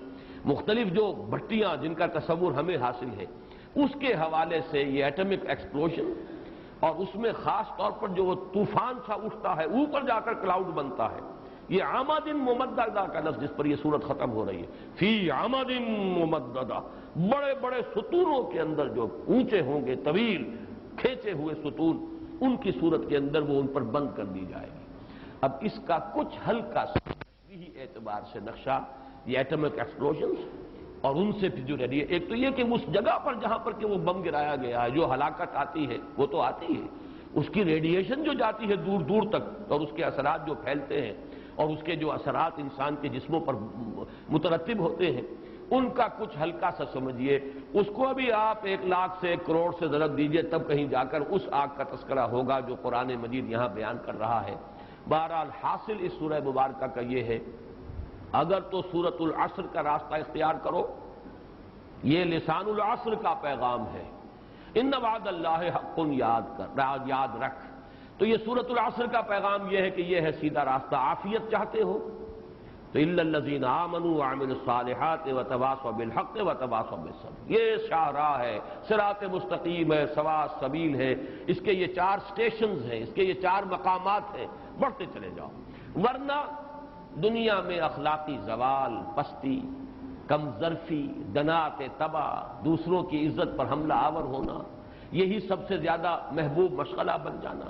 مختلف جو بھٹیاں جن کا تصور ہمیں حاصل ہے، اس کے حوالے سے یہ ایٹمک ایکسپلوژن اور اس میں خاص طور پر جو وہ طوفان سا اٹھتا ہے، اوپر جا کر کلاؤڈ بنتا ہے، یہ عمد ممددہ کا لفظ جس پر یہ صورت ختم ہو رہی ہے، فی عمد ممددہ، بڑے بڑے ستونوں کے اندر جو اونچے ہوں گے، طویل کھینچے ہوئے ستون، ان کی صورت کے اندر وہ ان پر بند کر دی جائے گی۔ اب اس کا کچھ ہلکا سا تشریحی اعتبار سے نقشہ یہ ایٹمک ایکسپلوژنز اور ان سے جو ایک تو یہ کہ اس جگہ پر جہاں پر کہ وہ بم گرایا گیا ہے، جو ہلاکت آتی ہے وہ تو آتی ہے، اس کی ریڈیشن جو جاتی ہے دور دور تک اور اس کے اثرات جو پھیلتے ہیں اور اس کے جو اثرات انسان کے جسموں پر مترتب ہوتے ہیں، ان کا کچھ ہلکا سا سمجھیے، اس کو بھی آپ 1 لاکھ سے 1 کروڑ سے ضرب دیجئے تب کہیں جا کر اس آگ کا تذکرہ ہوگا جو قرآن مجید یہاں بیان کر رہا ہے۔ بہرحال حاصل اس سورہ مبارکہ کا یہ ہے، اگر تو سورۃ العصر کا راستہ اختیار کرو، یہ لسان العصر کا پیغام ہے، ان وعد اللہ حق، یاد رکھ، تو یہ سورۃ العصر کا پیغام یہ ہے کہ یہ ہے سیدھا راستہ۔ عافیت چاہتے ہو تو الا الذین آمنوا وعملوا الصالحات وتواصوا بالحق وتواصوا بالصبر، یہ شاہراہ ہے، صراط مستقیم ہے، سواء السبیل ہے، اس کے یہ 4 سٹیشنز ہیں، اس کے یہ 4 مقامات ہیں، بڑھتے چلے جاؤ، ورنہ دنیا میں اخلاقی زوال، پستی، کم ظرفی، دنات تباہ، دوسروں کی عزت پر حملہ آور ہونا، یہی سب سے زیادہ محبوب مشغلہ بن جانا،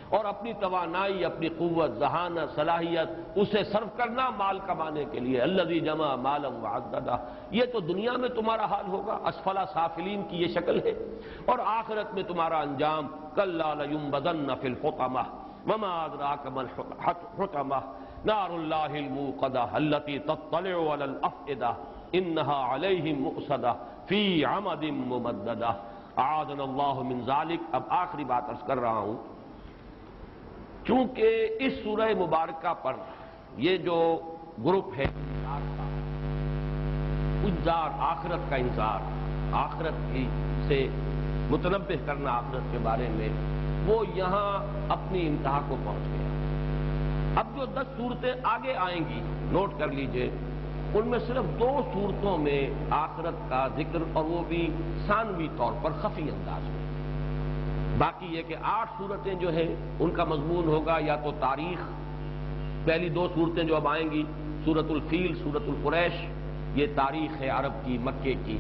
اور اپنی توانائی، اپنی قوت، ذہانت، صلاحیت اسے صرف کرنا مال کمانے کے لیے، الذی جمع مالا وعددہ، یہ تو دنیا میں تمہارا حال ہوگا، اسفل سافلین کی یہ شکل ہے، اور آخرت میں تمہارا انجام کلا لینبذن فی الحطمہ وما ادراک ما الحطمہ نار اللہ الموقدہ التی تطلع علی الافئدہ انہا علیہم مؤصدہ فی عمد ممددہ، اعاذنا اللہ من ذالک۔ اب آخری بات عرض کر رہا ہوں، چونکہ اس سورہ مبارکہ پر یہ جو گروپ ہے انذار، آخرت کا انذار، آخرت کی سے متنبہ کرنا آخرت کے بارے میں، وہ یہاں اپنی انتہا کو پہنچ گیا۔ اب جو 10 صورتیں آگے آئیں گی، نوٹ کر لیجئے، ان میں صرف 2 صورتوں میں آخرت کا ذکر، اور وہ بھی ثانوی طور پر خفی انداز میں۔ باقی یہ کہ 8 صورتیں جو ہیں ان کا مضمون ہوگا یا تو تاریخ، پہلی 2 صورتیں جو اب آئیں گی، سورۃ الفیل، سورۃ القریش، یہ تاریخ ہے عرب کی، مکے کی۔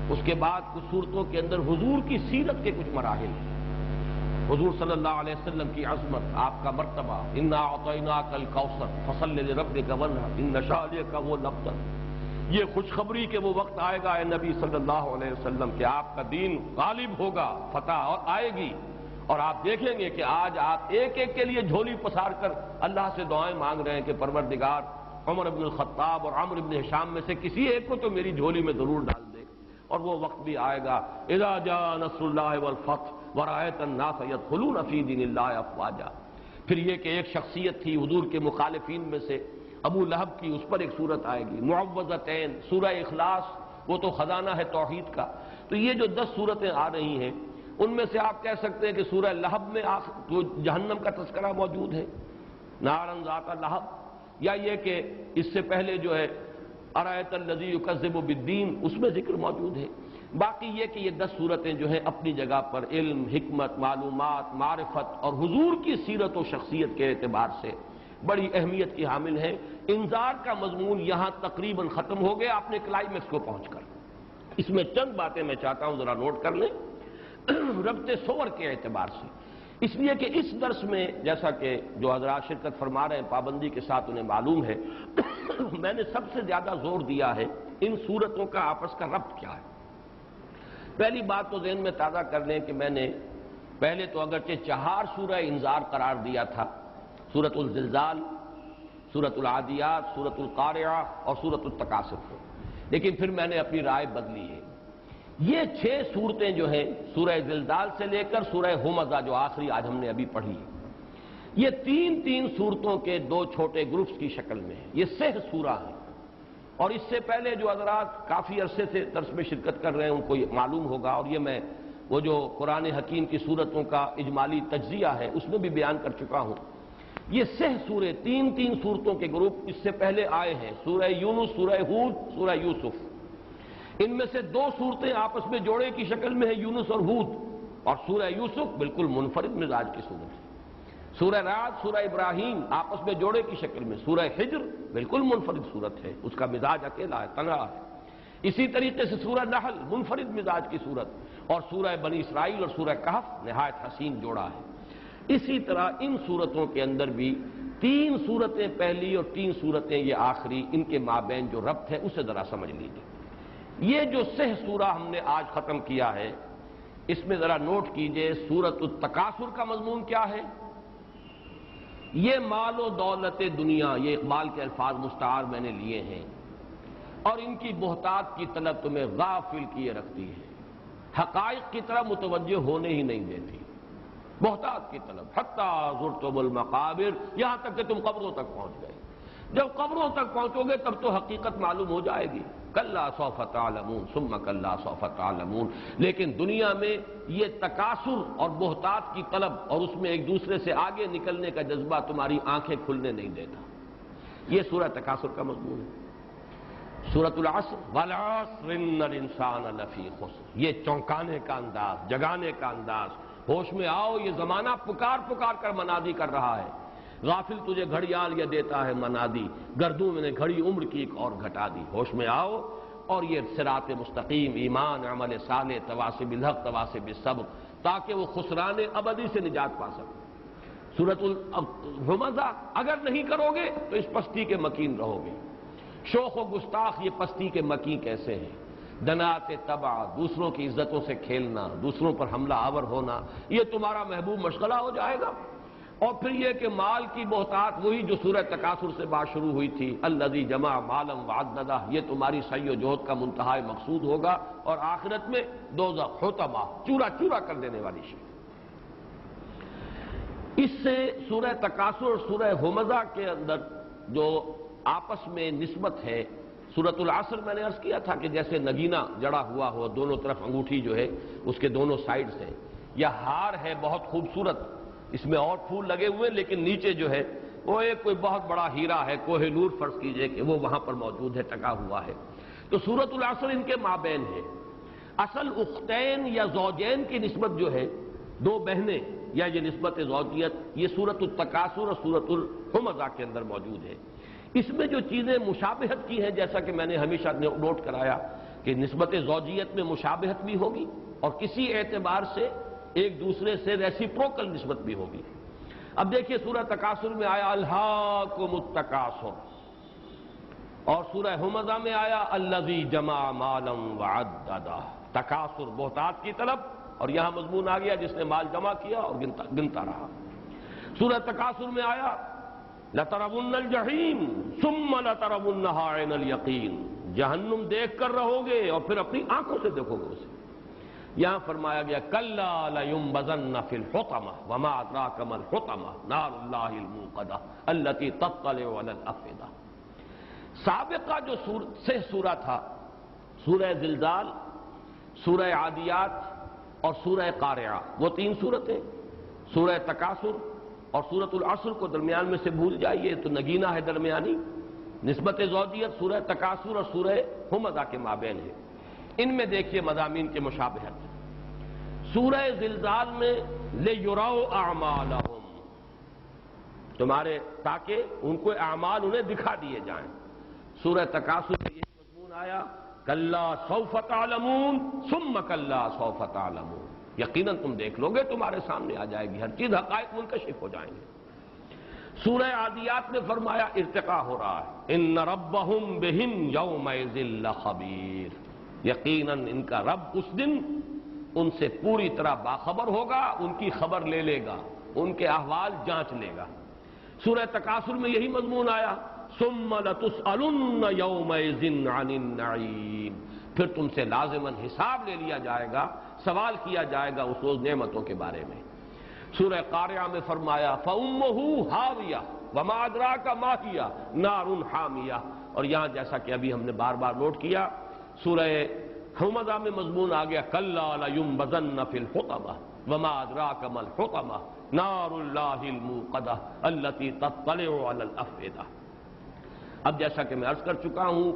اس کے بعد کچھ صورتوں کے اندر حضور کی سیرت کے کچھ مراحل، حضور صلی اللہ علیہ وسلم کی عظمت، آپ کا مرتبہ، انا اعطیناک الکوثر فصل لربک وانحر ان شانئک هو الابتر، یہ خوشخبری کہ وہ وقت آئے گا اے نبی صلی اللہ علیہ وسلم کہ آپ کا دین غالب ہوگا، فتح اور آئے گی، اور آپ دیکھیں گے کہ آج آپ ایک ایک کے لیے جھولی پسار کر اللہ سے دعائیں مانگ رہے ہیں کہ پروردگار عمر بن الخطاب اور عمرو بن ہشام میں سے کسی ایک کو تو میری جھولی میں ضرور ڈال دے، اور وہ وقت بھی آئے گا، اذا جاء نصر اللہ والفتح ورأیت الناس یدخلون فی دین اللہ افواجا۔ پھر یہ کہ ایک شخصیت تھی حضور کے مخالفین میں سے، ابو لہب کی، اس پر ایک صورت آئے گی، معوذتین، سورہ اخلاص، وہ تو خزانہ ہے توحید کا۔ تو یہ جو 10 صورتیں آ رہی ہیں، ان میں سے آپ کہہ سکتے ہیں کہ سورہ لہب میں جو جہنم کا تذکرہ موجود ہے، نارن ذات لہب، یا یہ کہ اس سے پہلے جو ہے ارایت الذی یکذب بالدین، اس میں ذکر موجود ہے۔ باقی یہ کہ یہ 10 صورتیں جو ہیں اپنی جگہ پر علم، حکمت، معلومات، معرفت اور حضور کی سیرت و شخصیت کے اعتبار سے بڑی اہمیت کی حامل ہیں۔ انذار کا مضمون یہاں تقریباً ختم ہو گیا اپنے کلائمیکس کو پہنچ کر۔ اس میں چند باتیں میں چاہتا ہوں ذرا نوٹ کر لیں ربط صور کے اعتبار سے، اس لیے کہ اس درس میں جیسا کہ جو حضرات شرکت فرما رہے ہیں پابندی کے ساتھ انہیں معلوم ہے میں نے سب سے زیادہ زور دیا ہے ان صورتوں کا آپس کا ربط کیا ہے۔ پہلی بات تو ذہن میں تازہ کر لیں کہ میں نے پہلے تو اگرچہ 4 سورہ انذار قرار دیا تھا، سورۃ الزلزال، سورۃ العادیات، سورۃ القارعہ اور سورۃ التکاثر، لیکن پھر میں نے اپنی رائے بدلی ہے۔ یہ 6 صورتیں جو ہیں سورہ زلزال سے لے کر سورہ ہمزہ جو آخری آج ہم نے ابھی پڑھی، یہ 3 صورتوں کے 2 چھوٹے گروپس کی شکل میں ہیں۔ یہ 6 سورہ ہیں، اور اس سے پہلے جو حضرات کافی عرصے سے درس میں شرکت کر رہے ہیں ان کو یہ معلوم ہوگا، اور یہ میں وہ جو قرآن حکیم کی صورتوں کا اجمالی تجزیہ ہے اس میں بھی بیان کر چکا ہوں۔ یہ 6 سورے 3 صورتوں کے گروپ اس سے پہلے آئے ہیں، سورہ یونس، سورہ ہود، سورہ یوسف۔ ان میں سے 2 صورتیں آپس میں جوڑے کی شکل میں ہیں، یونس اور ہود، اور سورہ یوسف بالکل منفرد مزاج کی صورت ہے۔ سورہ رعد، سورہ ابراہیم آپس میں جوڑے کی شکل میں، سورہ حجر بالکل منفرد صورت ہے، اس کا مزاج اکیلا ہے، تنہا ہے۔ اسی طریقے سے سورہ نحل منفرد مزاج کی صورت، اور سورہ بنی اسرائیل اور سورہ کہف نہایت حسین جوڑا ہے۔ اسی طرح ان صورتوں کے اندر بھی 3 صورتیں پہلی اور 3 صورتیں یہ آخری، ان کے مابین جو ربط ہے اسے ذرا سمجھ لیجیے۔ یہ جو 6 سورہ ہم نے آج ختم کیا ہے، اس میں ذرا نوٹ کیجئے سورۃ التکاثر کا مضمون کیا ہے۔ یہ مال و دولت دنیا، یہ اقبال کے الفاظ مستعار میں نے لیے ہیں، اور ان کی بہتات کی طلب تمہیں غافل کیے رکھتی ہے، حقائق کی طرف متوجہ ہونے ہی نہیں دیتی۔ بہتات کی طلب، حتیٰ زرتم المقابر، یہاں تک کہ تم قبروں تک پہنچ گئے۔ جب قبروں تک پہنچو گے تب تو حقیقت معلوم ہو جائے گی، کلا سوف تعلمون ثم کلا سوف تعلمون۔ لیکن دنیا میں یہ تکاثر اور بہتات کی طلب اور اس میں ایک دوسرے سے آگے نکلنے کا جذبہ تمہاری آنکھیں کھلنے نہیں دیتا۔ یہ سورہ تکاثر کا مضمون ہے۔ سورۃ العصر، والعصر ان الانسان لفی خسر، یہ چونکانے کا انداز، جگانے کا انداز، ہوش میں آؤ، یہ زمانہ پکار پکار کر منادی کر رہا ہے۔ غافل تجھے گھڑیال یہ دیتا ہے منادی، گردوں میں نے گھڑی عمر کی ایک اور گھٹا دی، ہوش میں آؤ، اور یہ صراط مستقیم، ایمان، عمل صالح، تواصی بالحق، تواصی بالصبر، تاکہ وہ خسران ابدی سے نجات پا سکے۔ سورۃ الہمزہ، اگر نہیں کرو گے تو اس پستی کے مکین رہو گے۔ شوخ و گستاخ، یہ پستی کے مکین کیسے ہیں؟ دنات تبع، دوسروں کی عزتوں سے کھیلنا، دوسروں پر حملہ آور ہونا، یہ تمہارا محبوب مشغلہ ہو جائے گا۔ اور پھر یہ کہ مال کی بہتات، وہی جو سورہ تکاثر سے بات شروع ہوئی تھی، الذی جمع مالا وعددہ، یہ تمہاری سعی و جہد کا منتہا مقصود ہوگا، اور آخرت میں دوزخ، حطمہ، چورا چورا کر دینے والی شے۔ اس سے سورہ تکاثر اور سورہ ہمزہ کے اندر جو آپس میں نسبت ہے، سورۃ العصر میں نے عرض کیا تھا کہ جیسے نگینہ جڑا ہوا ہو، دونوں طرف انگوٹھی جو ہے اس کے دونوں سائیڈز ہیں، یا ہار ہے بہت خوبصورت، اس میں اور پھول لگے ہوئے لیکن نیچے جو ہے وہ ایک کوئی بہت بڑا ہیرا ہے، کوہ نور فرض کیجئے کہ وہ وہاں پر موجود ہے، ٹکا ہوا ہے۔ تو سورۃ العصر ان کے مابین ہے۔ اصل اختین یا زوجین کی نسبت جو ہے، 2 بہنیں یا یہ نسبت زوجیت، یہ سورۃ التکاثر اور سورۃ الہمزہ کے اندر موجود ہے۔ اس میں جو چیزیں مشابہت کی ہیں، جیسا کہ میں نے ہمیشہ نوٹ کرایا کہ نسبت زوجیت میں مشابہت بھی ہوگی، اور کسی اعتبار سے ایک دوسرے سے ریسیپروکل نسبت بھی ہوگی۔ اب دیکھیے سورہ تکاثر میں آیا الہاکم التکاثر، اور سورہ ہمزہ میں آیا الذی جمع مالا وعددہ، تکاثر، بہتات کی طلب، اور یہاں مضمون آ گیا جس نے مال جمع کیا اور گنتا رہا۔ سورہ تکاثر میں آیا لَتَرَوُنَّ الْجَحِيمَ ثُمَّ لَتَرَوُنَّهَا عَيْنَ الْيَقِينِ، جہنم دیکھ کر رہو گے اور پھر اپنی آنکھوں سے دیکھو گے اسے۔ یہاں فرمایا گیا کَلَّا لَيُنبَذَنَّ فِي الْحُطَمَةِ وَمَا أَدْرَاكَ مَا الْحُطَمَةُ نَارُ اللَّهِ الْمُوقَدَةُ الَّتِي تَطَّلِعُ عَلَى الْأَفْئِدَةِ۔ سابقہ جو 6 سورہ تھا، سورہ زلزال، سورہ عادیات اور سورہ قارعہ، وہ 3 سورتیں، سورہ تکاثر اور سورۃ العصر کو درمیان میں سے بھول جائیے، تو نگینہ ہے درمیانی، نسبت زوجیت سورہ تکاثر اور سورہ ہمزہ کے مابین ہے۔ ان میں دیکھیے مضامین کے مشابہت۔ سورہ زلزال میں لِیُرَوْا أَعْمَالَهُمْ، تمہارے تاکہ ان کو اعمال انہیں دکھا دیے جائیں۔ سورہ تکاثر میں یہ مضمون آیا کَلَّا سَوْفَ تَعْلَمُونَ ثُمَّ کَلَّا سَوْفَ تَعْلَمُونَ، یقیناً تم دیکھ لو گے، تمہارے سامنے آ جائے گی ہر چیز، حقائق منکشف ہو جائیں گے۔ سورہ عادیات میں فرمایا ارتقا ہو رہا ہے ان ربہم بہم یومئذ لخبیر، یقیناً ان کا رب اس دن ان سے پوری طرح باخبر ہوگا، ان کی خبر لے لے گا، ان کے احوال جانچ لے گا۔ سورہ تکاثر میں یہی مضمون آیا ثم لتسألن یومئذ عن النعیم، پھر تم سے لازماً حساب لے لیا جائے گا، سوال کیا جائے گا اس روز نعمتوں کے بارے میں۔ سورہ قاریہ میں فرمایا فَأُمُّهُ هَاوِيَةٌ وَمَا أَدْرَاكَ مَا هِيَ نَارٌ حَامِيَةٌ، اور یہاں جیسا کہ ابھی ہم نے بار بار نوٹ کیا سورہ حمزہ میں مضمون آ گیا كَلَّا لَيُنبَذَنَّ فِي الْحُطَمَةِ وَمَا أَدْرَاكَ مَا الْحُطَمَةُ نَارُ اللَّهِ الْمُوقَدَةُ الَّتِي تَطَّلِعُ عَلَى الْأَفْئِدَةِ۔ اب جیسا کہ میں عرض کر چکا ہوں،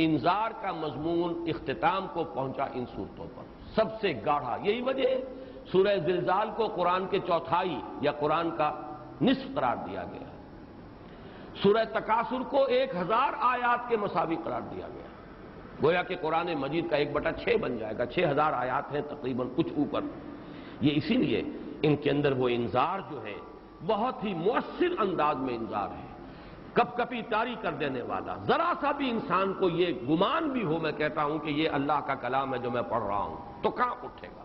انذار کا مضمون اختتام کو پہنچا ان صورتوں پر سب سے گاڑھا۔ یہی وجہ ہے سورہ زلزال کو قرآن کے چوتھائی یا قرآن کا نصف قرار دیا گیا، سورہ تکاثر کو 1000 آیات کے مساوی قرار دیا گیا، گویا کہ قرآن مجید کا 1/6 بن جائے گا۔ 6000 آیات ہیں تقریباً کچھ اوپر۔ یہ اسی لیے ان کے اندر وہ انذار جو ہے بہت ہی مؤثر انداز میں انذار ہے، کپ کپی طاری کر دینے والا۔ ذرا سا بھی انسان کو یہ گمان بھی ہو، میں کہتا ہوں کہ یہ اللہ کا کلام ہے جو میں پڑھ رہا ہوں، تو کہاں اٹھے گا؟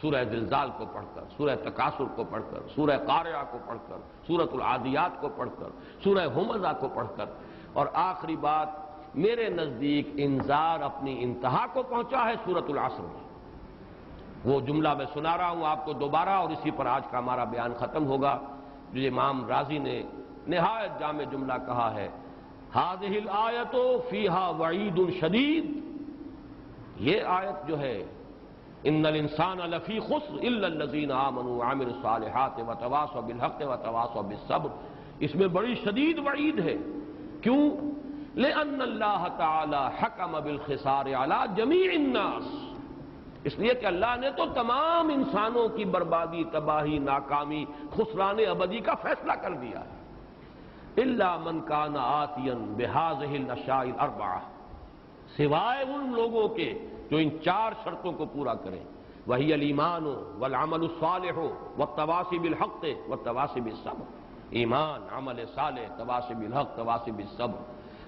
سورہ زلزال کو پڑھ کر، سورہ تکاثر کو پڑھ کر، سورہ قاریہ کو پڑھ کر، سورۃ العادیات کو پڑھ کر، سورہ حمزہ کو پڑھ کر۔ اور آخری بات، میرے نزدیک انذار اپنی انتہا کو پہنچا ہے سورۃ العصر میں۔ وہ جملہ میں سنا رہا ہوں آپ کو دوبارہ، اور اسی پر آج کا ہمارا بیان ختم ہوگا، جو امام رازی نے نہایت جامع جملہ کہا ہے، هذه الآیۃ فیہا وعید شدید۔ یہ آیت جو ہے ان الانسان لفی خسر الا الذین آمنوا وعملوا الصالحات وتواصوا بالحق وتواصوا بالصبر، اس میں بڑی شدید وعید ہے۔ کیوں؟ لأن اللہ تعالی حکم بالخسار علی جمیع الناس، اس لیے کہ اللہ نے تو تمام انسانوں کی بربادی، تباہی، ناکامی، خسران ابدی کا فیصلہ کر دیا ہے۔ الا من کان آتیا بہذہ الاشیاء الاربعہ، سوائے ان لوگوں کے جو ان 4 شرطوں کو پورا کریں، وہی الایمان والعمل الصالح والتواصی بالحق والتواصی بالصبر۔ ایمان، عمل صالح، تواصی بالحق، تواصی بالصبر،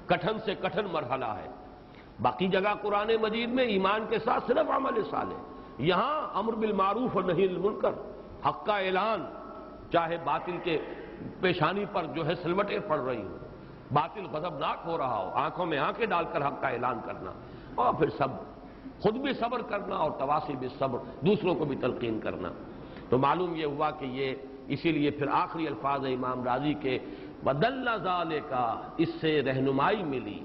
کٹھن سے کٹھن مرحلہ ہے۔ باقی جگہ قرآن مجید میں ایمان کے ساتھ صرف عمل صالح، یہاں امر بالمعروف اور نہی عن المنکر، حق کا اعلان، چاہے باطل کے پیشانی پر جو ہے سلوٹیں پڑ رہی ہوں، باطل غضبناک ہو رہا ہو، آنکھوں میں آنکھیں ڈال کر حق کا اعلان کرنا، اور پھر صبر، خود بھی صبر کرنا، اور تواصی بالصبر، دوسروں کو بھی تلقین کرنا۔ تو معلوم یہ ہوا کہ یہ اسی لیے پھر آخری الفاظ امام راضی کے بدل ذالک، اس سے رہنمائی ملی،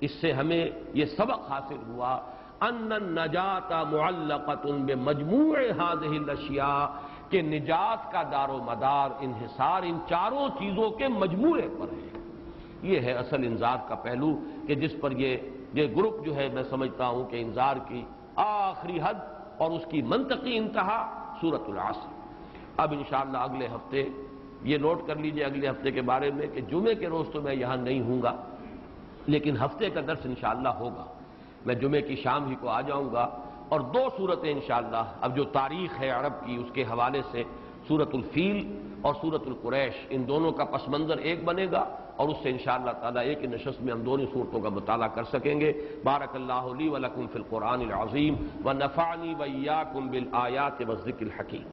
اس سے ہمیں یہ سبق حاصل ہوا، ان النجات معلقۃ بمجموع هذه الاشیاء، کہ نجات کا دار و مدار، انحصار ان 4 چیزوں کے مجموعے پر ہے۔ یہ ہے اصل انذار کا پہلو، کہ جس پر یہ گروپ جو ہے میں سمجھتا ہوں کہ انذار کی آخری حد اور اس کی منطقی انتہا سورۃ العصر۔ اب انشاءاللہ اگلے ہفتے یہ نوٹ کر لیجئے اگلے ہفتے کے بارے میں کہ جمعے کے روز تو میں یہاں نہیں ہوں گا، لیکن ہفتے کا درس انشاءاللہ ہوگا۔ میں جمعے کی شام ہی کو آ جاؤں گا، اور 2 صورتیں انشاءاللہ، اب جو تاریخ ہے عرب کی اس کے حوالے سے سورۃ الفیل اور سورۃ القریش، ان دونوں کا پس منظر ایک بنے گا، اور اس سے انشاءاللہ تعالیٰ ایک ہی نشست میں ہم دونوں صورتوں کا مطالعہ کر سکیں گے۔ بارک اللہ لی ولکم فی القرآن العظیم ونفعنی وإیاکم بالآیات والذکر الحکیم۔